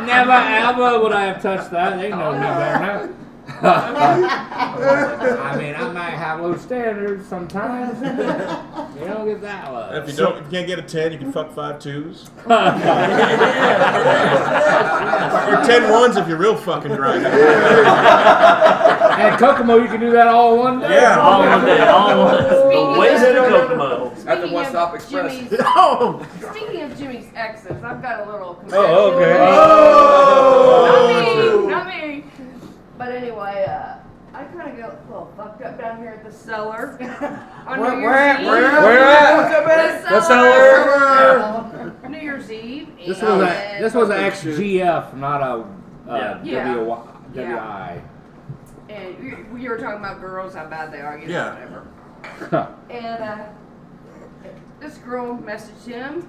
never ever would I have touched that. They know me better now. I mean, I might have low standards sometimes. You don't get that low. If you can't get a 10, you can fuck 5 2s. Or 10 1s if you're real fucking grinding. And Kokomo, you can do that all in one day. Yeah. All one day, all one. The waste of Kokomo. At the One Stop Express. Speaking of Jimmy's exes, I've got a little confession. Oh, okay. Not me. But anyway, I kind of got a little fucked up down here at the Cellar. On New Year's Eve. Where at? The Cellar. New Year's Eve. This was an XGF, not a Yeah. WI. And you were talking about girls, how bad they are, Yeah. whatever. And this girl messaged him,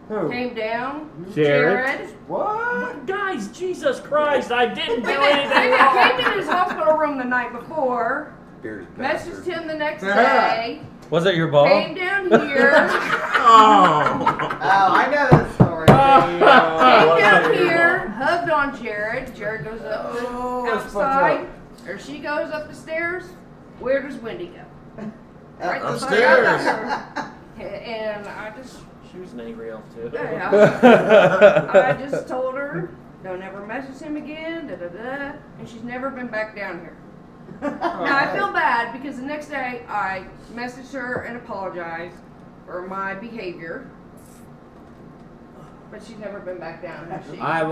Who? came down, Jared. What? Guys, Jesus Christ, I didn't do We anything came wrong. in his hospital room the night before, Bearded messaged bastard. him the next day, Was it your ball? came down here, Oh. I know that story. came down here, hugged on Jared. Jared goes up to that's fucked outside, or she goes up the stairs. Where does Wendy go? Right beside Upstairs. her. And I just, She was an angry elf too. I just told her, don't ever message him again, and she's never been back down here. Now I feel bad because the next day I messaged her and apologized for my behavior, but she's never been back down, has she? I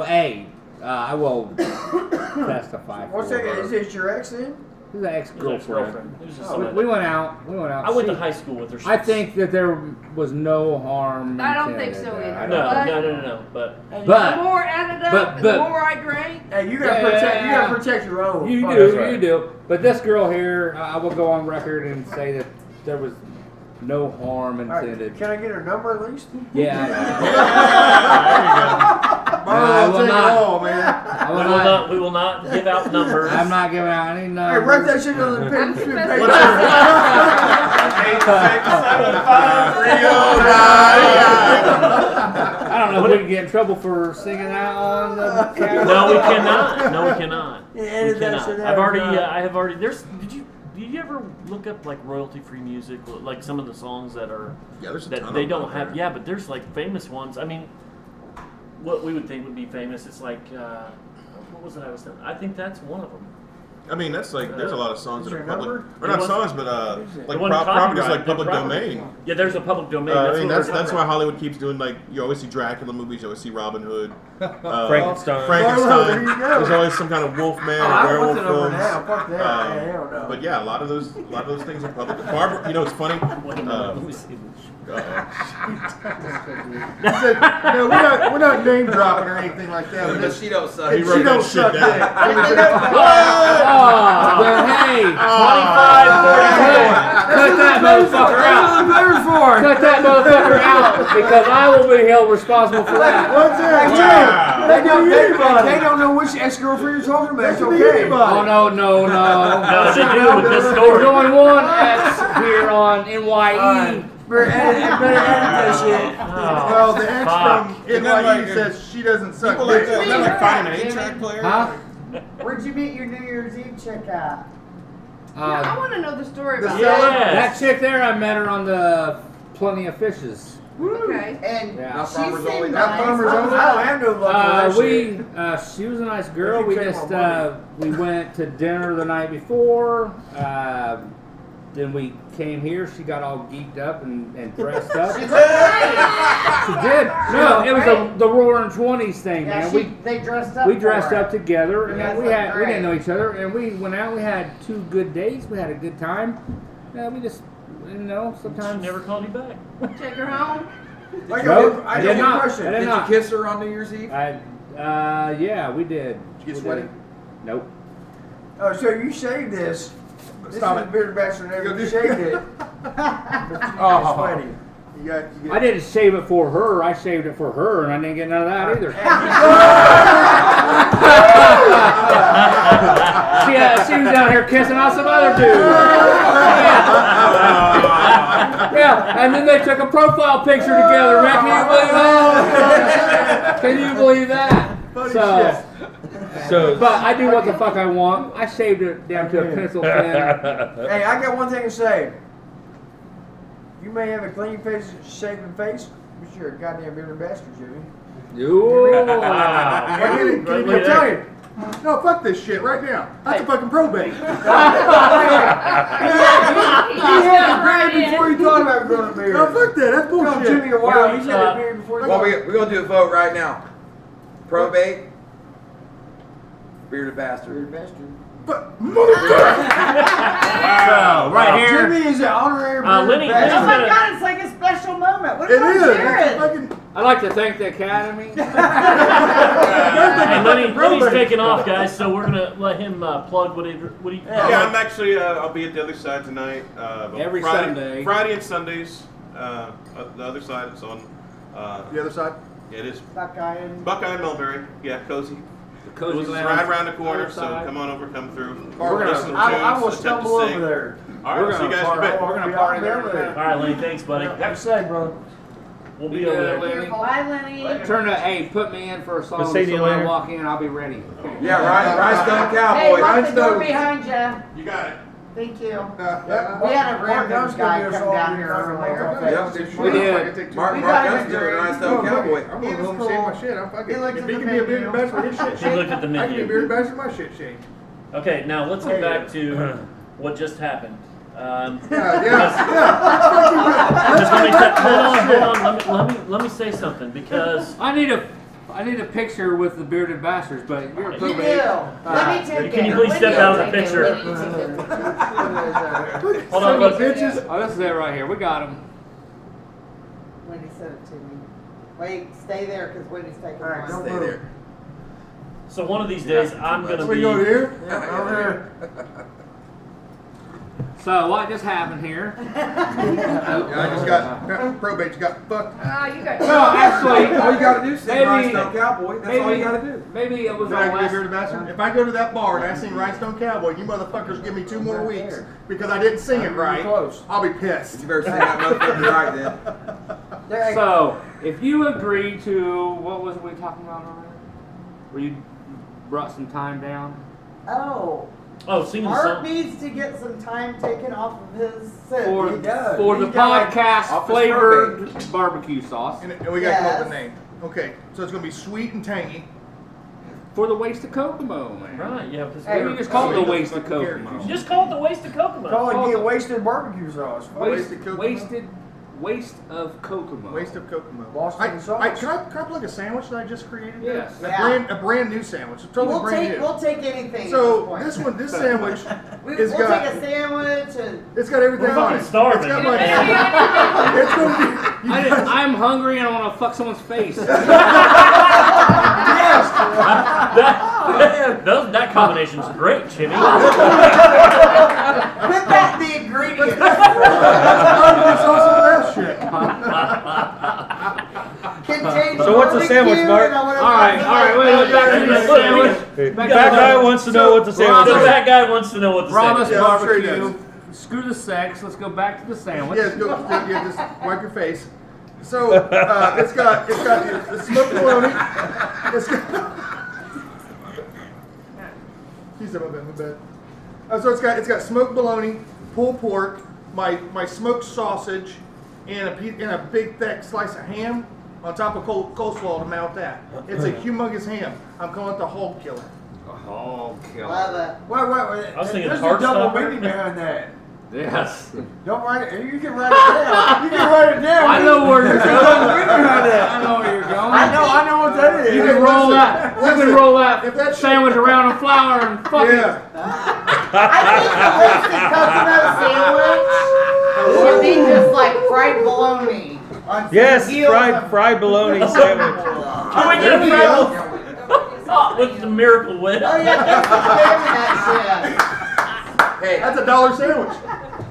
will testify for What's that? her. Is it your ex then? This is an ex-girlfriend. It was just We somebody. went out. I went to She- high school with her. I think that there was no harm. I don't think so intended there. either. I No, don't- no. But And But- the more it added up, but- the more I drank. Hey, you gotta protect your own. You Fuck, do, that's right. you do. But this girl here, I will go on record and say that there was no harm intended. Can I get her number at least? Yeah. Marlon, will take it not. all, man. We will not give out numbers. I'm not giving out any Hey, numbers. write that shit on the pen. I don't know if we can get in trouble for singing out on the camera. No, we cannot. No, we cannot. Yeah, We edit that cannot. shit out. I've already. I have already. There's. Did you ever look up like royalty-free music, like some of the songs that are Yeah, there's a ton that of they them don't out have? there. Yeah, but there's like famous ones. I mean, what we would think would be famous. It's like what was it? I think that's one of them. I mean, that's like there's a lot of songs Is that are there a public, number? or not It songs, but like It wasn't properties copyright, like public the property. domain. Yeah, there's a public domain. I That's mean, what we're that's talking why about. Hollywood keeps doing, like, you always see Dracula movies, you always see Robin Hood, Frankenstein. Oh, there you go. There's always some kind of wolf man Oh, or I want werewolf the number films. now. Fuck that. Hell no. But yeah, a lot of those things are public. Barbara, you know, it's funny. Wait a minute, let me see. No, we're not name dropping or anything like that. But she don't suck. He She wrote don't that shit suck down. dick. But hey, 25, 44. cut that motherfucker out. Cut that motherfucker out because I will be held responsible for that. What's that? Wow. They don't know which ex-girlfriend you're talking about. It's okay. Oh no. No, they do with this There's story. only one X here on NYE. Better edit that shit. Well, the ex fuck. from Isn't that NYU like- says she doesn't suck People like dick. that, isn't that like finding an 8-track player? Huh? Where'd you meet your New Year's Eve chick at? I want to know the story about Yeah. that. That chick there, I met her on the Plenty of Fishes. Okay. And Yeah. Not she farmers only, seemed not nice. farmers only. I don't have no luck with that shit. She was a nice girl. If you We pay just, more money. we went to dinner the night before. Then we came here. She got all geeked up and dressed up. She looked great. She did. No, it was the Roaring 20s thing, Yeah, man. they dressed up. We for dressed her. up together, and then Yes, we that's didn't know great. each other, and we went out. We had 2 good days. We had a good time. We just, She sometimes. never called you back. Take her home. I Nope, got I one did not. question. I did Did you not. kiss her on New Year's Eve? Yeah, we did. Did you get We sweaty? did. Nope. Oh, so you shaved this. This Stop is it. Bearded Bastard never You shaved it. But you get sweaty. You got. I didn't shave it for her. I shaved it for her, and I didn't get none of that either. She was down here kissing on some other dude. Yeah, and then they took a profile picture together, man. Can you believe that? Funny So, So, but I do what the fuck I want. I shaved it down to a pencil thin. Hey, I got one thing to say. You may have a clean face, shaven face, but you're a goddamn bearded bastard, Jimmy. Ooh. Wow. I'm Look at telling that. you. No, fuck this shit right now. That's a fucking probate. He had a beard before he thought about growing a beard. No, fuck that. That's No, bullshit. Jimmy a while. He's had a beard before he Well, thought. we're going to do a vote right now. Probate. Bearded bastard. Bearded bastard. But motherfucker. So, right here. Jimmy is an honorary bearded Lenny, Oh bastard. my God, it's like a special moment. What It about is. It's Jared? fucking. I'd like to thank the Academy. And Lenny's taking off, guys, so we're gonna let him plug what he. Yeah, I'm actually, I'll be at the other side tonight. Every Friday, Sunday. Friday and Sundays. The other side, it's on. The other side. It is Buckeye and Buckeye and Mulberry. Yeah, cozy. The Cozy It's Lounge. right around the corner, Other so side. come on over, come through. We're gonna- Listen to I will tunes, attempt to stumble sing. over there. All right, see you guys in a bit. We're gonna party there. All right, Lenny, thanks, buddy. Have a say, brother. We'll be over there. Bye, Lenny. Turn to, hey, put me in for a song. We'll see you So when I later. walk in, I'll be ready. Yeah, Rhinestone Hey, Cowboy. lock the door Rhinestone. behind you. You got it. Thank you. Yeah. We had a Mark random Dunn's guy gonna do a come song down in here front of earlier. Mark. Yeah, We did. Mark We got Dunn's him doing a Rhinestone drink. Cowboy. I'm gonna go home and shave my shit. I'm fucking. He looked If at he the can be a bearded menu. bastard, his shit He looked at the I can be a menu. bearded bastard, my shit shaved. Okay, now let's get back to what just happened. Yeah. Just hold on. Let me say something because I need a picture with the bearded bastards, but you're a You do. probate. Let me take it. Can you please step out of the picture? Hold on, look. bitches. Oh, this is it right here. We got him. Wendy said it to me. Wait, stay there because Wendy's taking All right, one. don't Stay move. there. So one of these days I'm gonna We be. go here. Over here. So what just happened here? I just got probate. Got fucked. You got. No, actually, All you gotta do is sing Maybe- Rhinestone Cowboy. That's all you gotta do. Maybe it was Did our I go last. to the bathroom? If I go to that bar and I sing Rhinestone Cowboy, you motherfuckers give me 2 more weeks because I didn't sing it right. Close. I'll be pissed. You better sing that motherfucker right then. So, if you agree to what was we talking about earlier? Where you brought some time down? Oh, Oh, singing the Mark song. needs to get some time taken off of his set. For, He does. for the He's got, podcast Office flavored barbecue sauce. And we got to come up with a Yes. name. Okay, so it's gonna be sweet and tangy. For the waste of Kokomo, man. Right, yeah. Because Maybe we're- you just call it the Sweet. waste of Fucking Kokomo. Just call it the waste of Kokomo. Call Oh, it the- get wasted barbecue sauce. Wasted Kokomo? Waste of Kokomo. Waste of Kokomo. Boston sauce. Can I plug a sandwich that I just created? Yes. Yeah. A brand new sandwich. Totally We'll brand take new. we'll take anything. So at this point. this sandwich, we'll it's take got a sandwich and it's got everything We're on fucking it. starving. It's got my it's gonna be. I'm hungry and I want to fuck someone's face. That combination's great, Jimmy. put that in the ingredients. Contains So what's the sandwich, barbecue Mark? and I wanna- All right, wait, back to the sandwich. Fat guy wants to know what the sandwich The is. fat guy wants to know what the Brahma's sandwich is. Yeah, I'm sure he barbecue. Screw the sex. Let's go back to the sandwich. Yeah, just wipe your face. So it's got the smoked bologna. It's got. He said, my bad. So it's got smoked bologna, pulled pork, my smoked sausage, and a big thick slice of ham on top of coleslaw to mount that. It's a humongous ham. I'm calling it the hog killer. Oh, kill. Love it. Wait. I was thinking There's a hard double stopper. meaning behind that. Yes. Don't write it. You can write it down. You can write it down. I know where you're There's a double going. meaning behind that. I know where you're going. I know what that is. You can roll that. You can roll that If that sandwich around in flour and fuck it. Yeah. I think the roasted coconut sandwich should be just like fried bologna. On some Yes, heels of- fried bologna sandwich. Can we get a fried with the Miracle Whip? Oh yeah, thanks for sharing that Hey, That's a $1 sandwich.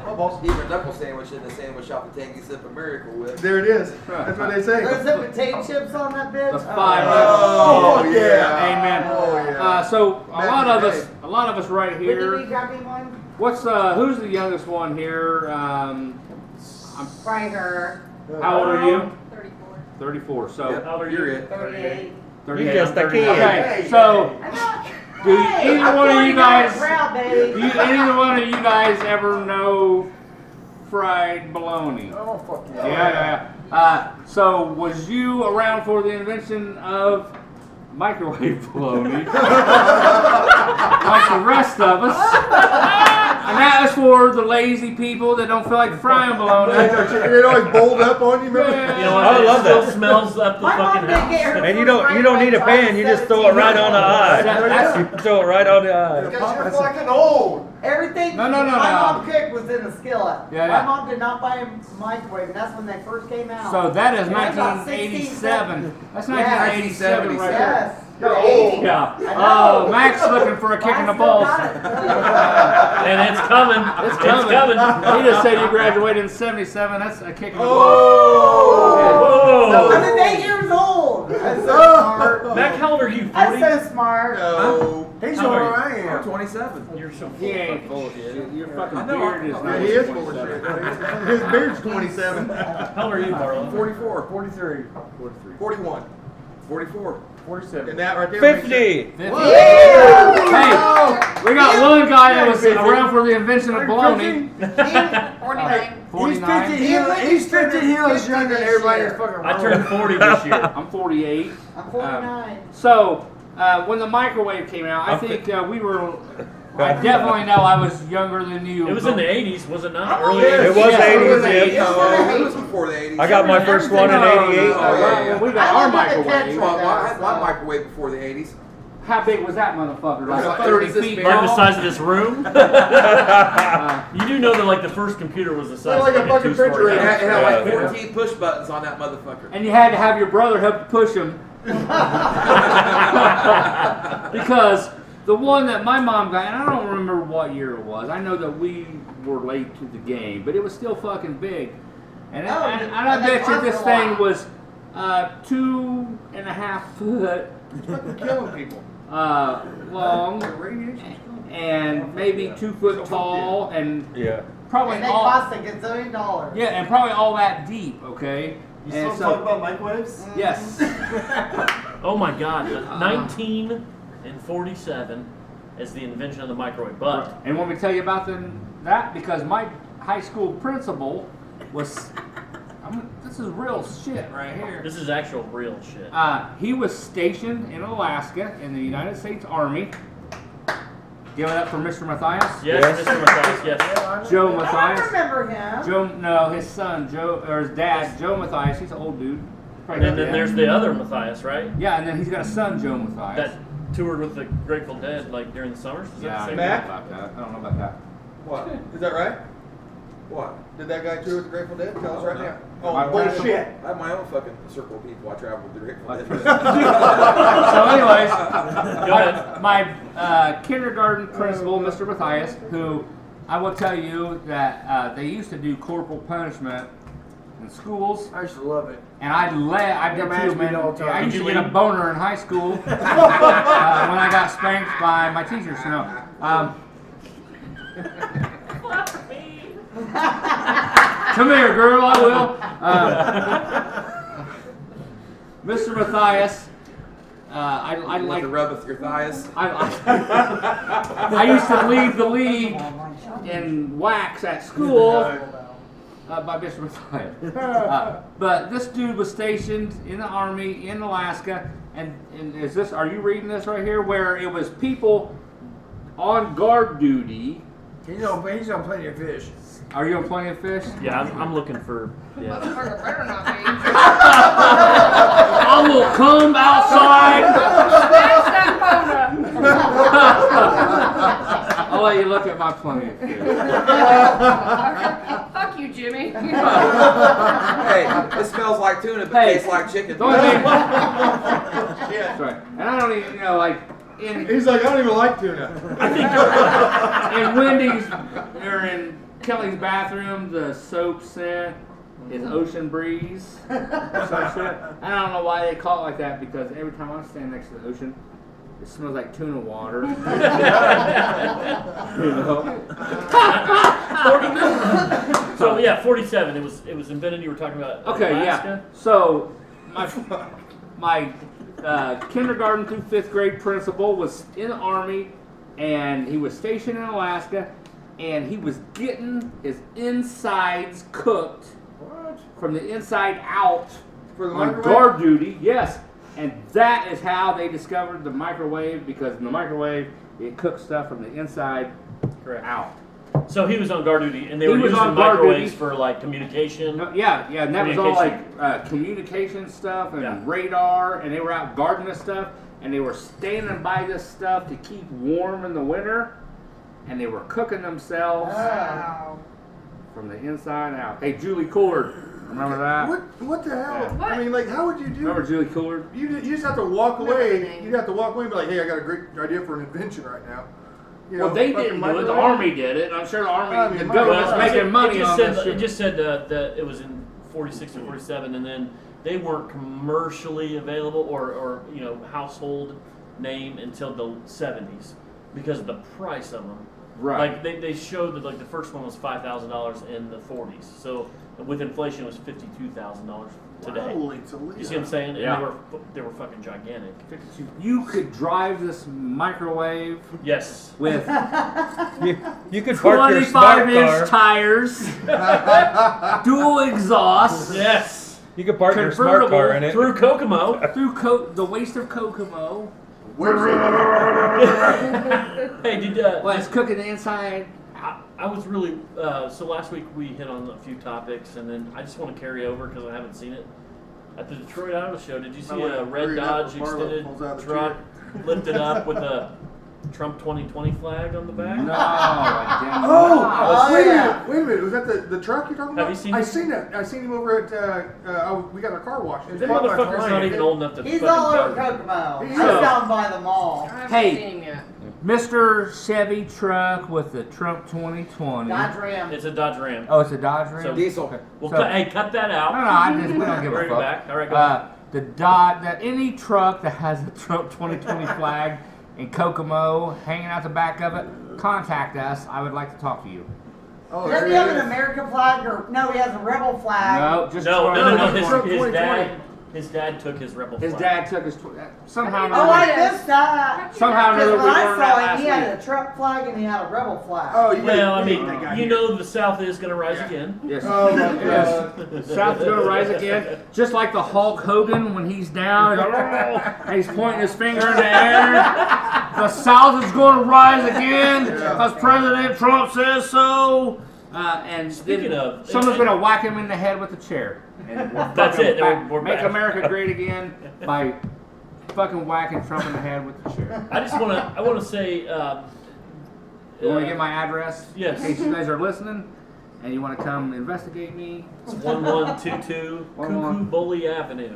Oh, boss. even a knuckle sandwich in the sandwich shop at Tangy Sip of Miracle Whip. There it is. That's what they shit. say. There's some potato chips on that bitch. The five. Oh, yeah. Amen. Oh, yeah. So Back in the day. a lot of us right Did we here. grab me one? Who's the youngest one here? Right her. How old are you? 34. 34. So Yep, How old are you're you? it. 38. 38. You just a kid. Okay. So I'm not. do Hey, either I'm one of you 49 guys? proud, Do baby. either one of you guys ever know fried bologna? Oh, fuck yeah. Yeah. So was you around for the invention of microwave bologna? Like the rest of us. And that was for the lazy people that don't feel like frying bologna. It always bowled up on you, remember? You know what? I it love still that. smells up the My mom fucking didn't get house. her And you first don't need a microwave pan. You just throw it right on the eye. You throw it right on the eye. Because you're fucking old. Everything No. my mom cooked was in a skillet. Yeah. My mom did not buy a microwave, and that's when they first came out. So that is It was about 1987. That's Yeah. 1987 right there. Yes. You're old. Yeah. I know. Oh, Mac's looking for a kick in the balls. And it's coming. It's coming. He just said you graduated in 77. That's a kick in the balls. Whoa. I'm 8 years old. I'm so smart. Mac, how old are you? I'm 40? so smart. No. He's How older old than are I I'm am. 27. You're so He ain't full of shit. Your fucking I know, beard is I'm- Yeah, not he is full of 27. shit. His beard's 27. How old are you, Marlon? 44. 43. 41. 44. 47. And that right there. 50. Hey, Yeah. we got one guy that was around for the invention of bologna. 49. 49. He's 50 hills younger than everybody that's fucking I turned 40 this year. I'm 48. I'm 49. So, when the microwave came out, I think we were. I definitely know I was younger than you. It was in the 80s, was it not? Oh, Early yeah. 80s? It was Yeah, it was 80s, the yeah. No, it was before the 80s. I got my first one in No, 88. no, when we got I our lived in the microwave. country. Well, I had my microwave before the 80s. How big was that motherfucker? Like Like 30 this feet big. Like the tall? size of this room? You do know that like the first computer was the size Like a of fucking two-story refrigerator. It house. had like Yeah. 14 push buttons on that motherfucker. And you had to have your brother help push him. Because The one that my mom got, and I don't remember what year it was. I know that we were late to the game, but it was still fucking big. And I bet you this thing was 2.5 foot It's fucking killing people. long and maybe 2 foot tall and probably And they all cost a gazillion dollars. yeah, and probably all that deep. Okay. You And still talk about microwaves? yes. Oh my God! 1947 is the invention of the microwave. But And want me to tell you about that? Because my high school principal was, this is real shit right here. this is actual real shit. He was stationed in Alaska in the United States Army. Give it up for Mr. Matthias. Yes, Mr. Matthias. Yes. Joe Oh, I Matthias. remember him. His son, Joe, or his dad, Joe Matthias. He's an old dude. And then there's the other Matthias, right? Yeah, and then he's got a son, Joe Matthias. That toured with the Grateful Dead like during the summers. Is Yeah, that the I same? don't Mac? know about that. I don't know about that. What? Is that right? What? Did that guy tour with the Grateful Dead? Tell us right now. My Oh, bullshit. I have my own fucking circle of people I travel with the Grateful Dead. So, anyways, Go ahead. my kindergarten principal, Mr. Matthias, who I will tell you that they used to do corporal punishment in schools, I used to love it. and I did Come too, ask me man. all the time. I used Did to you get a leave? boner in high school when I got spanked by my teachers. Come here, girl. I will. Mr. Matthias, I You want like. to rub with your thighs? I used to lead the league in wax at school by Mr. Matthias. But this dude was stationed in the Army in Alaska, and is this? Are you reading this right here? Where it was people on guard duty. He's on plenty of fish. Are you on Plenty of Fish? Yeah, I'm looking for. Yeah. Motherfucker better not be. I will come outside. Smash that phone I'll let you look at my Plenty of Fish. up. Fuck you, Jimmy. Hey, it smells like tuna, but Hey. tastes like chicken. The only thing- Yeah. That's right. And I don't even in He's like, I don't even like tuna. in Wendy's or in Kelly's bathroom, the soap scent is Ocean Breeze or some shit. And I don't know why they call it like that, because every time I stand next to the ocean, it smells like tuna water. You know? So yeah, 47. It was invented. You were talking about. Okay, Alaska? yeah. So my kindergarten through 5th grade principal was in the Army, and he was stationed in Alaska, and he was getting his insides cooked from the inside out For the on microwave? guard duty. Yes, and that is how they discovered the microwave, because in the microwave it cooks stuff from the inside Correct. out. So he was on guard duty, and they He were was using on guard microwaves duty. for like communication. No, yeah, and that was all Communication. like communication stuff and Yeah. radar, and they were out guarding this stuff, and they were standing by this stuff to keep warm in the winter, and they were cooking themselves Wow. from the inside out. Hey, Julie Coolard, remember that? What the hell? Yeah. I mean, like, how would you do Remember Julie Coolard? You just have to walk Remember the away. name. You'd have to walk away and be like, hey, I got a great idea for an invention right now. You know, Well, they fucking didn't do it. The microwave. Army did it. I'm sure the Army, I mean, the my- government's Well, making money on this It shit. just said that it was in 46 or 47, and then they weren't commercially available or household name until the 70s because of the price of them. Right. Like they showed that like the first one was $5,000 in the 40s. So with inflation, it was $52,000 today. Holy Toledo. You see what I'm saying? And Yeah. they were fucking gigantic. You could drive this microwave Yes. with You could park your smart 25-inch car. tires, dual exhaust. Yes. You could park your smart Convertible car in it. Through Kokomo. Through the waste of Kokomo. Hey, did Well, it's cooking the inside. I was really so last week we hit on a few topics, and then I just want to carry over because I haven't seen it at the Detroit Auto Show. Did you see a red Dodge extended truck lifted up with a Trump 2020 flag on the back? No, I didn't. Oh, wait yeah. a minute. Was that the truck you're talking about? Have you seen I it? seen it. I seen him over at, we got our car washed. That motherfucker's not even old enough to He's fucking all over vote. Kokomo. I He's saw him by the mall. I haven't Hey. seen him yet. Mr. Chevy truck with the Trump 2020. Dodge Ram. It's a Dodge Ram. Oh, it's a Dodge Ram? So Diesel. Okay. Well, So- cut that out. No, we don't give a Bring it fuck. back. All right, go ahead. Any truck that has the Trump 2020 flag in Kokomo hanging out the back of it, contact us. I would like to talk to you. Oh, Does there he he have an is. American flag or no? He has a rebel flag. No, just No. Trump. His dad took his rebel His flag. dad took his somehow. or Oh, another- I missed that. Somehow or Because another when we I learned that saw him, last he had week. a Trump flag and he had a rebel flag. Oh, you Well, I that mean, guy you here. know the South is going to rise again. Yes. Oh my Yes. God. South is going to rise again, just like the Hulk Hogan when he's down. And he's pointing his finger in the air. The South is going to rise again because President Trump says so. And Speaking of- someone's going to whack him in the head with a chair. And we're That's fucking it. back- We're make back. America great again by fucking whacking Trump in the head with the chair. I want to say. You want to get my address? Yes. In case you guys are listening and you want to come investigate me. It's 1122 Cuckoo 11. Bully Avenue.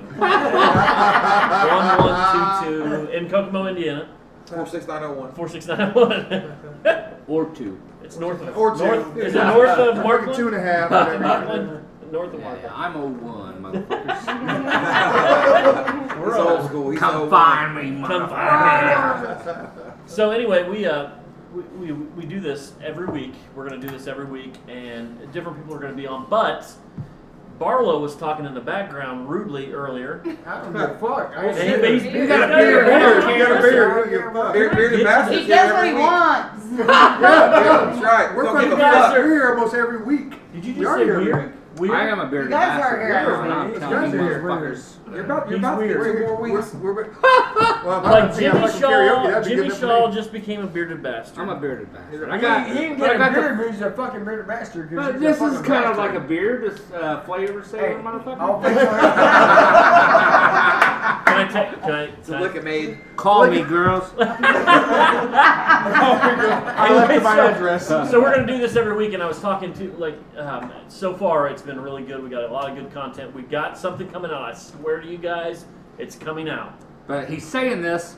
1122 in Kokomo, Indiana. 46901. 46901. Or two. It's north of. Or two. North, is it north of Markland? 2.5. North of whatever. Markland? North of Yeah, Markland. I'm 01, motherfuckers. He's old school. He's Come old. find me, Come motherfucker. find me. So anyway, we do this every week. We're going to do this every week, and different people are going to be on. But Barlow was talking in the background rudely earlier. I don't give a fuck. I ain't And saying he's- it. he's got a got beard. You got a beard. Bearded bastard. He does what he wants. That's right. We're Don't fucking give a guys fuck. are here almost every week. Did you We just are say here. weird? Weird? I am a bearded You guys are bastard. here. That's what I'm You telling guys you, are here. motherfuckers. You're about He's to weird. 3 more weeks. Well, if I Like can sing Jimmy fucking karaoke, Shaw, that'd be Jimmy good Shaw enough just became a bearded bastard. I'm a bearded bastard. I He got, ain't but I get a got beard, but he's a fucking bearded bastard. 'Cause but he's this a is fucking kind of bastard. like a beard, this flavor saver, Hey, motherfucker. all things are- Can I take? It's a lick it made. Call me, girls. I left my address. So we're gonna do this every week, and I was talking to so far it's been really good. We got a lot of good content. We got something coming out. I swear to you guys, it's coming out. But he's saying this,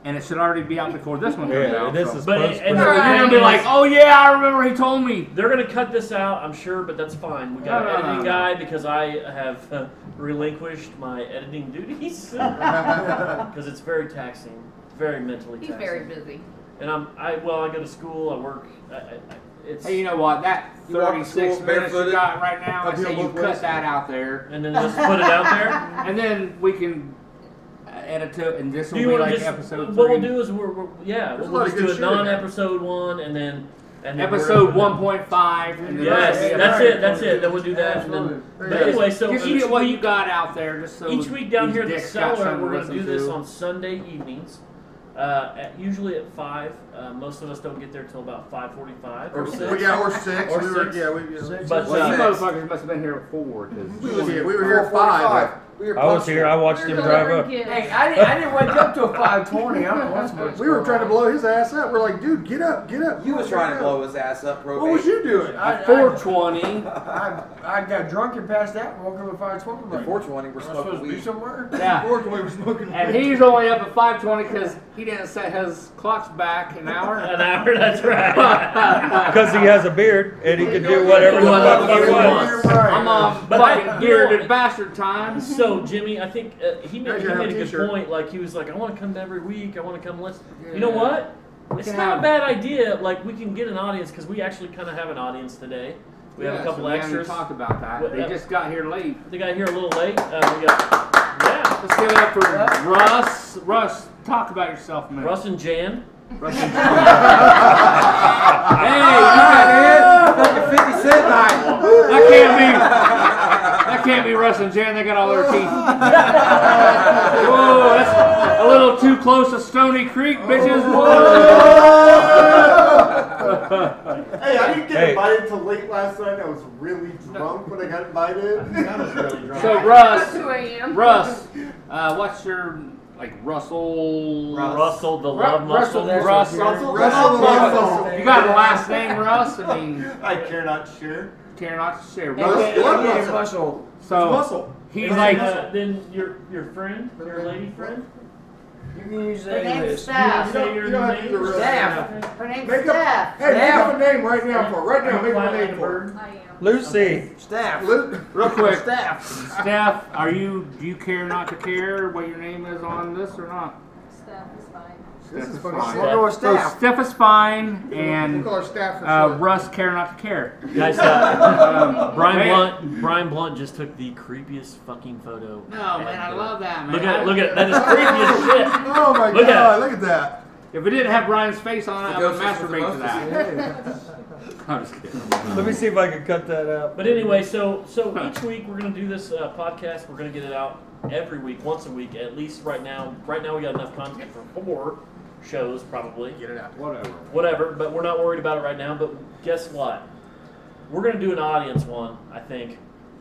and it should already be out before this one comes Yeah, out. this so. is But post. and You're gonna be like, oh yeah, I remember he told me. they're gonna cut this out, I'm sure, but that's fine. We got an No, no, editing no. guy because I have relinquished my editing duties because it's very taxing, very mentally He's taxing. very busy. And I go to school, I work. It's Hey, you know what? That You walk to 36 school minutes you barefooted? got right now, I I'll do say it you both cut ways. that out there, and then just put it out there. and then we can edit to it, and this Do will you be want like to just? episode 3. What we'll do is There's a we'll lot just of do good a shit in there. non-episode one, and then Episode 1.5. And then Yes, the rest that's of the it. That's it. Then we'll do that. And then, but Yeah. anyway, so Just you each get what you week, got out there, just so each week down these here at the dicks got cellar, something we're going listen to do this to. on Sunday evenings. Usually at 5. Most of us don't get there till about 5:45 or 6. We got or 6. Or we were, 6. yeah, we, But Well, you Uh, motherfuckers must have been here at 4. we were here at 5. We were I was punctual. here. I watched him drive up. Hey, I didn't wake up till 5:20. I don't know what's supposed to We were go trying to on. blow his ass up. We're like, dude, get up, get up. You was trying to blow his ass up, What was probate. you doing? At 4:20. I got drunk and passed out and woke up at 5:20. At 420, we're I'm smoking supposed to be weed. somewhere. Yeah. We were smoking. And he's only up at 5:20 because he didn't set his clocks back an hour. An hour. That's right. Because he has a beard and he can do whatever the fuck he wants. I'm on But fucking bearded bastard time. So Jimmy, I think he made Guys, you have a a good t-shirt. point. Like he was like, I want to come every week. I want to come listen. You know what? It's can not have- a bad idea. Like we can get an audience because we actually kind of have an audience today. We have a couple we haven't extras. talked about that. What- They just got here late. They got here a little late. We got Let's give it up for Russ. Russ, talk about yourself, man. Russ and Jan. Russ and Hey, you got Fucking 50 Cent night. That can't be Russ and Jan. They got all their teeth. Whoa, that's a little too close to Stony Creek, bitches. Hey, I didn't get Hey. invited till late last night. I was really drunk when I got invited. So Russ, 2 a.m. Russ, what's your Russell? Russell the Love Russell, Muscle. Russell. Russell. You got a last name, Russ? I mean, I care not share. care not to share. Hey, Blood hey, muscle. muscle. So Muscle. he's And like, then your friend, your lady friend. You can use Her any name's list. Steph. You don't have to use a real Staff. Her name's Make up, Steph. hey, make up a name right now for her. Right now, make up a Flying like name a for her. bird. I am. Lucy. Staff. Real quick, Staff. Steph, do you care not to care what your name is on this or not? Stuff is fine. This is funny. fine. We'll go with So staff. Steph is fine, We'll and call her staff for short. Russ care not to care. Guys, Man. Brian Blunt just took the creepiest fucking photo. No, man, I love that, man. Look at that is creepy as shit. Oh my Look at God! Look at that. If it didn't have Brian's face on it, The I would ghost with the masturbate to that. mostest. I'm just kidding. Let me see if I can cut that out. But anyway, so each week we're gonna do this podcast. We're gonna get it out every week, once a week at least. Right now we got enough content for 4 shows probably. Get it out. Whatever, but we're not worried about it right now. But guess what? We're gonna do an audience one, I think.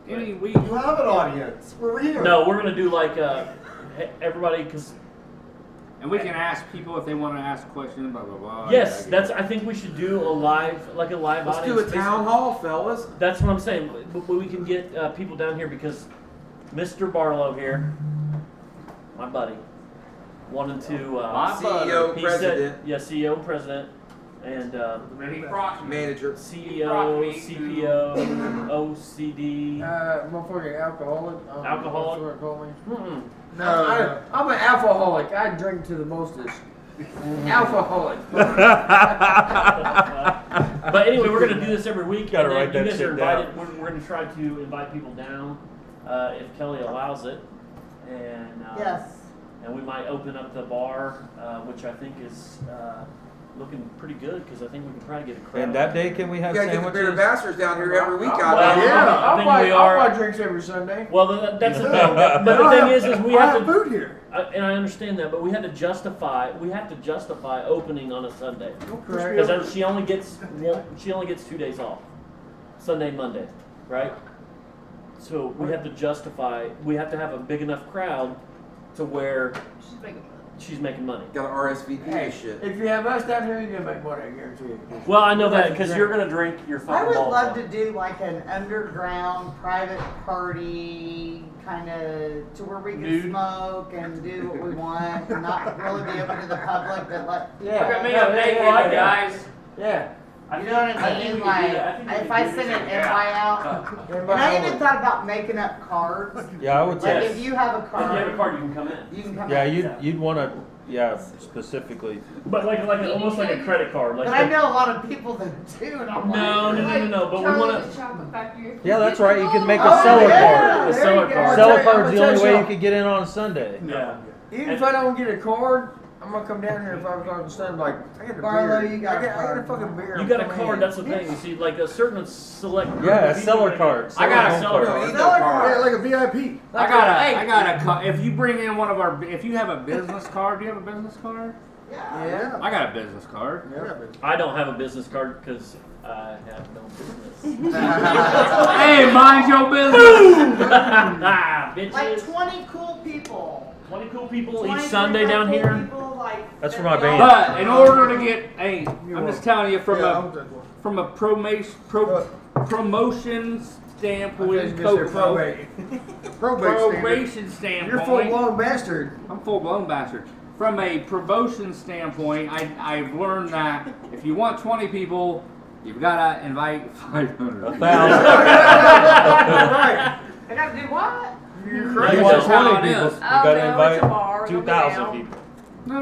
We You have an audience. We're here. No, we're gonna do like everybody because. And we can ask people if they want to ask questions, blah blah blah. Yes, I think we should do a live Let's audience. do a town hall, fellas. That's what I'm saying. But we can get people down here because Mr. Barlow here, my buddy, wanted to. CEO, he president. Said, yeah, CEO and president, and Manager. CEO, CPO, OCD. Motherfucking alcoholic. Alcoholic? That's what they call me. Mm-mm. No. I'm an alcoholic. I drink to the mostest. Alcoholic. But anyway, we're gonna do this every week. Gotta and then write that you guys shit are invited. down. We're gonna try to invite people down if Kelly allows it, and Yes. and we might open up the bar, which I think is looking pretty good because I think we can probably get a crowd. And that day, can we You have gotta get the better sandwiches? bastards down here every week. Well, out there. Yeah. I think we I'll are. buy drinks every Sunday. Well, that's the thing. But the thing is we I have have to. food here. And I understand that, but we have to justify opening on a Sunday Correct. because she only gets 2 days off, Sunday and Monday, right? So we have to justify. We have to have a big enough crowd to where She's making money. she's making money. Got an RSVP Hey, and shit. if you have us down here, you're gonna make money. I guarantee you. Well, I know that because you're gonna drink your I fucking would balls love off. to do like an underground private party kind of to where we can Nude? smoke and do what we want and not really be open to the public, but like, Yeah. guys. Yeah. you know what I mean? Like, if I send an invite out, and I even thought about making up cards. Yeah, I would Like say. if you have a If you have a card, card, you can come in. you can come Yeah, in. you'd want to, specifically. But almost like a credit card. Like But I know a lot of people that do, and I'm No. But we Charlie want the Chocolate Factory. Yeah, that's right. You can make a Oh, cellar yeah, card. A there cellar you go. card. Cellar I'm card's gonna the tell only you way you something. could get in on a Sunday. Yeah. Even if I don't get a card, I'm gonna come down here at 5 o'clock and stand like, I got a Barlow, beer. you got a I got a card. fucking beer. You got a Come card. in. That's the thing. You see, like a certain select. group Yeah, a of people cellar that- card. I got a Cellar cellar No, card. ain't no Cellar card. Yeah, like a VIP. If you bring in one of our, if you have a business card, do you have a business card? Yeah. I got a business card. I don't have a business card because I have no business. Hey, mind your business. Like Bitches. 20 cool people. 20 cool people 20 each Sunday down cool here. people, like, That's for that my we band. all- But in order to get, hey, I'm just telling you from Yeah, a promotion standpoint, Mr. Probate. probation You're standpoint, full-blown bastard. I'm full blown bastard. From a promotion standpoint, I've learned that if you want 20 people, you've got to invite 500. 1,000. Right. I gotta do what? You're You crazy. want That's how 20 it people. is. You Oh, gotta no, it's a invite bar, they'll be 2,000 down. people. No.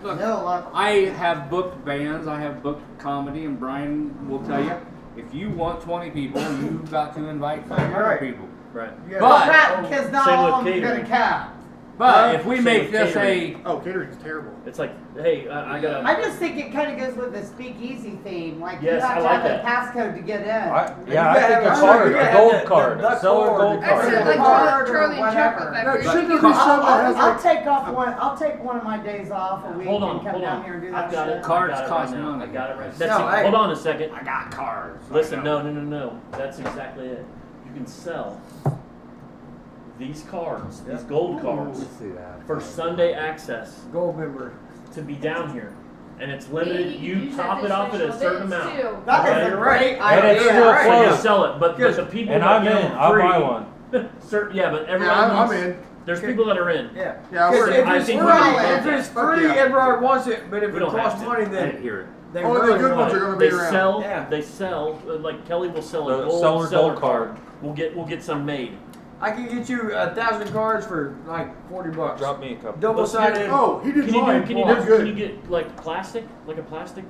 Look, No, like, I have booked bands, I have booked comedy, and Brian will tell you, if you want 20 people, you've got to invite 500 Right. people. Right. Yeah. But- because not Same all with of them are catering. gonna come. But if we Same make with this catering. Oh, catering's terrible. It's like, hey, I got I just think it kind of goes with the speakeasy theme. Like, Yes, you have I to like have that. a passcode to get in. Yeah, I gotta think have a a- card, you a gotta gold have card, the a seller card. gold I card. said like Card or Charlie and whatever. Chocolate No, Factory. shouldn't You it can- be something that has I'll like take off one. I'll take one of my days off a week Hold on, and come hold down on. here and do I've that got shit. it. Cards I got it cost right now. money. I got it right. That's No, it. hey. Hold on a second. I got cards. Listen, no. That's exactly it. You can sell these cards, these gold cards, for Sunday access Gold member. to be down here. And it's You limited. can You use that top to it off at a special certain events, amount. too. That is Okay. a great And idea. it's still right? So you closed. sell it, but the people And that I'm get in. them I'll free, buy one. I'm in. Yeah, I'm in. There's people that are in. Yeah. Yeah, Because we're- if I it's think free, we can if do it's that. free, Yeah. everybody wants it. But if We it don't have costs to. money, I didn't then hear it. they Only the really good want ones it. are going to They be around. sell. Yeah. They sell. Like Kelly will sell a The gold Cellar card. card. We'll get some made. I can get you 1,000 cards for like $40. Drop me a couple. Double sided. Oh, he did Can you mine. do? Can you That's do? good. Can you get like plastic? Like a plastic?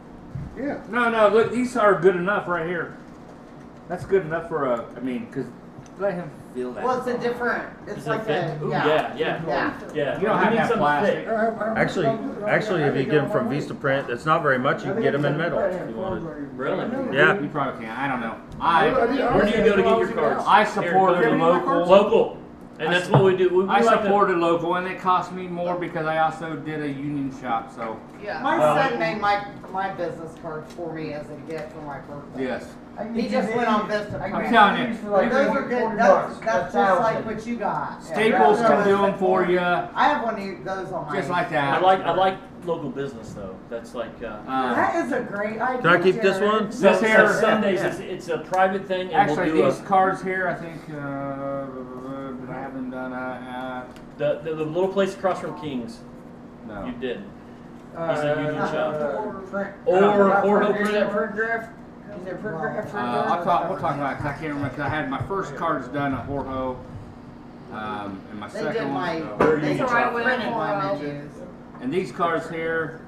Yeah. No, look, these are good enough right here. That's good enough for a. I mean, because let him feel that. Well, it's a different. It's Is it like fit? a Ooh, yeah. yeah. You don't have to have plastic. Actually, if you get them from Vista Print, it's not very much. You can get them in metal if you wanted. Really? Yeah. You probably can. I don't know. Where do you go to get your cards? I support Here, the go. local. Local, and that's what we do. We I like supported local, and it cost me more because I also did a union shop. So Yeah. My Well, son made my business cards for me as a gift for my birthday. yes, He just went on Vista. I'm telling you, But those are good. That's just like what you got. Staples can do them for you, I have one of those on my. just like I that. like local business though. That's like. That is a great idea. Can I keep this Jared. one? So, This here- so Sundays it's a private thing, and Actually, we'll do these cards here, I think, did I have them done? the little place across from King's. No. You did. He's a union shop. Or Hope is Print. that print draft? Is that print draft? We'll talk about it 'cause I can't remember. 'Cause I had my first cards done at Horho, and my They second did one. my. so- They So I went printed my for, menus. And these cards here,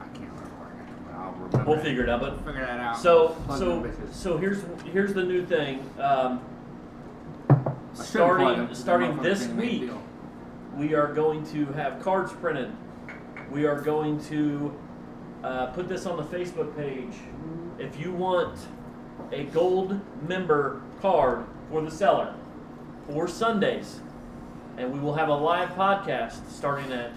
I can't remember. Where I got them, but I'll remember. We'll figure it out, but Figure that out. so Plug so them bitches. so here's the new thing. I should've plugged them, 'cause Starting them this motherfuckers didn't make a week, deal. we are going to have cards printed. We are going to put this on the Facebook page. If you want a gold member card for the Cellar for Sundays, and we will have a live podcast starting at,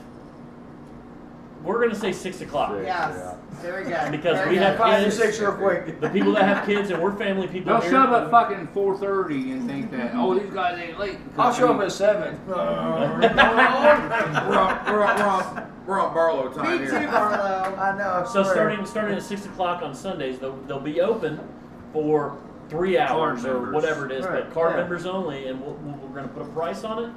we're going to say 6 o'clock. Yes. Very good. Because Very we good. have 5 to kids. 6 real quick. The people that have kids, and we're family people They'll here. show up at fucking 4:30 and think that, oh, these guys ain't late. I'll show up at 7. We're on Barlow time Me too, here. Barlow. I know. So starting at 6 o'clock on Sundays, they'll be open for 3 hours or members. whatever it is, Right, but card yeah. members only, and we're going to put a price on it,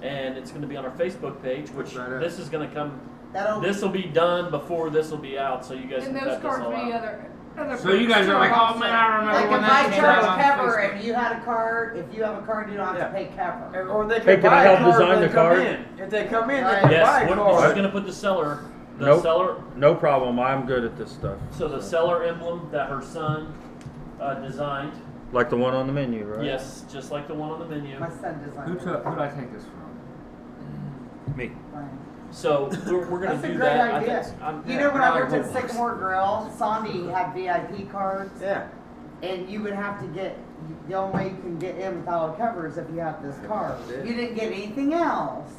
and it's going to be on our Facebook page, which Right up. this is going to come. That'll. This will be done before this will be out, so you guys And can those cut this cards all be out. other. So you guys are like, oh man, I remember Like when if that I came charge out on cover Facebook. and you had a card, if you have a card, you don't have to pay cover. Or they Hey, can can buy I a help card design when the they come card? in. If they come in, they Right. can buy Yes, a we're card. just going to put the Cellar. The Nope. Cellar. No problem. I'm good at this stuff. So the Cellar emblem that her son designed. Like the one on the menu, right? Yes, just like the one on the menu. My son designed Who it. did I take this from? Me. So we're going That's to a do great that. idea. I think, You know when I probably worked at Roblox. Sycamore Grill, Sandy had VIP cards, Yeah. and you would have to get, the only way you can get in without a cover is if you have this card. You didn't get anything else,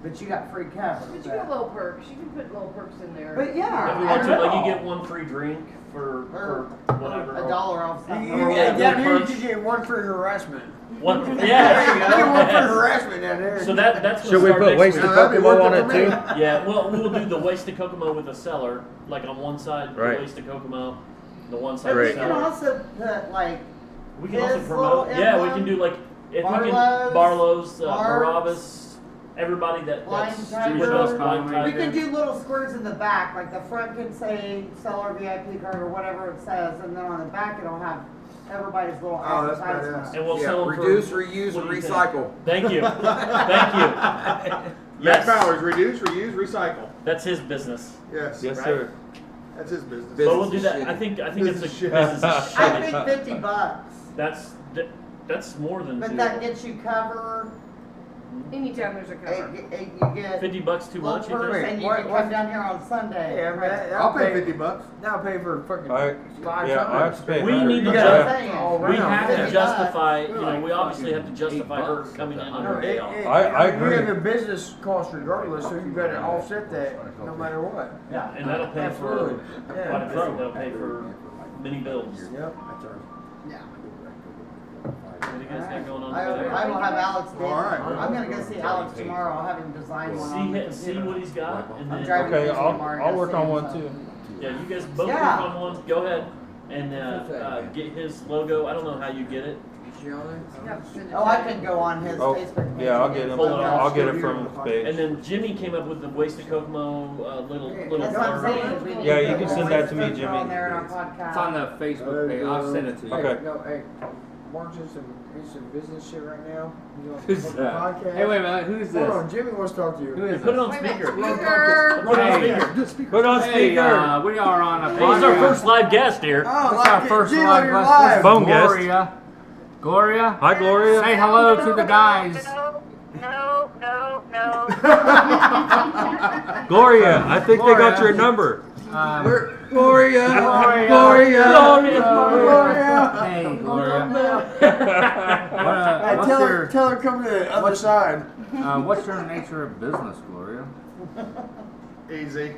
but you got free cover. But you got little perks. You can put little perks in there. But yeah, if you I want to, like know. you get one free drink for whatever. $1 off You, something. you, Yeah, down here, perks. you get one for harassment. One, There you go. yeah. You get one for Yes. harassment down there. So that's Should we start put next wasted week. that'd be Kokomo on worth it it for too? me. Yeah, well, we'll do the wasted Kokomo with the Cellar, like on one side, Right. the wasted Kokomo, the one side But of we the can Cellar. also put like, We can also his promote. little Yeah, we emblem, can do like if we Barlow's, can Barlow's, Mark's, Barabbas, everybody that's Blind with Tiger. us, Blind we Tiger. can do little squares in the back, like the front can say Cellar VIP card or whatever it says, and then on the back it'll have everybody's little Oh, that's advertisement. badass. And we'll Yeah, sell them reduce, for, reuse, what and do you think? recycle. Thank you, thank you. Matt Yes, Powers, reduce, reuse, recycle. that's his business. Yes. Yes, Right. sir. That's his business. But we'll do Business that. is I think it's a Business is shit. business is I shitty. think $50, That's more than but two. that gets you cover. Anytime there's a cover. You get $50 too little much, you perks, think? and you What- can what- come down here on Sunday. Yeah, man. I'll pay $50. Now pay for fucking I- 5 yeah, I have times. to pay We $100. need to You just- gotta all We around. have to $50. justify, you know, we obviously have to justify her $8 coming in No, under it- AL. it- I You agree. have a business cost regardless, so you gotta offset that no matter what. Yeah, and that'll pay for Absolutely. quite a Yeah. bit. That'll pay for many bills. Yep. Yeah. What do you guys got going on I over will have Alex do it. All right. I'm gonna go see Alex tomorrow. I'll have him design one on the there? See computer. what he's got, and I'm then driving Okay, crazy tomorrow to I'll go work see on him, one so. too. yeah, you guys both Yeah. work on one. Go ahead, and get his logo. I don't know how you get it. Oh, I can go on his Oh, Facebook page. yeah, I'll and get him. Pull it off. I'll get it from his page. And then Jimmy came up with the Wasted Kokomo little That's what I'm farm. saying. is we need Yeah, to you get can the send that to me, voice picture Jimmy. on there in our podcast. It's on the Facebook page. I'll send it to you. Okay. No, hey, Mark's in some business shit right now. You know, Who's fucking that? podcast. Hey, wait a minute. Who's this? Hold on, Jimmy wants to talk to you. Who is Put it on this? Wait a minute, speaker. speaker. Put it on Hey. speaker. Put on Hey, speaker. we are on a Hey, he's our podcast. first live guest here. Oh, It's our first Jimmy, live you're guest. live. Phone guest. Gloria. Gloria. Hi, Gloria. Say hello to the guys. No. Gloria, I think they got Gloria. your number. Gloria. Gloria. Hey, Gloria. Hey, What's tell your her come to the other side. what's your nature of business, Gloria? Easy.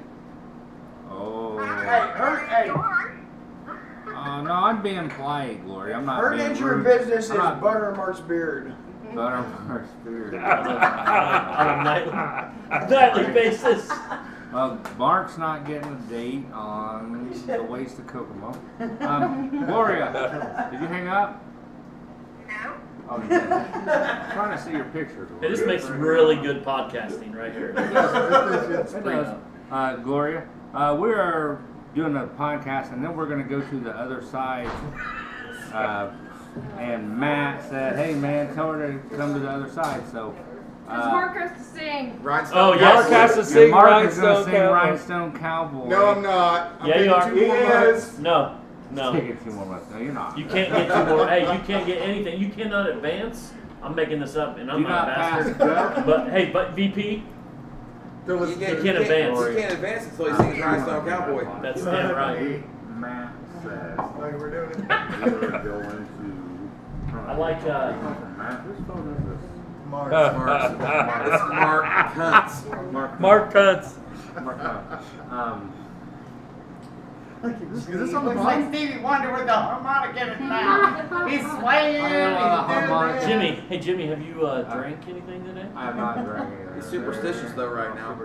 Oh. Hey, No, I'm being polite, Gloria. I'm not her being nature of rude. business is I'm not Buttermark's beard. Buttermark's beard. On a nightly basis. Well, Mark's not getting a date on the waste of Kokomo. Gloria, did you hang up? No. Oh, you did. I'm trying to see your picture, Hey, Gloria. this makes really good podcasting right here. It does. Gloria, we are doing a podcast, and then we're going to go to the other side. And Matt said, "Hey, man, tell her to come to the other side." So, Because Mark has to sing. Rhinestone. Oh, yes. Mark has to and sing Mark is going to Rhinestone sing Cowboy. Rhinestone Cowboy. No, I'm not. I'm Yeah, you are. taking 2 more months. No. No. Taking 2 more months. No, you're not. You can't get 2 more. Hey, you can't get anything. You cannot advance. I'm making this up, and I'm Do not a not pass bastard. go. But hey, VP, Don't You listen can't, to can't advance. You can't advance until you sing Rhinestone Cowboy. that's damn right. Matt says Like we're doing it. we're going to. I like. Matt, whose phone is this? Mark. It's Mark Kuntz. Mark Kuntz. Is this on the Looks like bottom? Stevie Wonder with the harmonica in his mouth. He's swaying. harmonica. He's doing Jimmy, hey Jimmy, have you drank anything today? I have not drinking. He's superstitious though right now.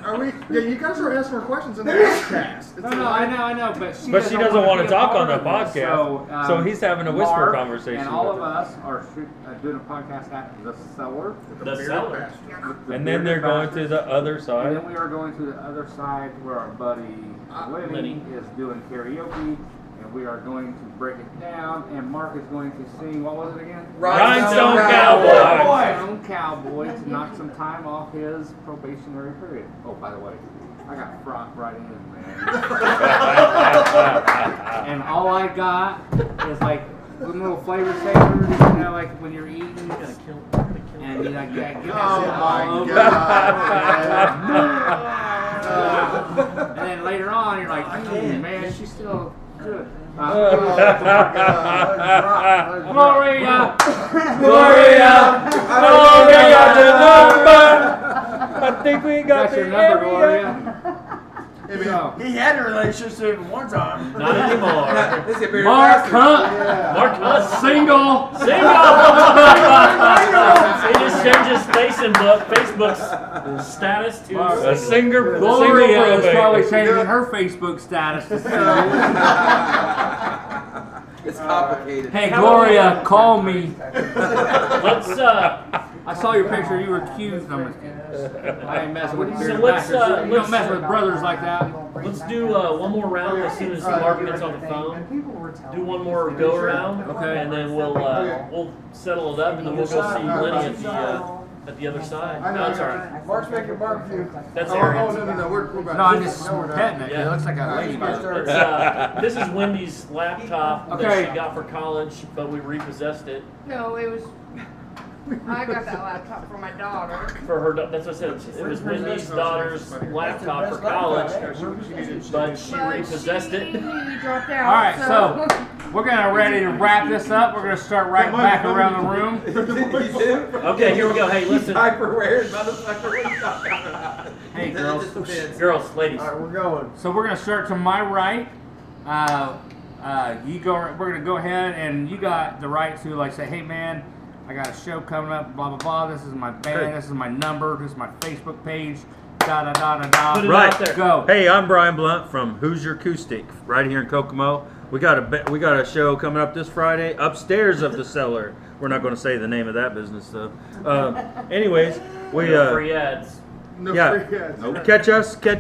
Are we? Yeah, you guys are asking her questions in the podcast. No, I know, but she But she doesn't want to be a talk on part the of this. podcast. So he's having a whisper Mark conversation And all with of her. us are doing a podcast at the Cellar. The Cellar. And then they're going to the other And side. then we are going to the other side where our buddy Lenny Lenny. is doing karaoke, and we are going to break it down. And Mark is going to sing. What was it again? Rhinestone Cowboy. Rhinestone Cowboy to knock some time off his probationary period. Oh, by the way, I got frocked right in, man. And all I got is like little flavor savers, you know, like when you're eating. You gotta kill. And you like, yeah, get that Oh shit my all over. God. And then later on, you're like, man, she's still good. Gloria! Gloria! Gloria got the number! I think we got That's the your number, area. Gloria. Hey, man, So, He had a relationship one time. Not anymore. This is a bearded Mark bastard. Hunt, Mark Hunt, single. He just changed his Facebook's status to A singer, Gloria is probably single changing her Facebook status to single. It's complicated. Hey, Gloria, call me. Let's I saw your picture. You were accused. I ain't messing with you. So let's, you don't let's- mess with brothers like that. let's do one more round as soon as Mark gets on the phone. Do one more go around, Okay. and then we'll settle it up, and then we'll go see Lenny at the other side. No, it's all right. Mark's making barbecue. That's Oh, Aaron's. no. We're about No, I'm to- just petting it. It looks like a ladybug. It's, this is Wendy's laptop that Okay. she got for college, but we repossessed it No, it was. I got that laptop for my daughter. for her. That's what I said. It was Wendy's daughter's laptop for college, but she repossessed it. She dropped out. All right, so we're gonna ready to wrap this up. We're gonna start right back around the room. You do? Okay, here we go. Hey, listen, Hyperware, motherfucker. What are you talking about? Hey, It girls. just depends. girls, ladies. All right, we're going. So we're gonna start to my right. You go. We're gonna go ahead, and you got the right to like say, hey man, I got a show coming up. Blah blah blah. This is my band. This is my number. This is my Facebook page. Da da da da da. Put it Right. out there. Go. Hey, I'm Brian Blunt from Who's Your Acoustic, right here in Kokomo. We got a show coming up this Friday upstairs of the Cellar. We're not going to say the name of that business though. Anyways, we free ads. No yeah. free ads. Nope. Catch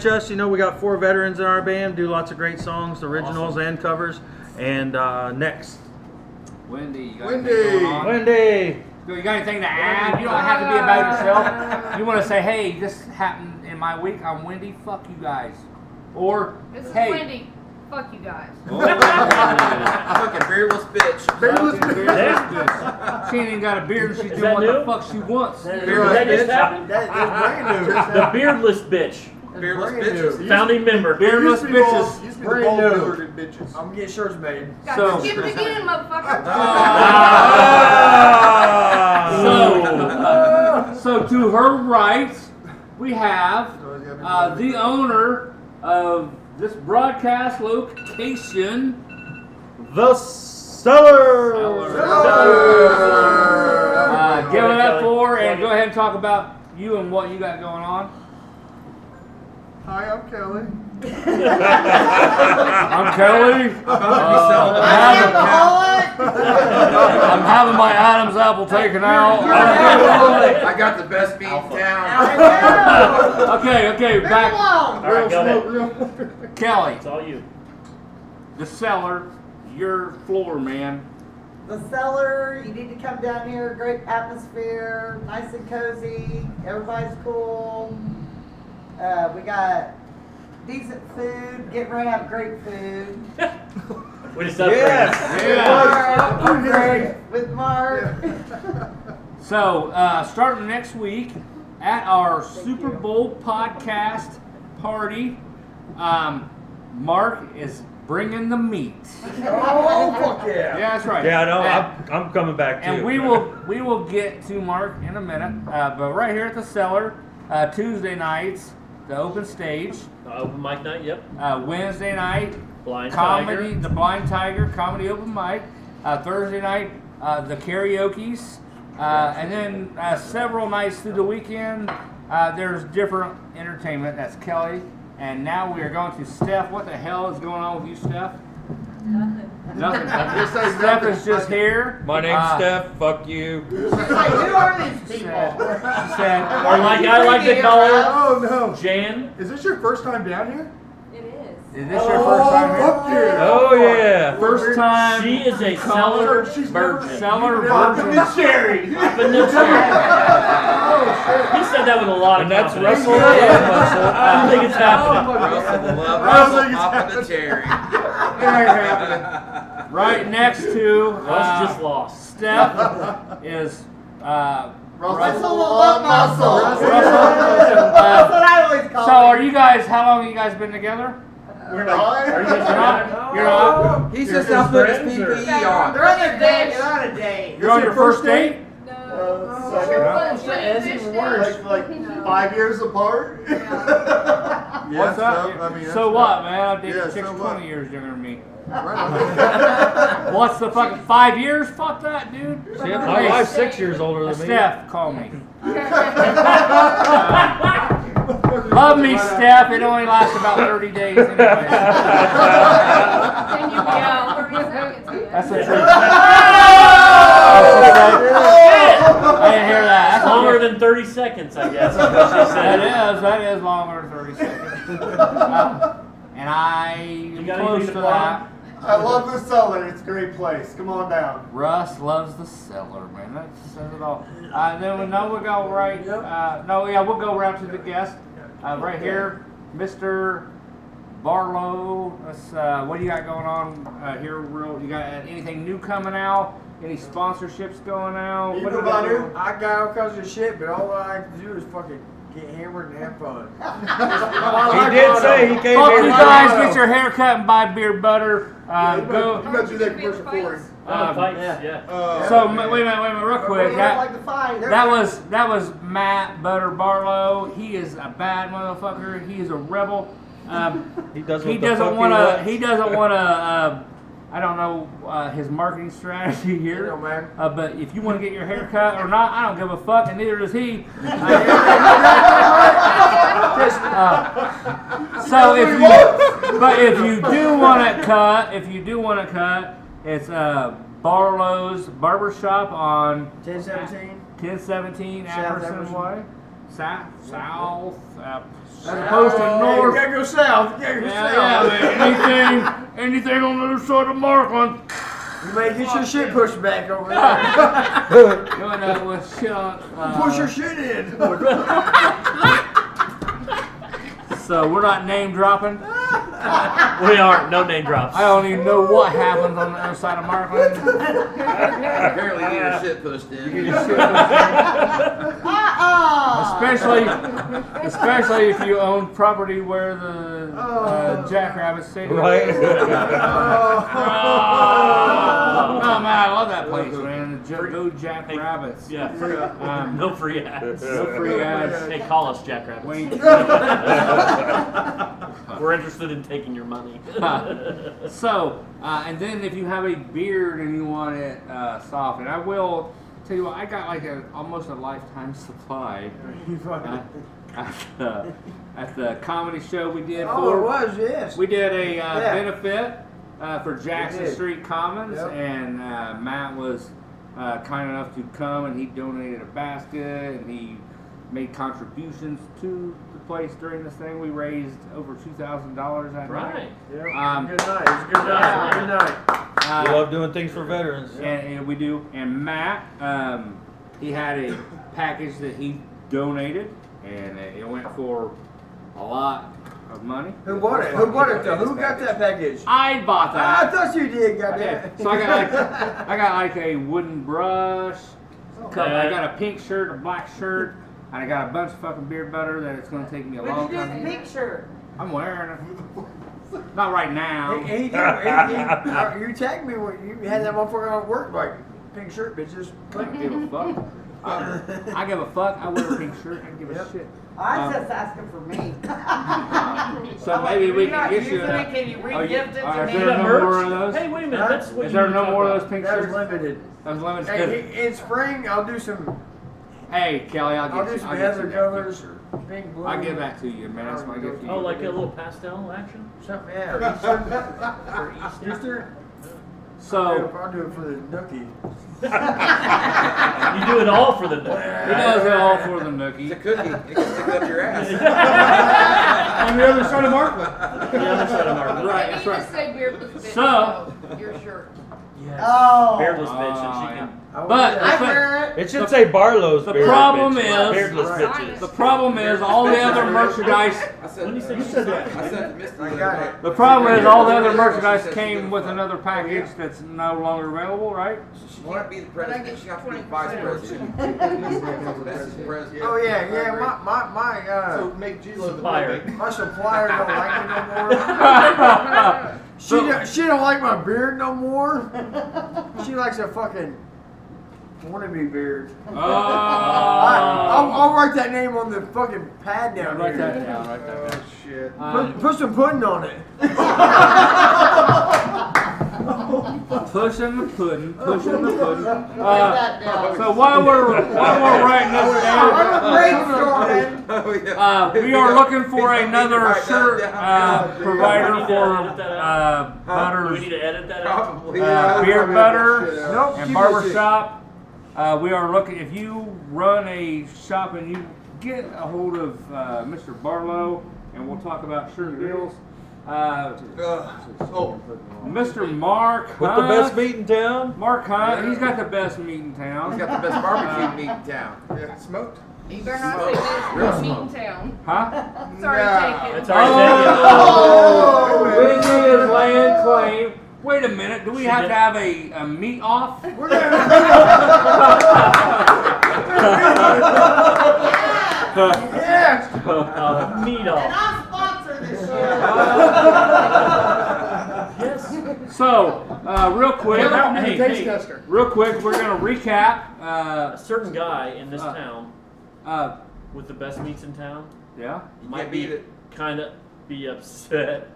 us. You know, we got 4 veterans in our band. Do lots of great songs, originals and covers. And next, Wendy, you got Wendy. anything going on? Wendy. You got anything to add? You don't have to be about yourself. You want to say, hey, this happened in my week. I'm Wendy. Fuck you guys. Or, This is hey. Wendy. Fuck you guys. Fucking beardless bitch. Beardless bitch. She ain't even got a beard and she's doing that what new? the fuck she wants. Did that just happen? That's brand new. The beardless bitch. Beardless brand bitches. new. Founding member. Beardless Used to be bald- bitches. Used to be the Brand bald new. bearded bitches. I'm getting shirts made. Got So- skipped again, motherfucker. So to her right, we have the owner of this broadcast location, The Cellar. Give it up for and go ahead and talk about you and what you got going on. Hi, I'm Kelly. I'm Kelly. I'm having my Adam's apple taken out. I got the best meat in town. Okay, back. All right, go ahead. Kelly, It's all you. the Cellar, your floor, man. The Cellar, you need to come down here. Great atmosphere, nice and cozy. Everybody's cool. We got decent food. Getting ready to have great food. We just upgraded. Mark, with Mark. So, starting next week at our Super Bowl podcast party, Mark is bringing the meat. Oh, fuck yeah. Yeah, that's right. Yeah, I know. And- I'm coming back too. And we will get to Mark in a minute, but right here at the Cellar, Tuesday nights, the open stage. Open mic night, yep. Wednesday night, Blind comedy, Tiger. the Blind Tiger comedy open mic. Thursday night, the karaoke's, and then several nights through the weekend. There's different entertainment. That's Kelly, and now we are going to Steph. What the hell is going on with you, Steph? Nothing. Steph is just here. My name's Steph. Fuck you. She's like, who are these She people? said, Or like I like to call her, Oh no. Jan. Is this your first time down here? It is. is this your first time here? Fuck yeah. Oh yeah. First time. She is a cellar She's virgin. Cellar Up in virgin. the cherry. Up in the cherry. He said that with a lot of And that's confidence. Russell and Muscle. I don't think it's happening. Russell up in the cherry. Right next to Russ just lost. Steph is Russell Love Muscle. Russell. That's what I always call So him. are you guys? How long have you guys been together? We're like, are you You're not. You're not. He says now put his PPE on. They're on their date. They're on a date. You're on your first date. Like 5 years apart. What's up? I mean, So what, man? I dated Yeah, chicks so what? 20 years younger than me. Right. What's the fucking 5 years? Fuck that, dude. See, my wife's 6 years older than me. Steph, call me. Love me, Steph. It only lasts about 30 days anyway. Can you be out 30 seconds? That's the truth. I didn't hear that. That's longer than 30 seconds, I guess. Is what she said. That is longer than 30 seconds. And I am got close anything to to that. I love the Cellar. It's a great place. Come on down. Russ loves the Cellar, man. That says it all. Then we'll go right. We'll go around to the guest. Right here, Mr. Barlow. What do you got going on here? You got anything new coming out? Any sponsorships going out? You What go do you got by going? I got all kinds of shit, but all I like to do is fucking get hammered and have fun. He did say he came Fuck here. you guys, get your hair cut and buy beer butter. You Go. might do that commercial for him. Fights, yeah. So wait a minute, real quick. They don't like to fight. That was Matt Butter Barlow. He is a bad motherfucker. He is a rebel. He does. He doesn't want to. He doesn't want to. I don't know his marketing strategy here. You know, man. But if you want to get your hair cut or not, I don't give a fuck, and neither does he. So if you do want to cut, it's Barlow's Barbershop on 1017 Apperson Way, south. As opposed to north. You gotta go south. You gotta go south. Man. Anything on the other side of Markland. You may get your shit pushed back over there. Push your shit in. So we're not name dropping. We aren't. No name drops. I don't even know what happens on the other side of Markland. Apparently, you get your shit pushed in. Especially if you own property where the Jackrabbit Stadium. Right. Oh man, I love that place, man. Go Jackrabbits. Yeah. No free ads. No free ads. Hey, call us Jackrabbits. We're interested in taking your money. So, and then if you have a beard and you want it soft, and I will tell you what, I got like almost a lifetime supply at the comedy show we did. Yes. We did a benefit for Jackson Street Commons, and Matt was kind enough to come, and he donated a basket, and he made contributions to the place during this thing. We raised over $2,000 that night. Right. Good night. It was a good night. Good night. We love doing things for veterans. And we do. And Matt, he had a package that he donated, and it went for a lot of money. Who bought it? Who bought it though? Who got that package? I bought that. I thought you did, goddamn. So I got like a wooden brush. I got a pink shirt, a black shirt, and I got a bunch of fucking beard butter that it's going to take me a long time. What'd you do with the pink shirt? I'm wearing it. Not right now. You tagged me when you had that motherfucker on work, like pink shirt, bitches. I don't give a fuck. I give a fuck. I wear a pink shirt. I don't give a shit. I was just asking for me. So maybe we can get you. Can you re-gift it to Is me? there no more of those? Hey, wait a minute. That's what Is you there need no to more talk of those pink That was shirts? limited. That was limited. Hey, in spring, I'll do some. Hey, Kelly, I'll I'll get do you. some I'll get other you colors. that Pink, blue. I'll give that to you, man. That's my gift to you. Oh, like a little pastel action? Something, yeah. For Easter? So I'll do it for the nookie. You do it all for the he does it all for the nookie. It's a cookie. You can stick it up your ass. On the other side of Markland. The other side of Mark. Right, Maybe that's you right. just say beardless bitch. So- your shirt. Yes. Oh. Beardless bitch, and she can. But I wear it. It should say Barlow's. The beardless problem bitches. is- beardless Right. bitches. the problem is all the other merchandise. I said, When you said You said that. I said to Misty. I got it. The problem is all the other merchandise came with another package that's no longer available, right? She can't be the president. She has to be the vice 20%. president. That's the president. Oh yeah. So make G-Lo the Fire. My supplier don't like me no more. She don't like my beard no more. She likes a fucking wannabe beard. I'll write that name on the fucking pad down Write here. that down. Write that down. Shit. Put some pudding on it. Pushing the pudding. Pushing the pudding. that down. So while we're writing this down, Brainstorming. Oh, yeah. we are looking for another Write that shirt down. We provider need to for edit that Do we butters, need to edit that out? Probably. beard butter, Nope. and keep barbershop. We are looking. If you run a shop and you get a hold of Mr. Barlow, and we'll talk about shirt deals. Mr. Mark With Hunt, the best meat in town. Mark Hunt, he's got the best meat in town. He's got the best barbecue meat in town. Yeah, smoked. You better not say this. Meat in town. Huh? Sorry, Nah. take it. It's already Oh, Whitney is laying claim. Wait a minute. Do we have to have a meat off? We're gonna yes. Meat And off. I'll sponsor this shit. Yes. So, real quick, Hey, Taste hey. tester. real quick, we're gonna recap. A certain guy in this town Uh, with the best meats in town yeah. might can't beat be it. kind of be upset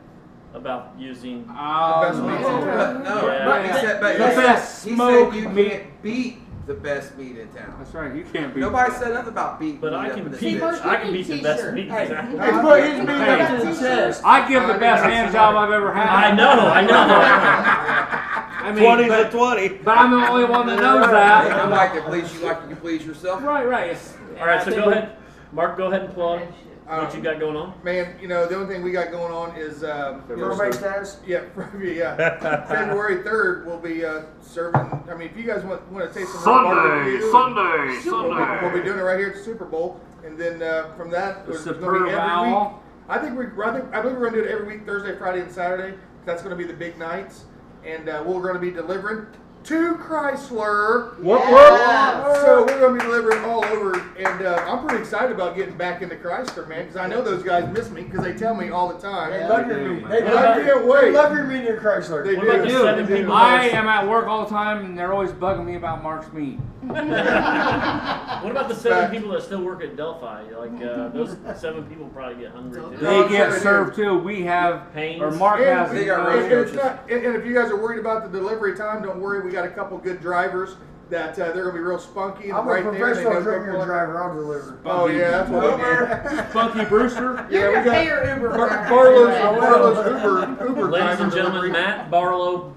about using. best meat in town. No, Yeah. but he said, but The he said- best he smoked said you meat. can't beat the best meat in town. That's right. You can't beat. Nobody said nothing about beat. But meat I up can in the beat. state. I can beat the best meat. He's put his meat up to the chest. I give the best hand job I've ever had. I know. I mean, 20 but, to 20. but I'm the only one that knows that. I like to please you like you can please yourself. Right, right. All right, so go ahead, Mark. Go ahead and plug what you got going on. Man, you know, the only thing we got going on is Everybody status? yeah, February 3rd we'll be serving. I mean, if you guys want to taste some barbecue, Sunday. we'll be doing it right here at the Super Bowl, and then from that The it's going to be Superb every Owl. week. I believe we're going to do it every week, Thursday, Friday, and Saturday. That's going to be the big nights, and we're going to be delivering to Chrysler. So we're going to be delivering all over, and I'm pretty excited about getting back into Chrysler, man, because I know those guys miss me because they tell me all the time. They love your meat. They And I can't wait. They love your meat in Chrysler. They What about the do. 7 people? I am at work all the time, and they're always bugging me about Mark's meat. What about the 7 people that still work at Delphi? Like those 7 people probably get hungry too. They get served too. We have, Pains. or Mark has. They got And, roast it's not, and if you guys are worried about the delivery time, don't worry. We got a couple good drivers that they're going to be real spunky. And I'm right a there, they know professional they're drinker going- driver. I'll deliver. Oh yeah, that's what we need. Funky Brewster. Yeah, we got Uber Barlow's Uber Ladies driver and gentlemen, delivery. Matt Barlow,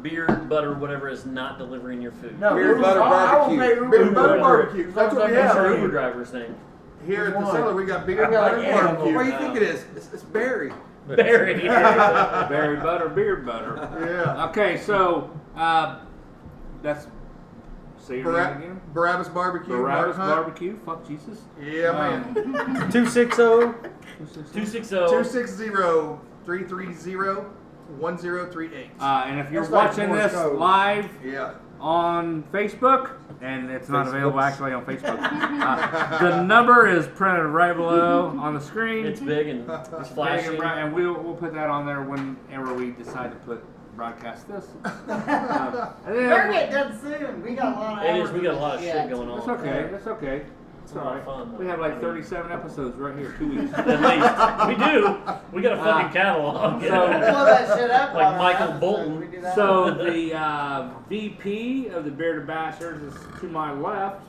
beard, butter, whatever is not delivering your food. No, Beer, butter, I will barbecue. pay Beer, Uber. butter, barbecue. That's what we What's our have. Uber driver's name? Here at the One. Cellar, we got beer, I got butter, like animal. barbecue. What do you think it is? It's Barry. Barry. Berry butter, beard butter. Yeah. Okay, so that's. Say your name again. Barabbas Barbecue. Barabbas Mark Hunt. Barbecue. Fuck Jesus. Yeah, man. 260. 260-330-1038. And if you're That's like watching Morse this code. live Yeah. on Facebook, and it's not available actually on Facebook, the number is printed right below on the screen. It's big and it's flashing. And we'll put that on there whenever we decide to broadcast this. And then We're getting done soon. We got a lot of It is. We got a hours lot of yet. shit going on. That's okay. That's okay. It's a lot of fun. We have like 37 episodes right here, 2 weeks. At least we do. We got a fucking catalog. Blow that shit up Like on our Michael episodes. Bolton. We do that. So the VP of the Bearded Bastards is to my left.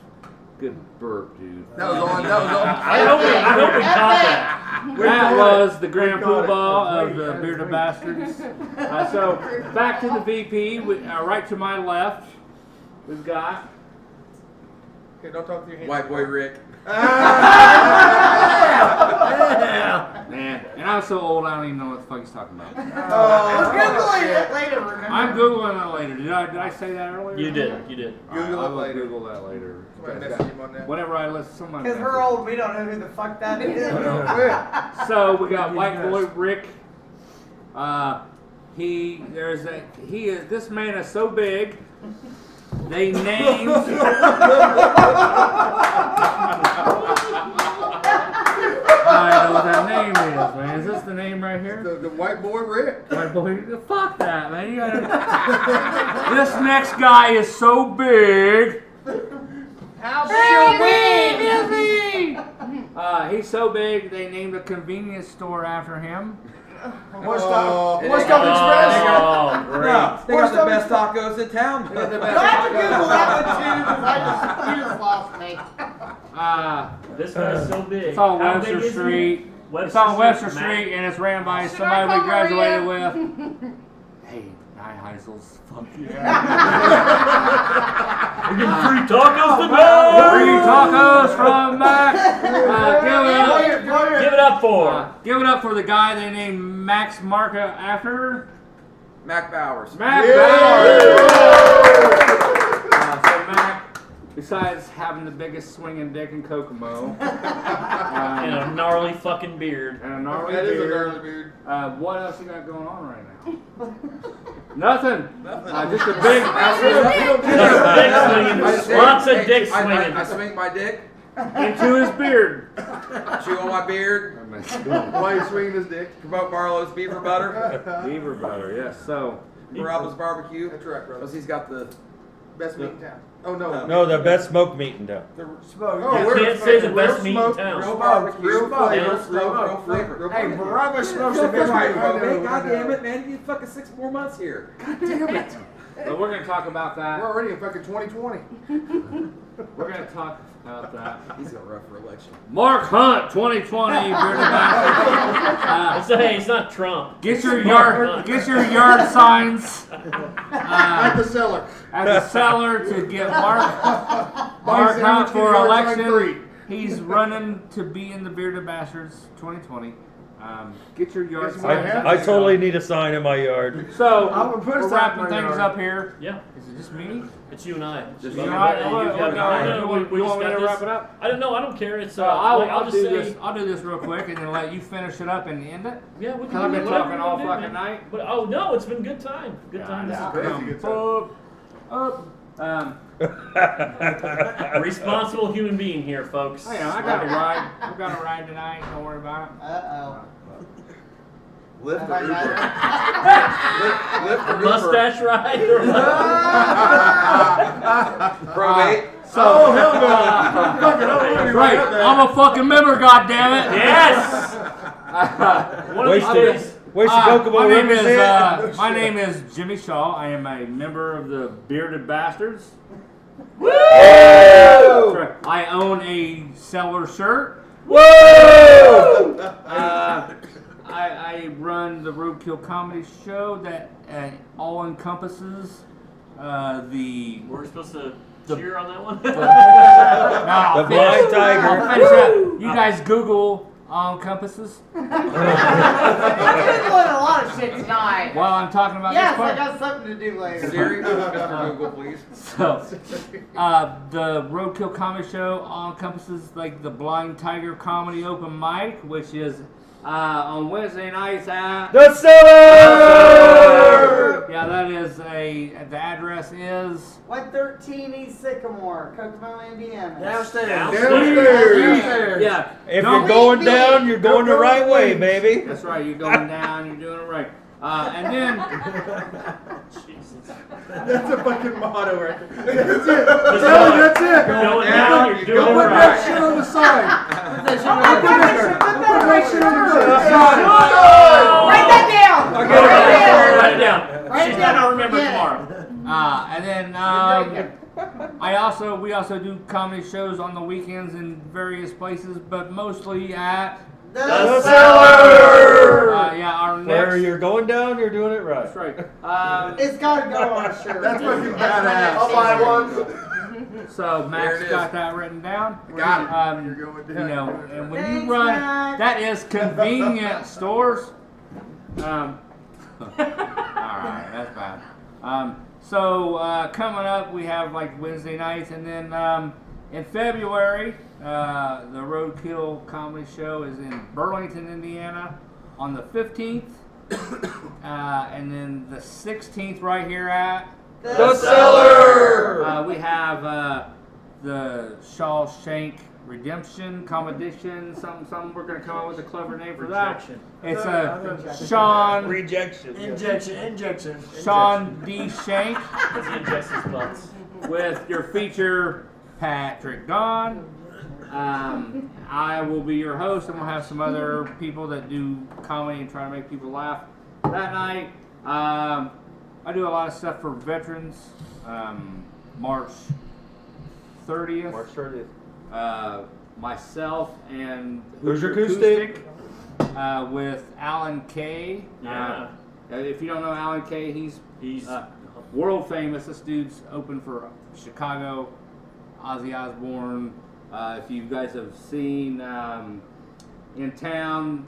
Good burp, dude. That was on. That was on. I hope we caught that. That was the Grand Poobah of the Bearded Bastards. So back to the VP. Right to my left, we've got. Okay, don't talk to your hands. White boy Rick. Man, and I'm so old I don't even know what the fuck he's talking about. We're Googling it later, remember? I'm googling it later. Did I say that earlier? You did. You did. Google I it will later. Google that later. Somebody message him on that. Whenever I listen, somebody. Because we're old, we don't know who the fuck that is. So we got White Boy Rick. This man is so big. They named. I know what that name is, man. Is this the name right here? The white boy Rick. White boy, fuck that, man. You gotta... This next guy is so big. How big is he? He's so big they named a convenience store after him. One Stop Oh, Express. Oh, great. No, they got the best tacos in town. Do I have to Google that one too? Because you just lost me. This guy's so big. It's on How big Webster is he? Street. Webster It's on Webster Street, Street, and it's ran by Should somebody I we call graduated Maria? with. Hey, Nine Heisels. Fuck yeah. We're getting free tacos tonight. Free tacos from Mac. Give it up for. Give it up for the guy they named Max Marca after. Mac Bowers. Mac Yeah. Bowers. So Mac, besides having the biggest swinging dick in Kokomo, And a gnarly fucking beard. and a gnarly That is a beard, gnarly beard. what else you got going on right now? Nothing. Just a big. Dick swinging. Lots of dick swinging. I swing my dick, Into his beard. chew on my beard, Why you swinging his dick? promote Barlow's beaver butter, Beaver butter, yes. So, Barabbas barbecue, That's right, brother. because he's got the Best meat in town. Oh no. No, the best smoked meat in town. Smoke. Oh, You we're can't say the real best meat in smoke, town. real barbecue, Real flavor. real flavor. Hey, Barabbas smokes Real the best flavor, meat. man. God damn it, man! You need fucking 6 more months here. God damn it. But we're gonna talk about that. We're already in fucking 2020. We're gonna talk about that. He's gonna run for election. Mark Hunt, 2020. Hey, it's not Trump. Get your yard signs At the cellar. at the cellar to get Mark Hunt for election. He's running to be in the Bearded Bastards 2020. Get your yard signs. I totally need a sign in my yard. So I would put a we're sign wrapping in my things yard. up here. Yeah, Is it just me? it's you and I. Just You you. want We me just to got wrap this. it up? I don't know. I don't care. It's So I'll just do say, this. I'll do this real quick and then let you finish it up and end it. Yeah, we Because I've do been whatever talking you all wanna do, fucking man. night. But oh no, it's been good time. Good time. This is great. Crazy good time. Responsible human being here, folks. I got a ride. I've got a ride tonight. Don't worry about it. Uh-oh. Lift the Have I Uber. Lift the Mustache ride or what? Probate. So, Oh, hell no. Fucking hell, that's right. I'm a fucking member, goddammit. Yes. One of these days. Where's the Kokomo represent? My name is Jimmy Shaw. I am a member of the Bearded Bastards. Woo! I own a Cellar shirt. Woo! I run the Roadkill Comedy Show that all encompasses the. We're supposed to cheer on that one. The blind tiger. I'll finish that. You guys Google all encompasses I'm doing a lot of shit tonight. while I'm talking about Yes, this I part. got something to do later. Siri, Mr. Google, please. So, the Roadkill Comedy Show all encompasses like the Blind Tiger Comedy Open Mic, which is on Wednesday nights at The Cellar! Yeah, that is the address is 113 East Sycamore, Kokomo, Indiana. Downstairs. Downstairs. yeah. If Don't- you're going down, you're going the right way, baby. That's right. You're going down. You're doing it right. And then Jesus. That's a fucking motto right there. That's it. Just That's it. Going down, you're doing Put it that right. shit on the side. Put that shit on the Write that down! Write it down. Write She's it gonna down. remember Yeah. tomorrow. and then we also do comedy shows on the weekends in various places, but mostly at The Cellar! our Where next. you're going down, you're doing it right. That's right. It's gotta go on a shirt. That's fucking my badass. I'll buy one. So Max There it is. got that written down. Got it. You're going You down. know, and when Thanks, you run, Max. that is convenient stores. All right, that's bad. So coming up, we have like Wednesday nights, and then in February, the Roadkill Comedy Show is in Burlington, Indiana, on the 15th, and then the 16th right here at. The Cellar! We have the Shawshank Redemption Competition. Something. We're gonna come up with a clever name for Rejection. that. It's Sean Rejection. Injection. Sean D. Shank Because he injects his butts. with your feature Patrick Don. I will be your host, and we'll have some other people that do comedy and try to make people laugh that night. I do a lot of stuff for veterans. March 30th. March 30th. Myself and Hoosier Acoustic. with Alan Kay. Yeah. If you don't know Alan Kay, he's world famous. This dude's open for Chicago, Ozzy Osbourne. If you guys have seen in town,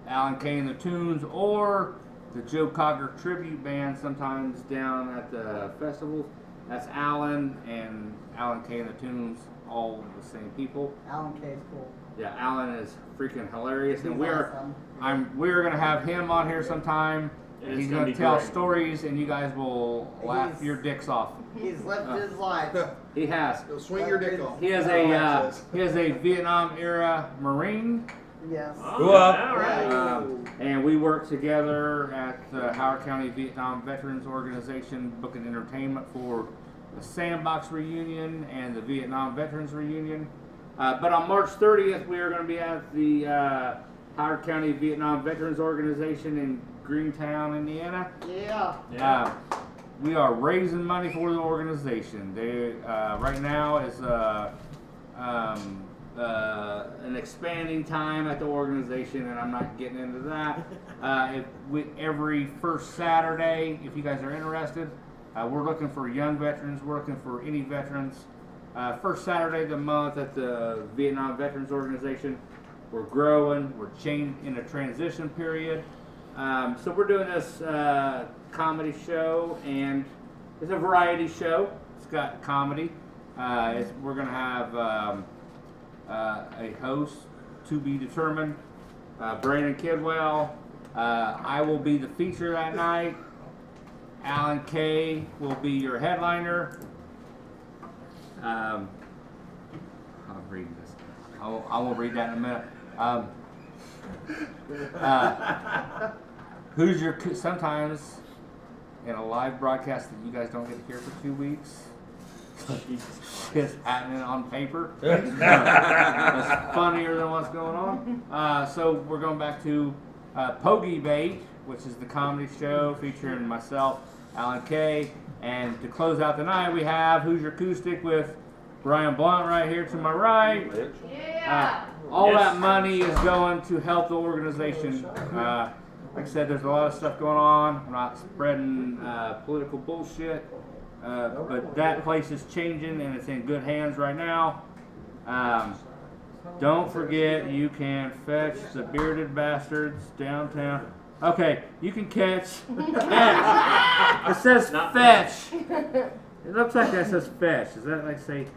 Alan Kay and the Tunes, or the Joe Cocker tribute band sometimes down at the festivals. That's Alan and Alan Kay and the Tunes, all the same people. Alan K's cool. Yeah, Alan is freaking hilarious, and He's awesome. we're gonna have him on here sometime. It's He's gonna gonna be tell great. stories, and you guys will laugh He's- your dicks off. He's lived his life. He has. Go swing your dick off. He is a Vietnam era Marine. Yes. Oh, Go up. all right. And we work together at the Howard County Vietnam Veterans Organization, booking entertainment for the Sandbox reunion and the Vietnam Veterans reunion. But on March 30th, we are going to be at the Howard County Vietnam Veterans Organization in Greentown, Indiana. Yeah. Yeah. we are raising money for the organization. They right now is an expanding time at the organization, and I'm not getting into that. Every first Saturday, if you guys are interested, we're looking for young veterans. We're looking for any veterans. First Saturday of the month at the Vietnam Veterans Organization. We're growing. We're in a transition period. So we're doing this comedy show, and it's a variety show. It's got comedy. We're going to have a host to be determined, Brandon Kidwell. I will be the feature that night. Alan Kay will be your headliner. I'm reading this. I will read that in a minute. Sometimes in a live broadcast that you guys don't get to hear for 2 weeks. Shit's happening on paper. That's funnier than what's going on. So we're going back to Pogie Bait, which is the comedy show featuring myself, Alan Kay, and to close out the night we have Who's Your Acoustic with Brian Blunt right here to my right. All that money is going to help the organization. Like I said, there's a lot of stuff going on. I'm not spreading political bullshit. But that place is changing and it's in good hands right now. Don't forget, you can fetch the Bearded Bastards downtown. Okay, you can catch. It says fetch. It looks like that says fetch. Is that like say,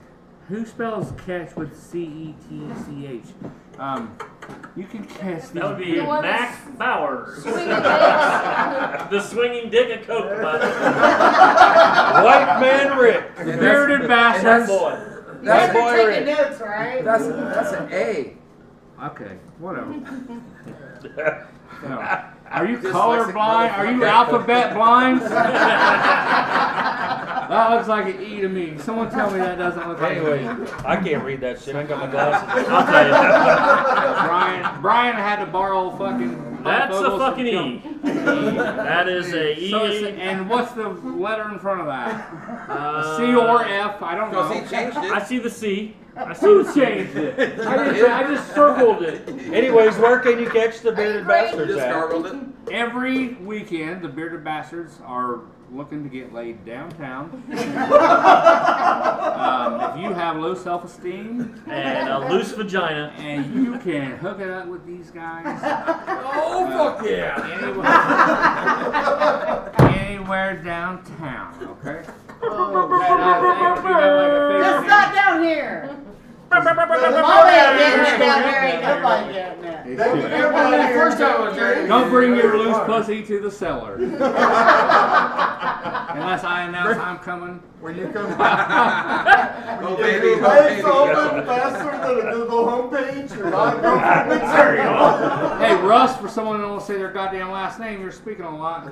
who spells catch with C-E-T-C-H? You can catch the. That would be Max Bowers. The swinging dick of Kokomo. White Man Rick. The Bearded Bastards. That's boy taking notes, right? That's an A. Okay, whatever. No. Are you colorblind? Are you alphabet blind? That looks like an E to me. Someone tell me that doesn't look like Anyway, an E. I can't read that shit. I got my glasses. I'll tell you. Brian had to borrow fucking. That's a fucking E. That is a E. So and what's the letter in front of that? C or F? I don't know. Because he changed it. I see the C. Who changed it? I just circled it. Anyways, where can you catch the Bearded Bastards Just at? gargled it. Every weekend, the Bearded Bastards are looking to get laid downtown. If you have low self-esteem And a loose vagina. and you can hook it up with these guys, Oh, fuck yeah. anywhere downtown, okay? Just not down here. Mom ain't getting it down here. Ain't nobody getting it. First time I was there. Don't bring your loose pussy to the cellar. Unless I announce I'm coming. When you come Oh, baby. Hey, it's open faster than a Google homepage. You're not going for material. Hey, Russ, for someone that won't say their goddamn last name, you're speaking a lot.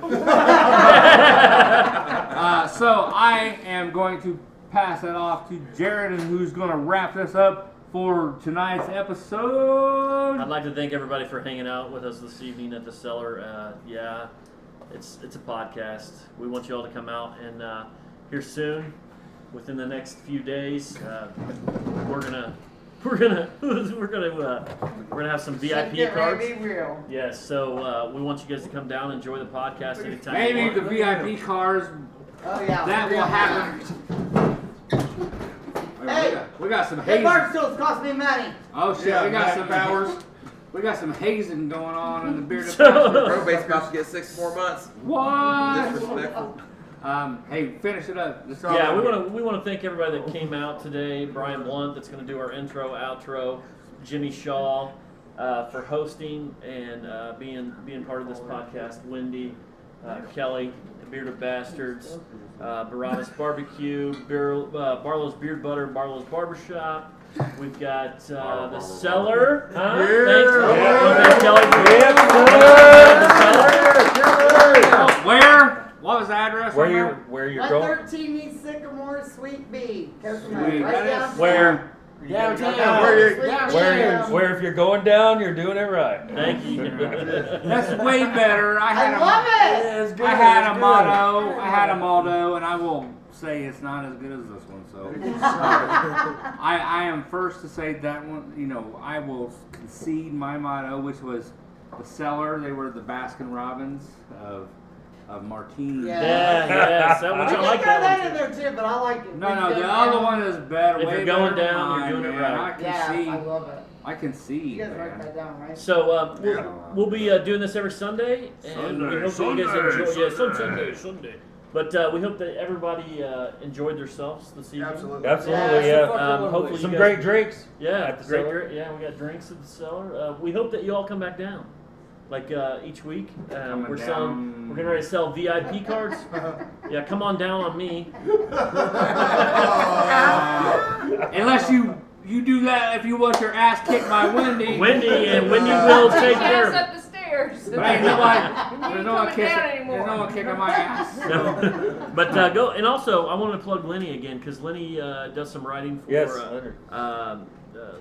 So I am going to pass that off to Jared, who's going to wrap this up for tonight's episode. I'd like to thank everybody for hanging out with us this evening at the Cellar. Yeah, it's a podcast. We want you all to come out and here soon, within the next few days, we're gonna have some VIP cards. Be real. Yes, so we want you guys to come down and enjoy the podcast anytime. Maybe you the want. VIP cars, Oh yeah. that will happen. Hey, we got some the hazing. bar still's cost me money. Oh shit, Yeah, we got Matt some Bowers. We got some hazing going on in the Bearded So- Bastards. Probate's about to get 6 more months. What? Disrespectful. Hey, finish it up. Let's Yeah, we want to thank everybody that came out today. Brian Blunt, that's going to do our intro, outro. Jimmy Shaw for hosting and being part of this podcast. Wendy, Kelly, the Bearded Bastards, Barabbas Barbecue, Barlow's Beard Butter, Barlow's Barbershop. We've got the Cellar. Huh? Thanks. Thanks, Kelly. The Cellar. Where? What was the address? Where you're going? 113 East Sycamore, Suite B. Kokomo. Sweet. Right That down. is- Where? Where if you're going down, you're doing it right. Thank you. That's way better. I love it. I had a motto. I had a motto, and I will say it's not as good as this one. So I am first to say that one. You know, I will concede my motto, which was the Cellar. They were the Baskin Robbins of martinis. Yeah, so I I can like throw that that in there too, but I like it. No, the other one is better. If way you're going better down, than you're doing it mine, right. man. I love it. I can see. You guys write Man. that down, right? So we'll be doing this every Sunday, and we hope that you guys enjoy. Sunday. But we hope that everybody enjoyed themselves this evening. Absolutely. Absolutely, Yeah, yeah. Hopefully Some you great guys, drinks. yeah, at the Cellar. Yeah, we got drinks at the Cellar. We hope that you all come back down, like week. We're getting ready to sell VIP cards. Yeah, come on down on me. Unless you do that if you want your ass kicked by Wendy. Wendy will take care of it. Up the stairs. But ain't nobody, You there's no one coming kissing, down anymore. there's no one kicking my ass. No. But go, and also I want to plug Lenny again, because Lenny does some writing for Leonard.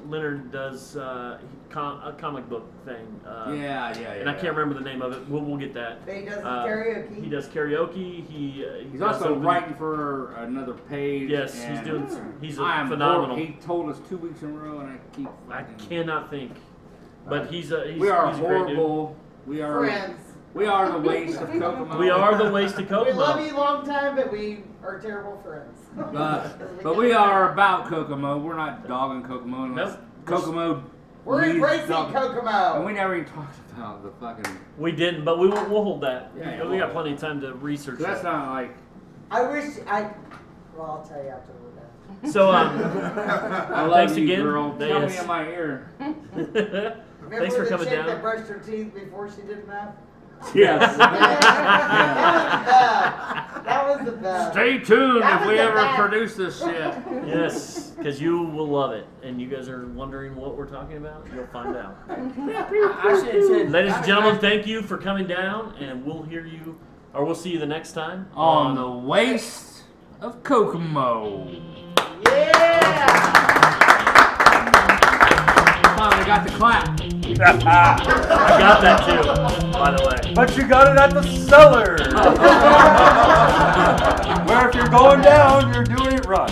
Leonard does a comic book thing. Yeah. And I can't remember the name of it. We'll get that. He does karaoke. He does karaoke. He's does also open- writing for another page. Yes, he's and doing. He's I am phenomenal. He told us 2 weeks in a row, and I keep. I cannot think, but he's a We are he's a great dude. horrible. We are. Friends. We are the waste of Kokomo. We are the waste of We love Kokomo. you long time, but we are terrible friends. But we are about Kokomo. We're not dogging Kokomo. Unless Nope. Kokomo. We're needs embracing dogging. And Kokomo. we never even talked about the fucking. We didn't, but we'll hold that. Yeah, we got plenty of time to research That's that. not like. Well, I'll tell you after we're done. So I love thanks you, again. girl. Tell me Yes. in my ear. Remember Thanks for the coming chick down. that brushed her teeth before she did math? Yes. That was the best. Stay tuned That if was we the ever best. produce this shit. Yes, because you will love it, and you guys are wondering what we're talking about. You'll find out. I should have said. Ladies and gentlemen, thank you for coming down, and we'll see you the next time On the waste of Kokomo. Yeah! Finally got the clap. I got that too, by the way. But you got it at the Cellar. Where if you're going down, you're doing it right.